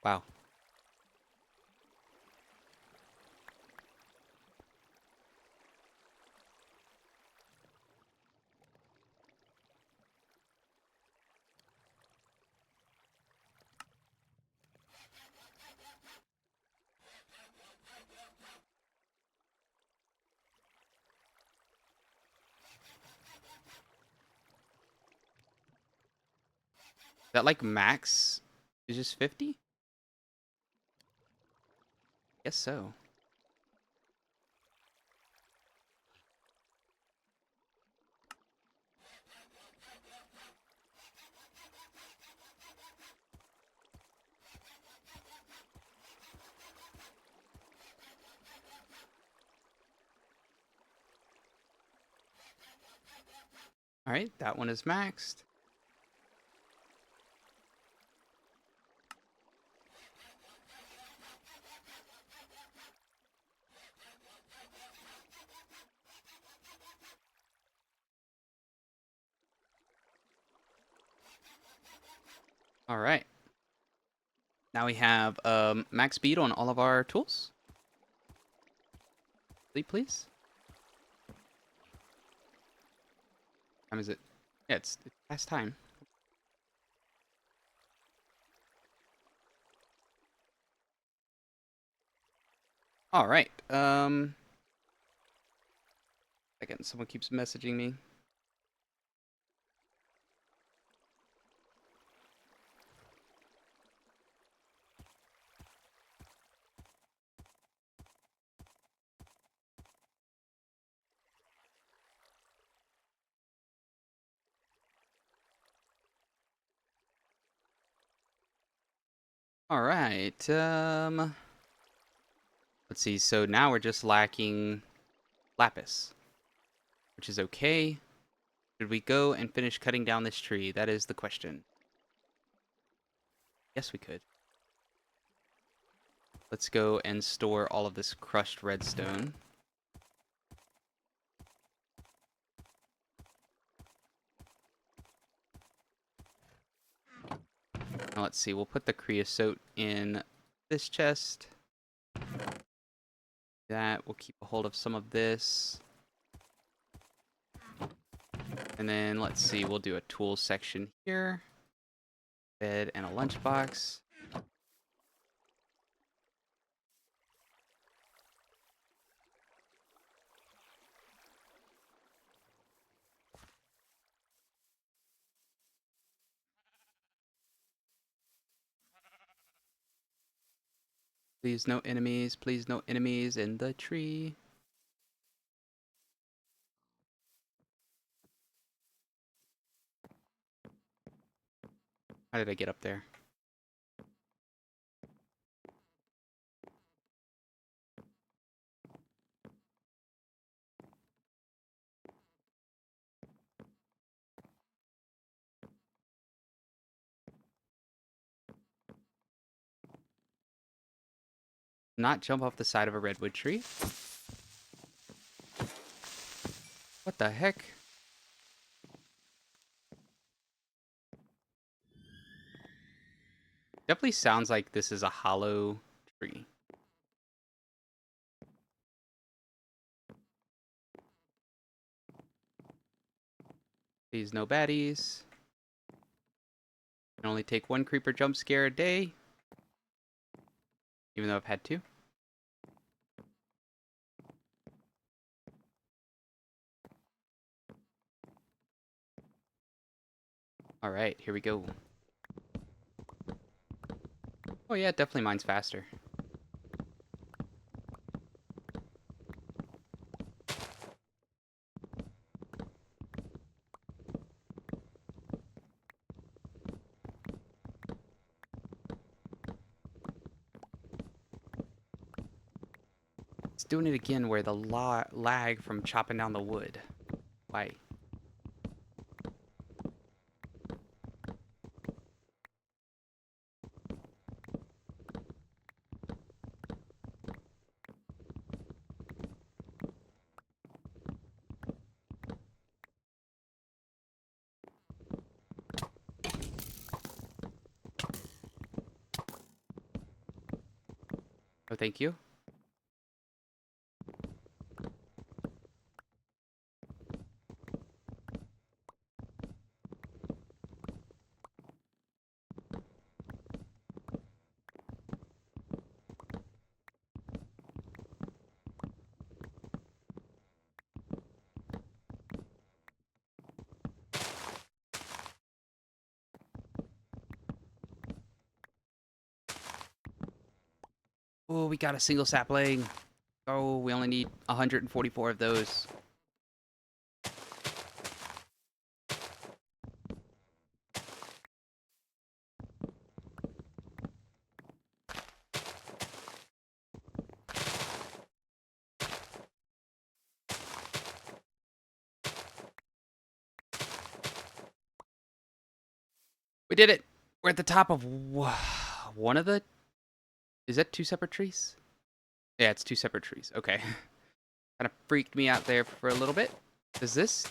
S1: Wow. That like max is just 50? Guess so. All right, that one is maxed. All right. Now we have max speed on all of our tools. Sleep, please. Time is it? Yeah, it's past time. All right. Second, someone keeps messaging me. All right. Let's see. So now we're just lacking lapis, which is okay. Should we go and finish cutting down this tree? That is the question. Yes, we could. Let's go and store all of this crushed redstone. Now let's see. We'll put the creosote in this chest. That we'll keep a hold of some of this. And then let's see. We'll do a tools section here. Bed and a lunchbox. Please no enemies. Please no enemies in the tree. How did I get up there? Not jump off the side of a redwood tree. What the heck? Definitely sounds like this is a hollow tree. These no baddies. Can only take one creeper jump scare a day. Even though I've had two. Alright, here we go. Oh yeah, definitely mine's faster. It's doing it again where the lag from chopping down the wood. Why? Oh, thank you. Oh, we got a single sapling. Oh, we only need 144 of those. We did it! We're at the top of one of the... Is that two separate trees? Yeah, it's two separate trees. Okay. Kind of freaked me out there for a little bit. Does this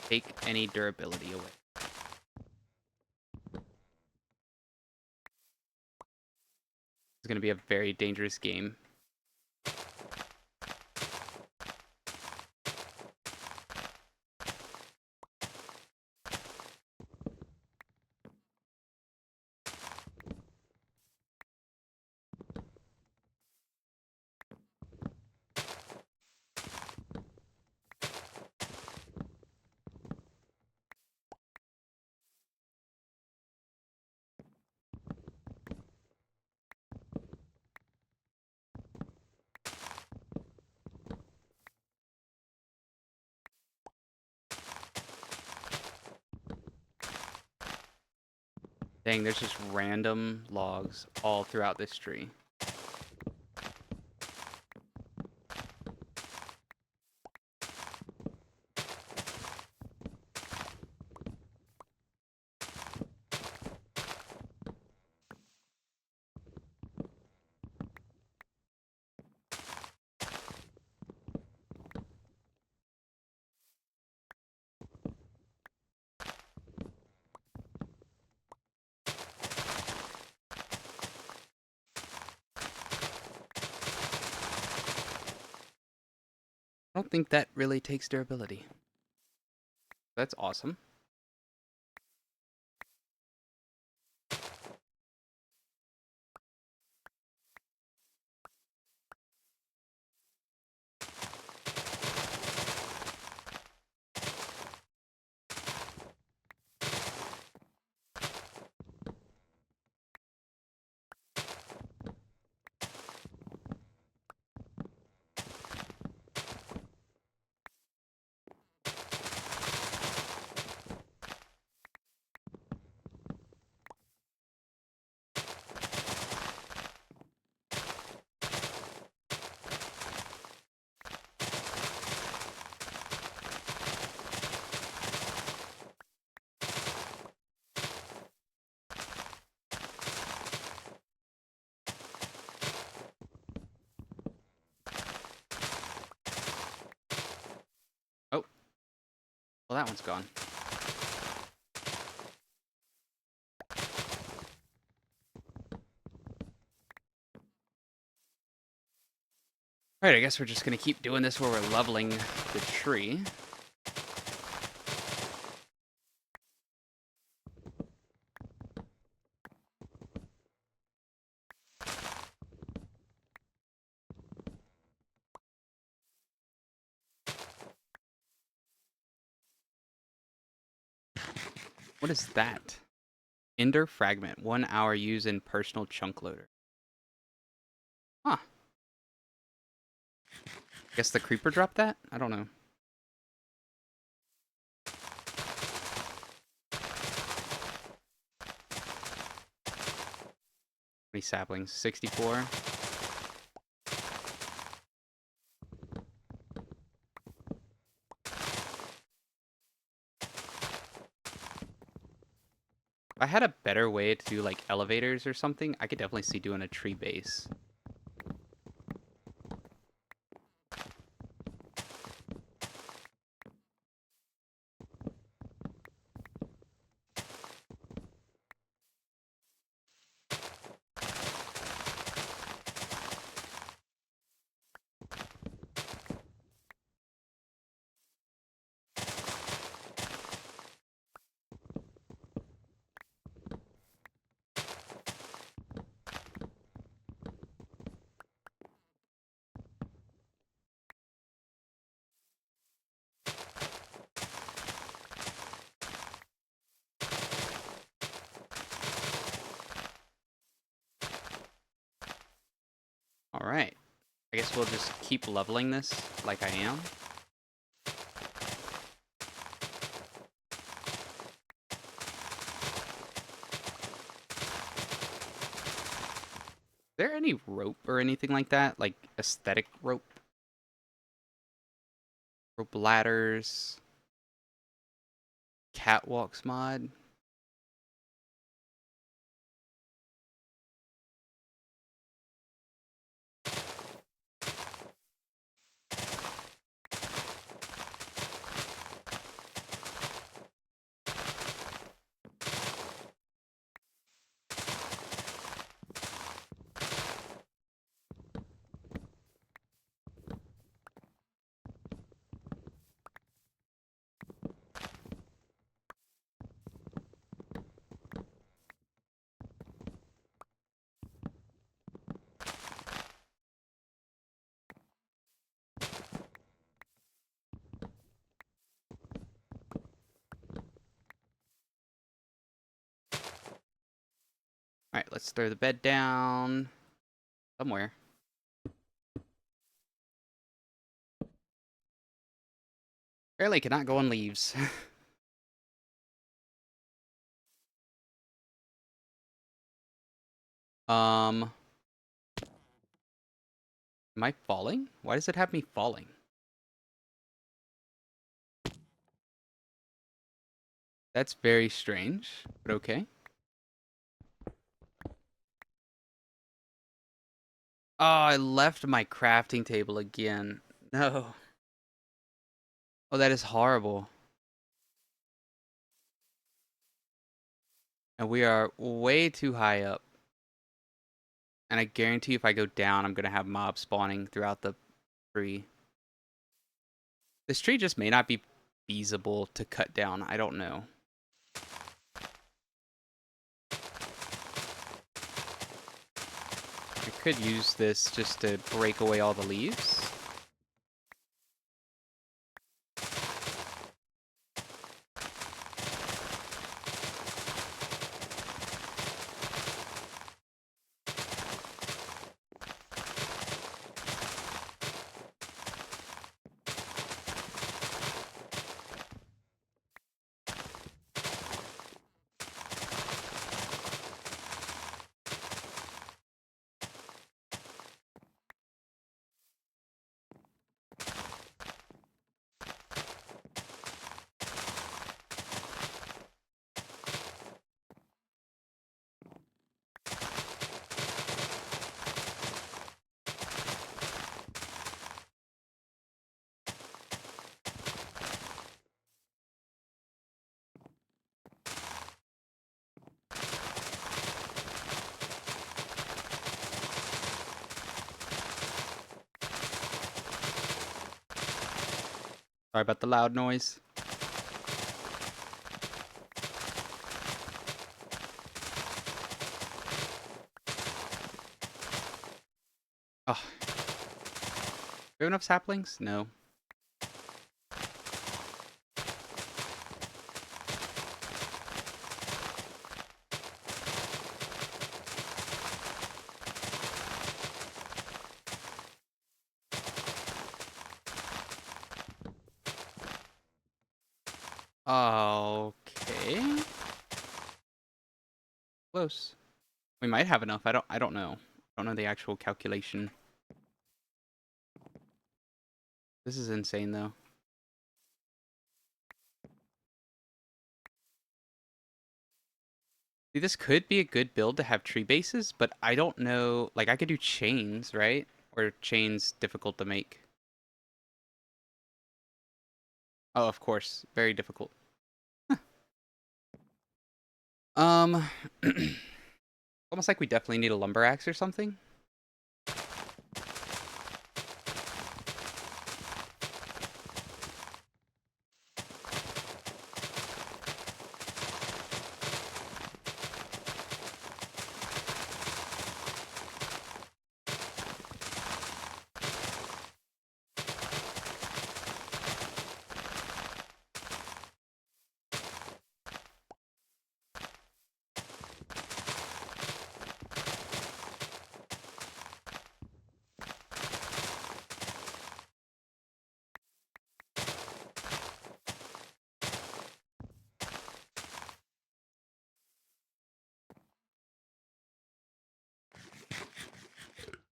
S1: take any durability away? It's going to be a very dangerous game. Dang, there's just random logs all throughout this tree. I don't think that really takes durability. That's awesome. that one's gone. Alright, I guess we're just gonna keep doing this where we're leveling the tree. What is that? Ender fragment. 1 hour use in personal chunk loader. Huh. Guess the creeper dropped that? I don't know. How many saplings? 64. If I had a better way to do like elevators or something, I could definitely see doing a tree base. Alright. I guess we'll just keep leveling this like I am. Is there any rope or anything like that? Like aesthetic rope? Rope ladders? Catwalks mod? Alright, let's throw the bed down somewhere. Apparently cannot go on leaves. Am I falling? Why does it have me falling? That's very strange, but okay. Oh, I left my crafting table again. No. Oh, that is horrible. And we are way too high up. And I guarantee if I go down, I'm going to have mobs spawning throughout the tree. This tree just may not be feasible to cut down. I don't know. I could use this just to break away all the leaves. Sorry about the loud noise. Oh, do we have enough saplings? No. Okay. Close. We might have enough. I don't know. I don't know the actual calculation. This is insane though. See, this could be a good build to have tree bases, but I don't know. Like, I could do chains, right? Or chains difficult to make. Oh, of course. Very difficult. Um, almost like we definitely need a lumber axe or something.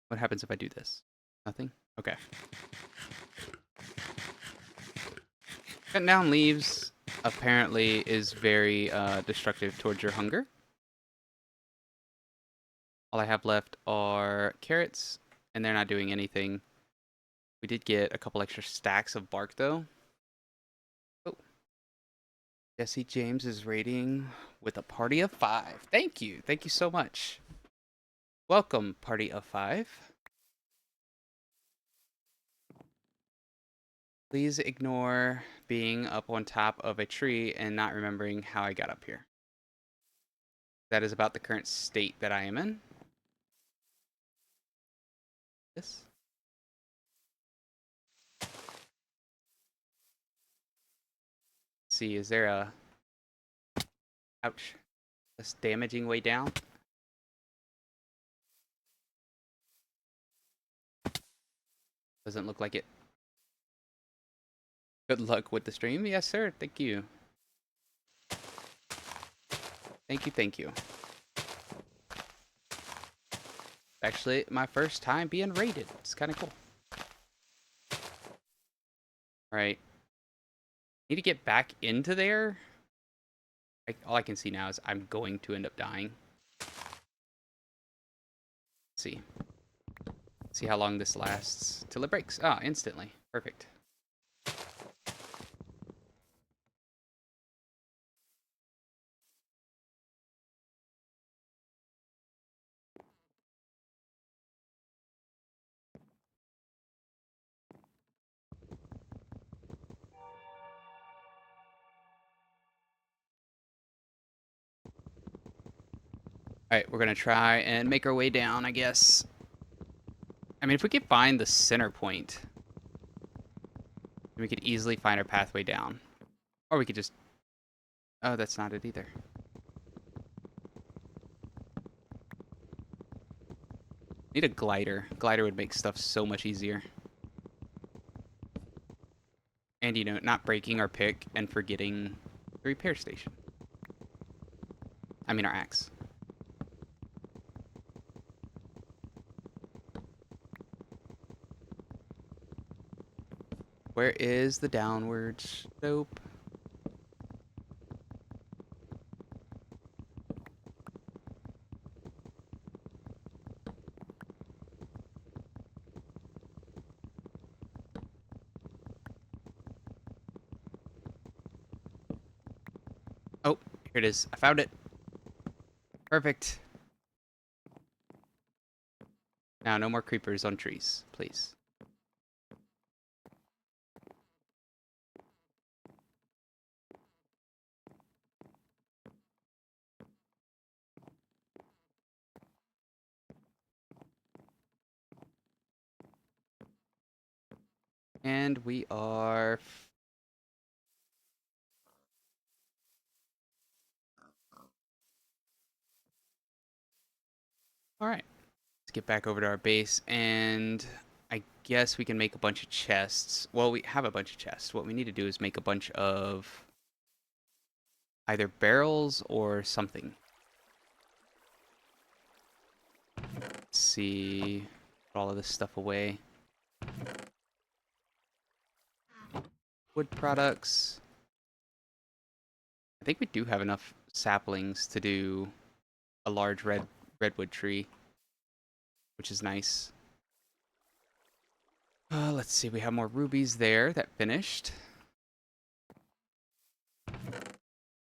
S1: What happens if I do this? Nothing? Okay. Cutting down leaves apparently is very destructive towards your hunger. All I have left are carrots, and they're not doing anything. We did get a couple extra stacks of bark, though. Oh, Jesse James is rating with a party of 5. Thank you. Thank you so much. Welcome, party of 5. Please ignore being up on top of a tree and not remembering how I got up here. That is about the current state that I am in. This. See, is there a... Ouch. Less damaging way down? Doesn't look like it. Good luck with the stream. Yes, sir. Thank you. Thank you, thank you. Actually, my first time being raided. It's kind of cool. Alright. Need to get back into there. All I can see now is I'm going to end up dying. Let's see. See how long this lasts till it breaks. Ah, instantly. Perfect. Alright, we're gonna try and make our way down, I guess. I mean, if we could find the center point, we could easily find our pathway down. Or we could just... Oh, that's not it either. Need a glider. Glider would make stuff so much easier. And, you know, not breaking our pick and forgetting the repair station. I mean, our axe. Where is the downward slope? Oh, here it is. I found it. Perfect. Now, no more creepers on trees, please. And we are... Alright. Let's get back over to our base, and I guess we can make a bunch of chests. Well, we have a bunch of chests. What we need to do is make a bunch of either barrels or something. Let's see. Put all of this stuff away. Wood products. I think we do have enough saplings to do a large redwood tree, which is nice. Let's see, we have more rubies there that finished.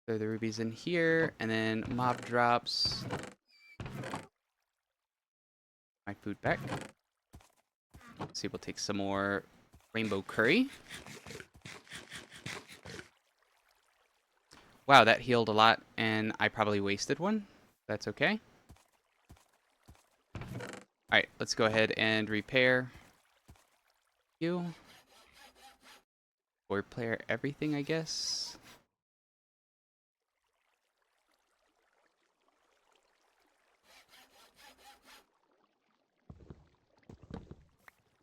S1: Throw the rubies in here, and then mob drops. My food back. Let's see, we'll take some more rainbow curry. Wow, that healed a lot, and I probably wasted one. That's okay. Alright, let's go ahead and repair you. Or repair everything, I guess.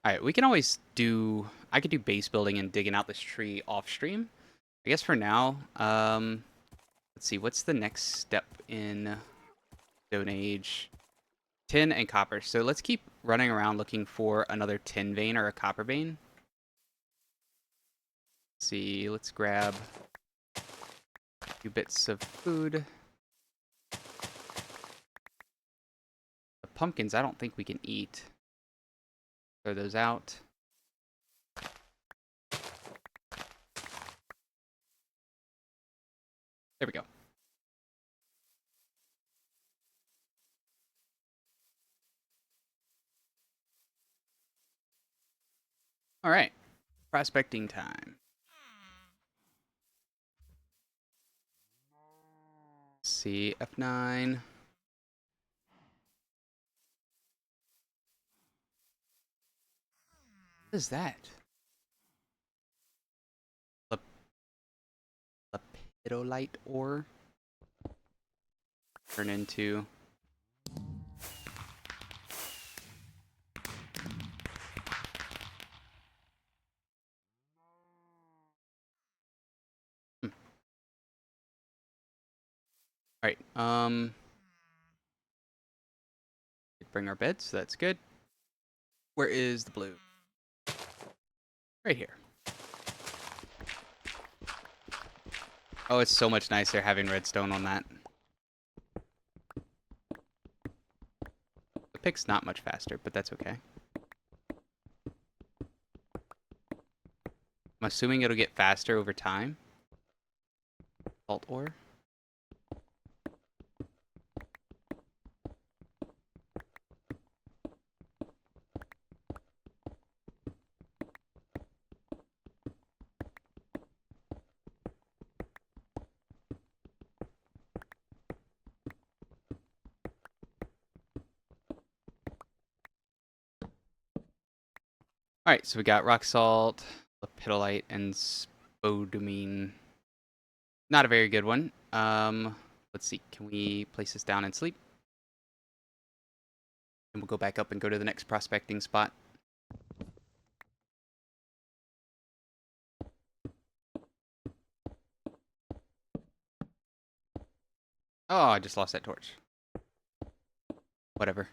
S1: Alright, we can always do... I could do base building and digging out this tree off stream. I guess for now, let's see, what's the next step in Stone Age? Tin and copper. So let's keep running around looking for another tin vein or a copper vein. Let's see, let's grab a few bits of food. The pumpkins, I don't think we can eat. Throw those out. There we go. All right, prospecting time. Let's see, F9. What is that? Lepidolite ore. Turn into... All right, bring our bed, so that's good. Where is the blue? Right here. Oh, it's so much nicer having redstone on that. The pick's not much faster, but that's okay. I'm assuming it'll get faster over time. Salt ore. All right, so we got rock salt, lepidolite, and spodumene. Not a very good one. Let's see. Can we place this down and sleep? And we'll go back up and go to the next prospecting spot. Oh, I just lost that torch. Whatever.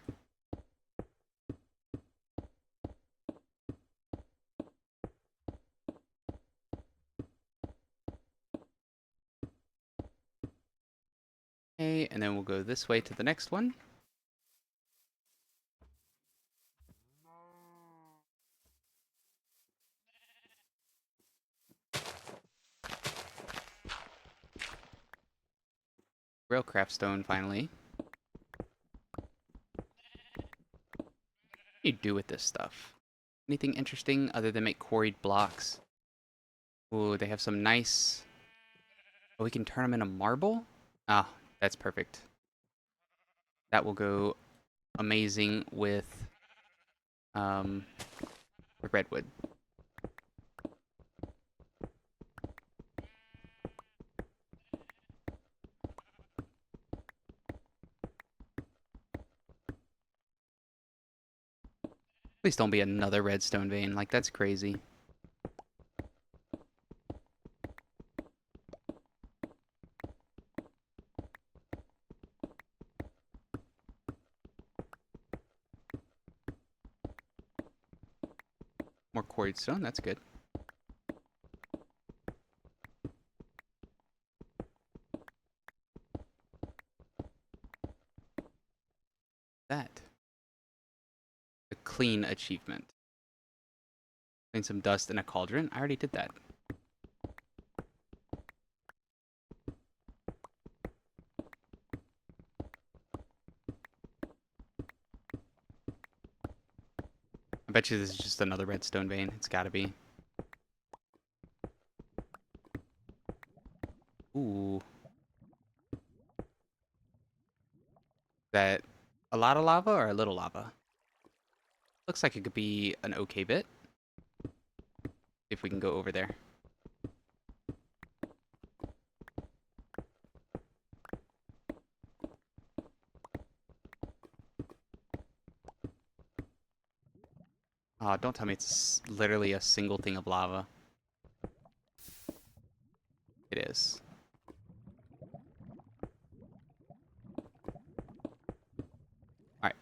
S1: Okay, and then we'll go this way to the next one. Railcraft stone, finally. What do you do with this stuff? Anything interesting other than make quarried blocks? Ooh, they have some nice... Oh, we can turn them into marble? Ah, that's perfect. That will go amazing with redwood. Please don't be another redstone vein. Like, that's crazy. More quarried stone, that's good. That. A clean achievement. Clean some dust in a cauldron. I already did that. I bet you this is just another redstone vein. It's gotta be. Ooh. Is that a lot of lava or a little lava? Looks like it could be an okay bit. If we can go over there. Don't tell me it's literally a single thing of lava. It is. Alright.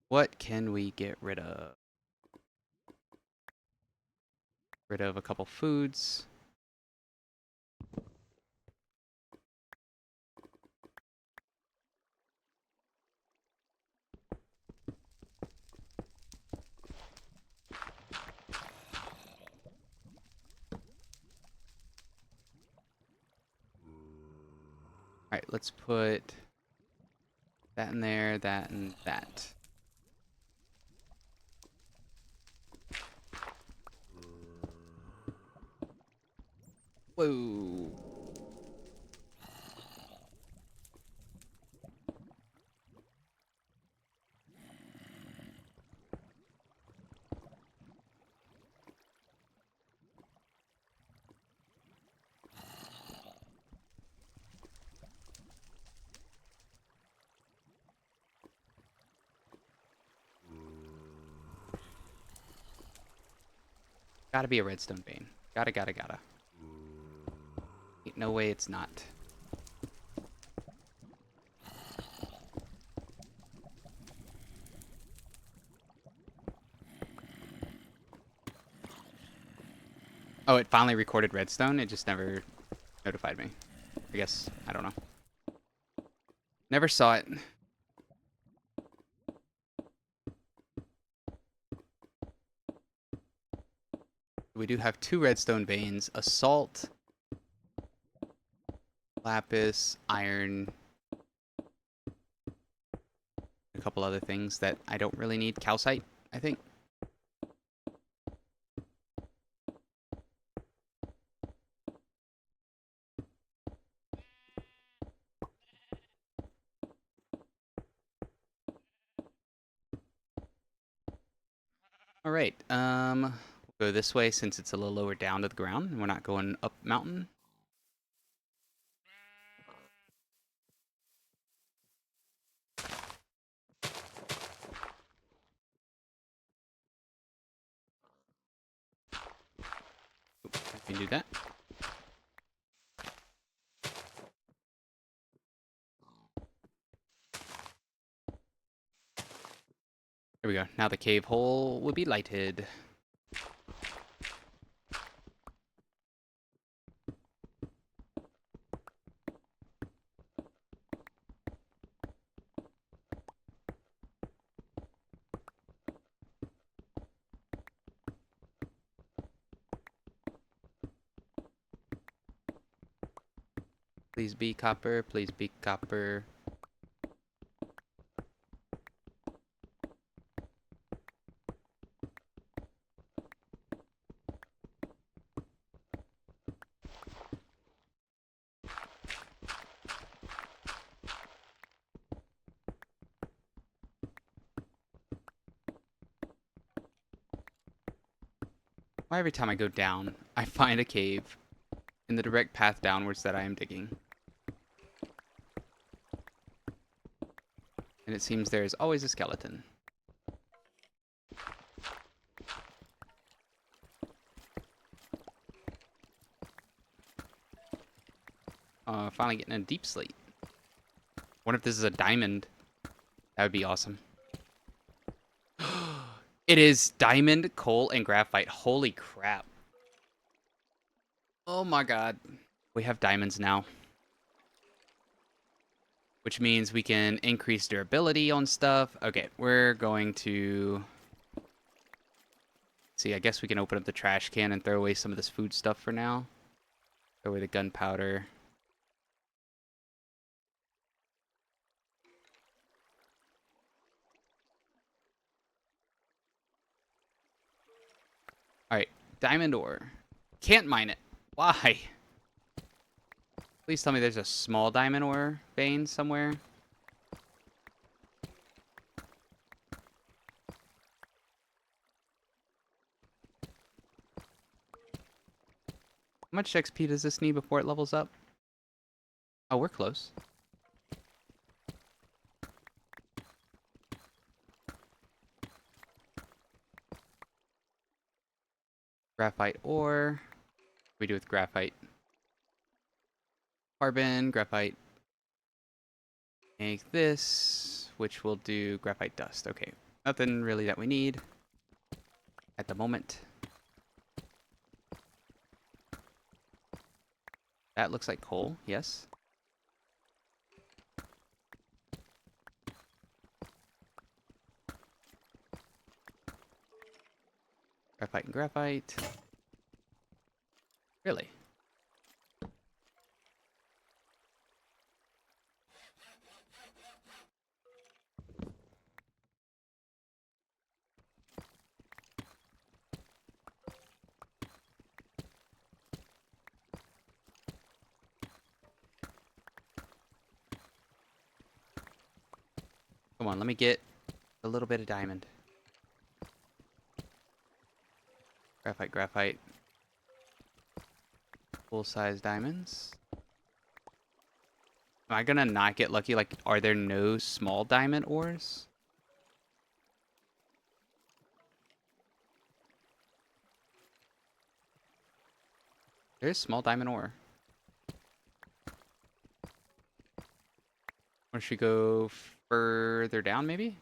S1: What can we get rid of? Rid of a couple foods. Alright, let's put that in there, that, and that. Whoa. Gotta be a redstone vein. Gotta. Ain't no way it's not. Oh, it finally recorded redstone. It just never notified me. I guess. I don't know. Never saw it. We do have 2 redstone veins, a salt, lapis, iron, a couple other things that I don't really need. Calcite, I think. All right. We'll go this way since it's a little lower down to the ground and we're not going up mountain. We can do that. There we go. Now the cave hole will be lighted. Please be copper. Please be copper. Why every time I go down, I find a cave in the direct path downwards that I am digging. And it seems there is always a skeleton. Finally getting a deep slate. Wonder if this is a diamond. That would be awesome. It is diamond, coal, and graphite. Holy crap. Oh my god. We have diamonds now. Which means we can increase durability on stuff. Okay, we're going to... See, I guess we can open up the trash can and throw away some of this food stuff for now. Throw away the gunpowder. Alright, diamond ore. Can't mine it. Why? Please tell me there's a small diamond ore vein somewhere. How much XP does this need before it levels up? Oh, we're close. Graphite ore. What do we do with graphite? Carbon, graphite. Make this, which will do graphite dust. Okay, nothing really that we need at the moment. That looks like coal, yes. Graphite and graphite. Really? Come on, let me get a little bit of diamond. Graphite, graphite. Full-size diamonds. Am I gonna not get lucky? Like, are there no small diamond ores? There's small diamond ore. Or should we go further down, maybe?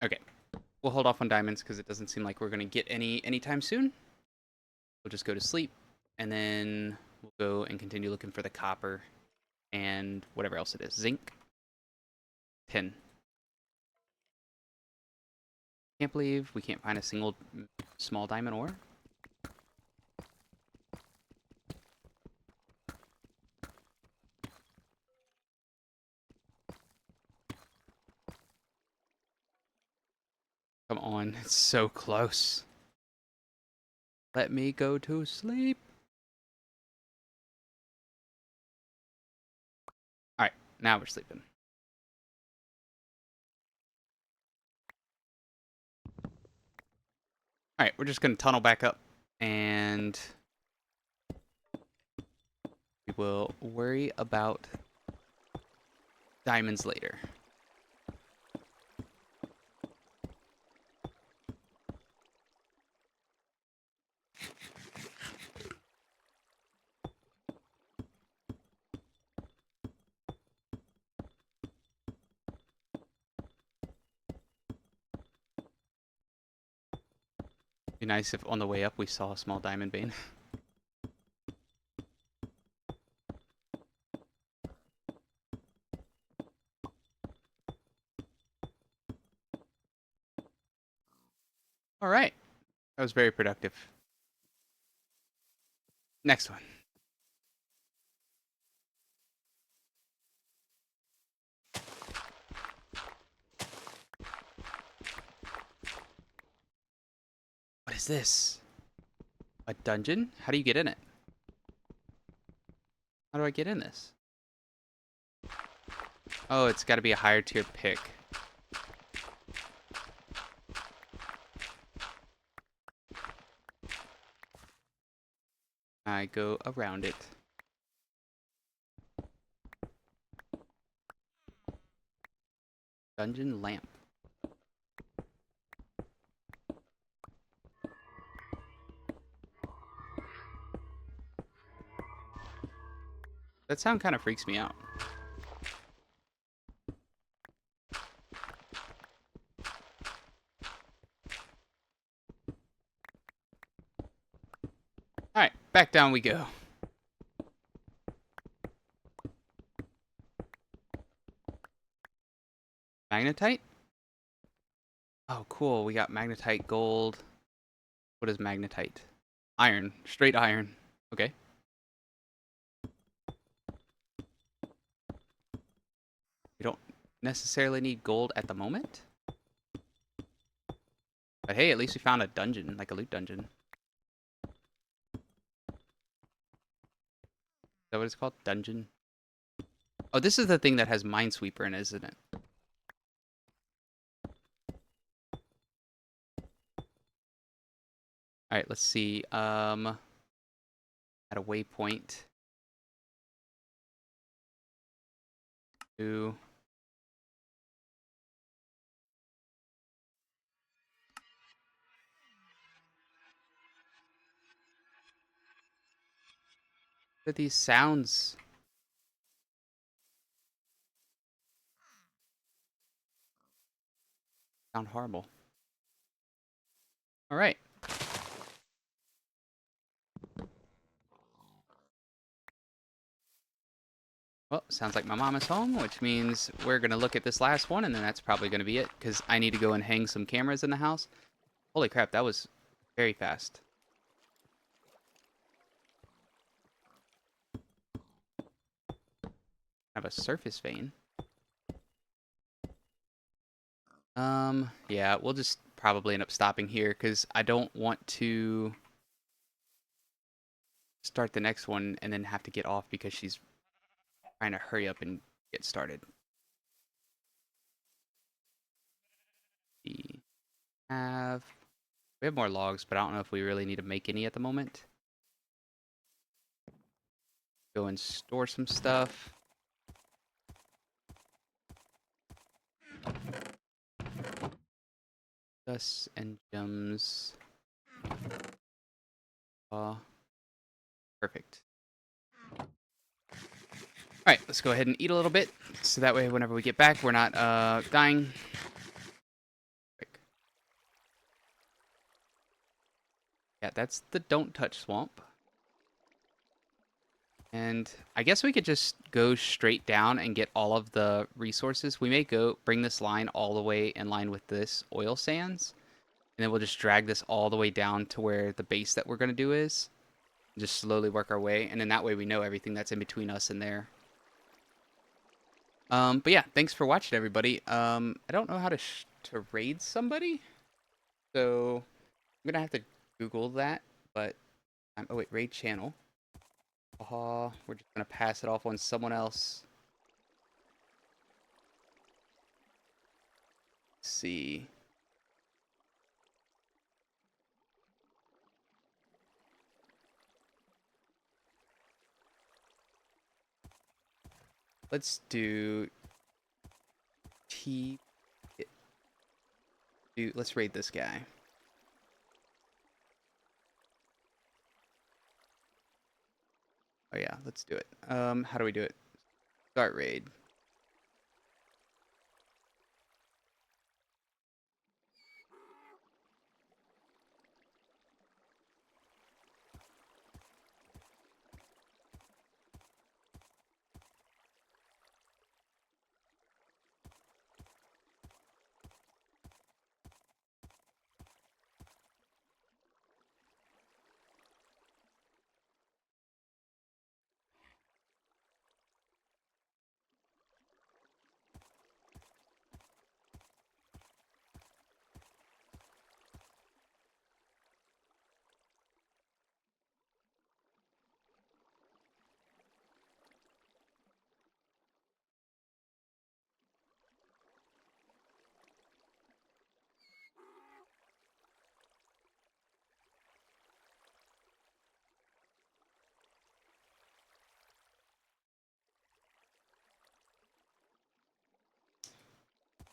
S1: Okay. We'll hold off on diamonds because it doesn't seem like we're gonna get any anytime soon. We'll just go to sleep, and then we'll go and continue looking for the copper and whatever else it is. Zinc. Tin. Can't believe we can't find a single small diamond ore. Come on, it's so close. Let me go to sleep. Alright, now we're sleeping. Alright, we're just gonna tunnel back up and we will worry about diamonds later. Be nice if on the way up we saw a small diamond vein. Alright, that was very productive. Next one. is this? A dungeon? How do you get in it? How do I get in this? Oh, it's got to be a higher tier pick. I go around it. Dungeon lamp. That sound kind of freaks me out. Alright, back down we go. Magnetite? Oh, cool. We got magnetite, gold. What is magnetite? Iron. Straight iron. Okay. We don't necessarily need gold at the moment. But hey, at least we found a dungeon, like a loot dungeon. Is that what it's called? Dungeon? Oh, this is the thing that has Minesweeper in it, isn't it? Alright, let's see. At a waypoint. Two. What are these sounds? Sound horrible. Alright. Well, sounds like my mom is home, which means we're going to look at this last one, and then that's probably going to be it, because I need to go and hang some cameras in the house. Holy crap, that was very fast. I have a surface vein. Yeah, we'll just probably end up stopping here, because I don't want to start the next one and then have to get off because she's trying to hurry up and get started. We have more logs, but I don't know if we really need to make any at the moment. Go and store some stuff. Dust and gems. Perfect. Alright, let's go ahead and eat a little bit, so that way whenever we get back, we're not dying. Quick. Yeah, that's the don't touch swamp. And I guess we could just go straight down and get all of the resources. We may go bring this line all the way in line with this oil sands. And then we'll just drag this all the way down to where the base that we're going to do is. Just slowly work our way. And then that way we know everything that's in between us and there. But yeah, thanks for watching, everybody. I don't know how to raid somebody. So I'm going to have to Google that. But, oh wait, raid channel. We're just going to pass it off on someone else. Let's see. Let's do let's raid this guy. Oh yeah, let's do it. How do we do it? Start raid.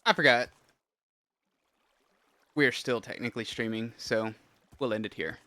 S1: I forgot. We're still technically streaming, so we'll end it here.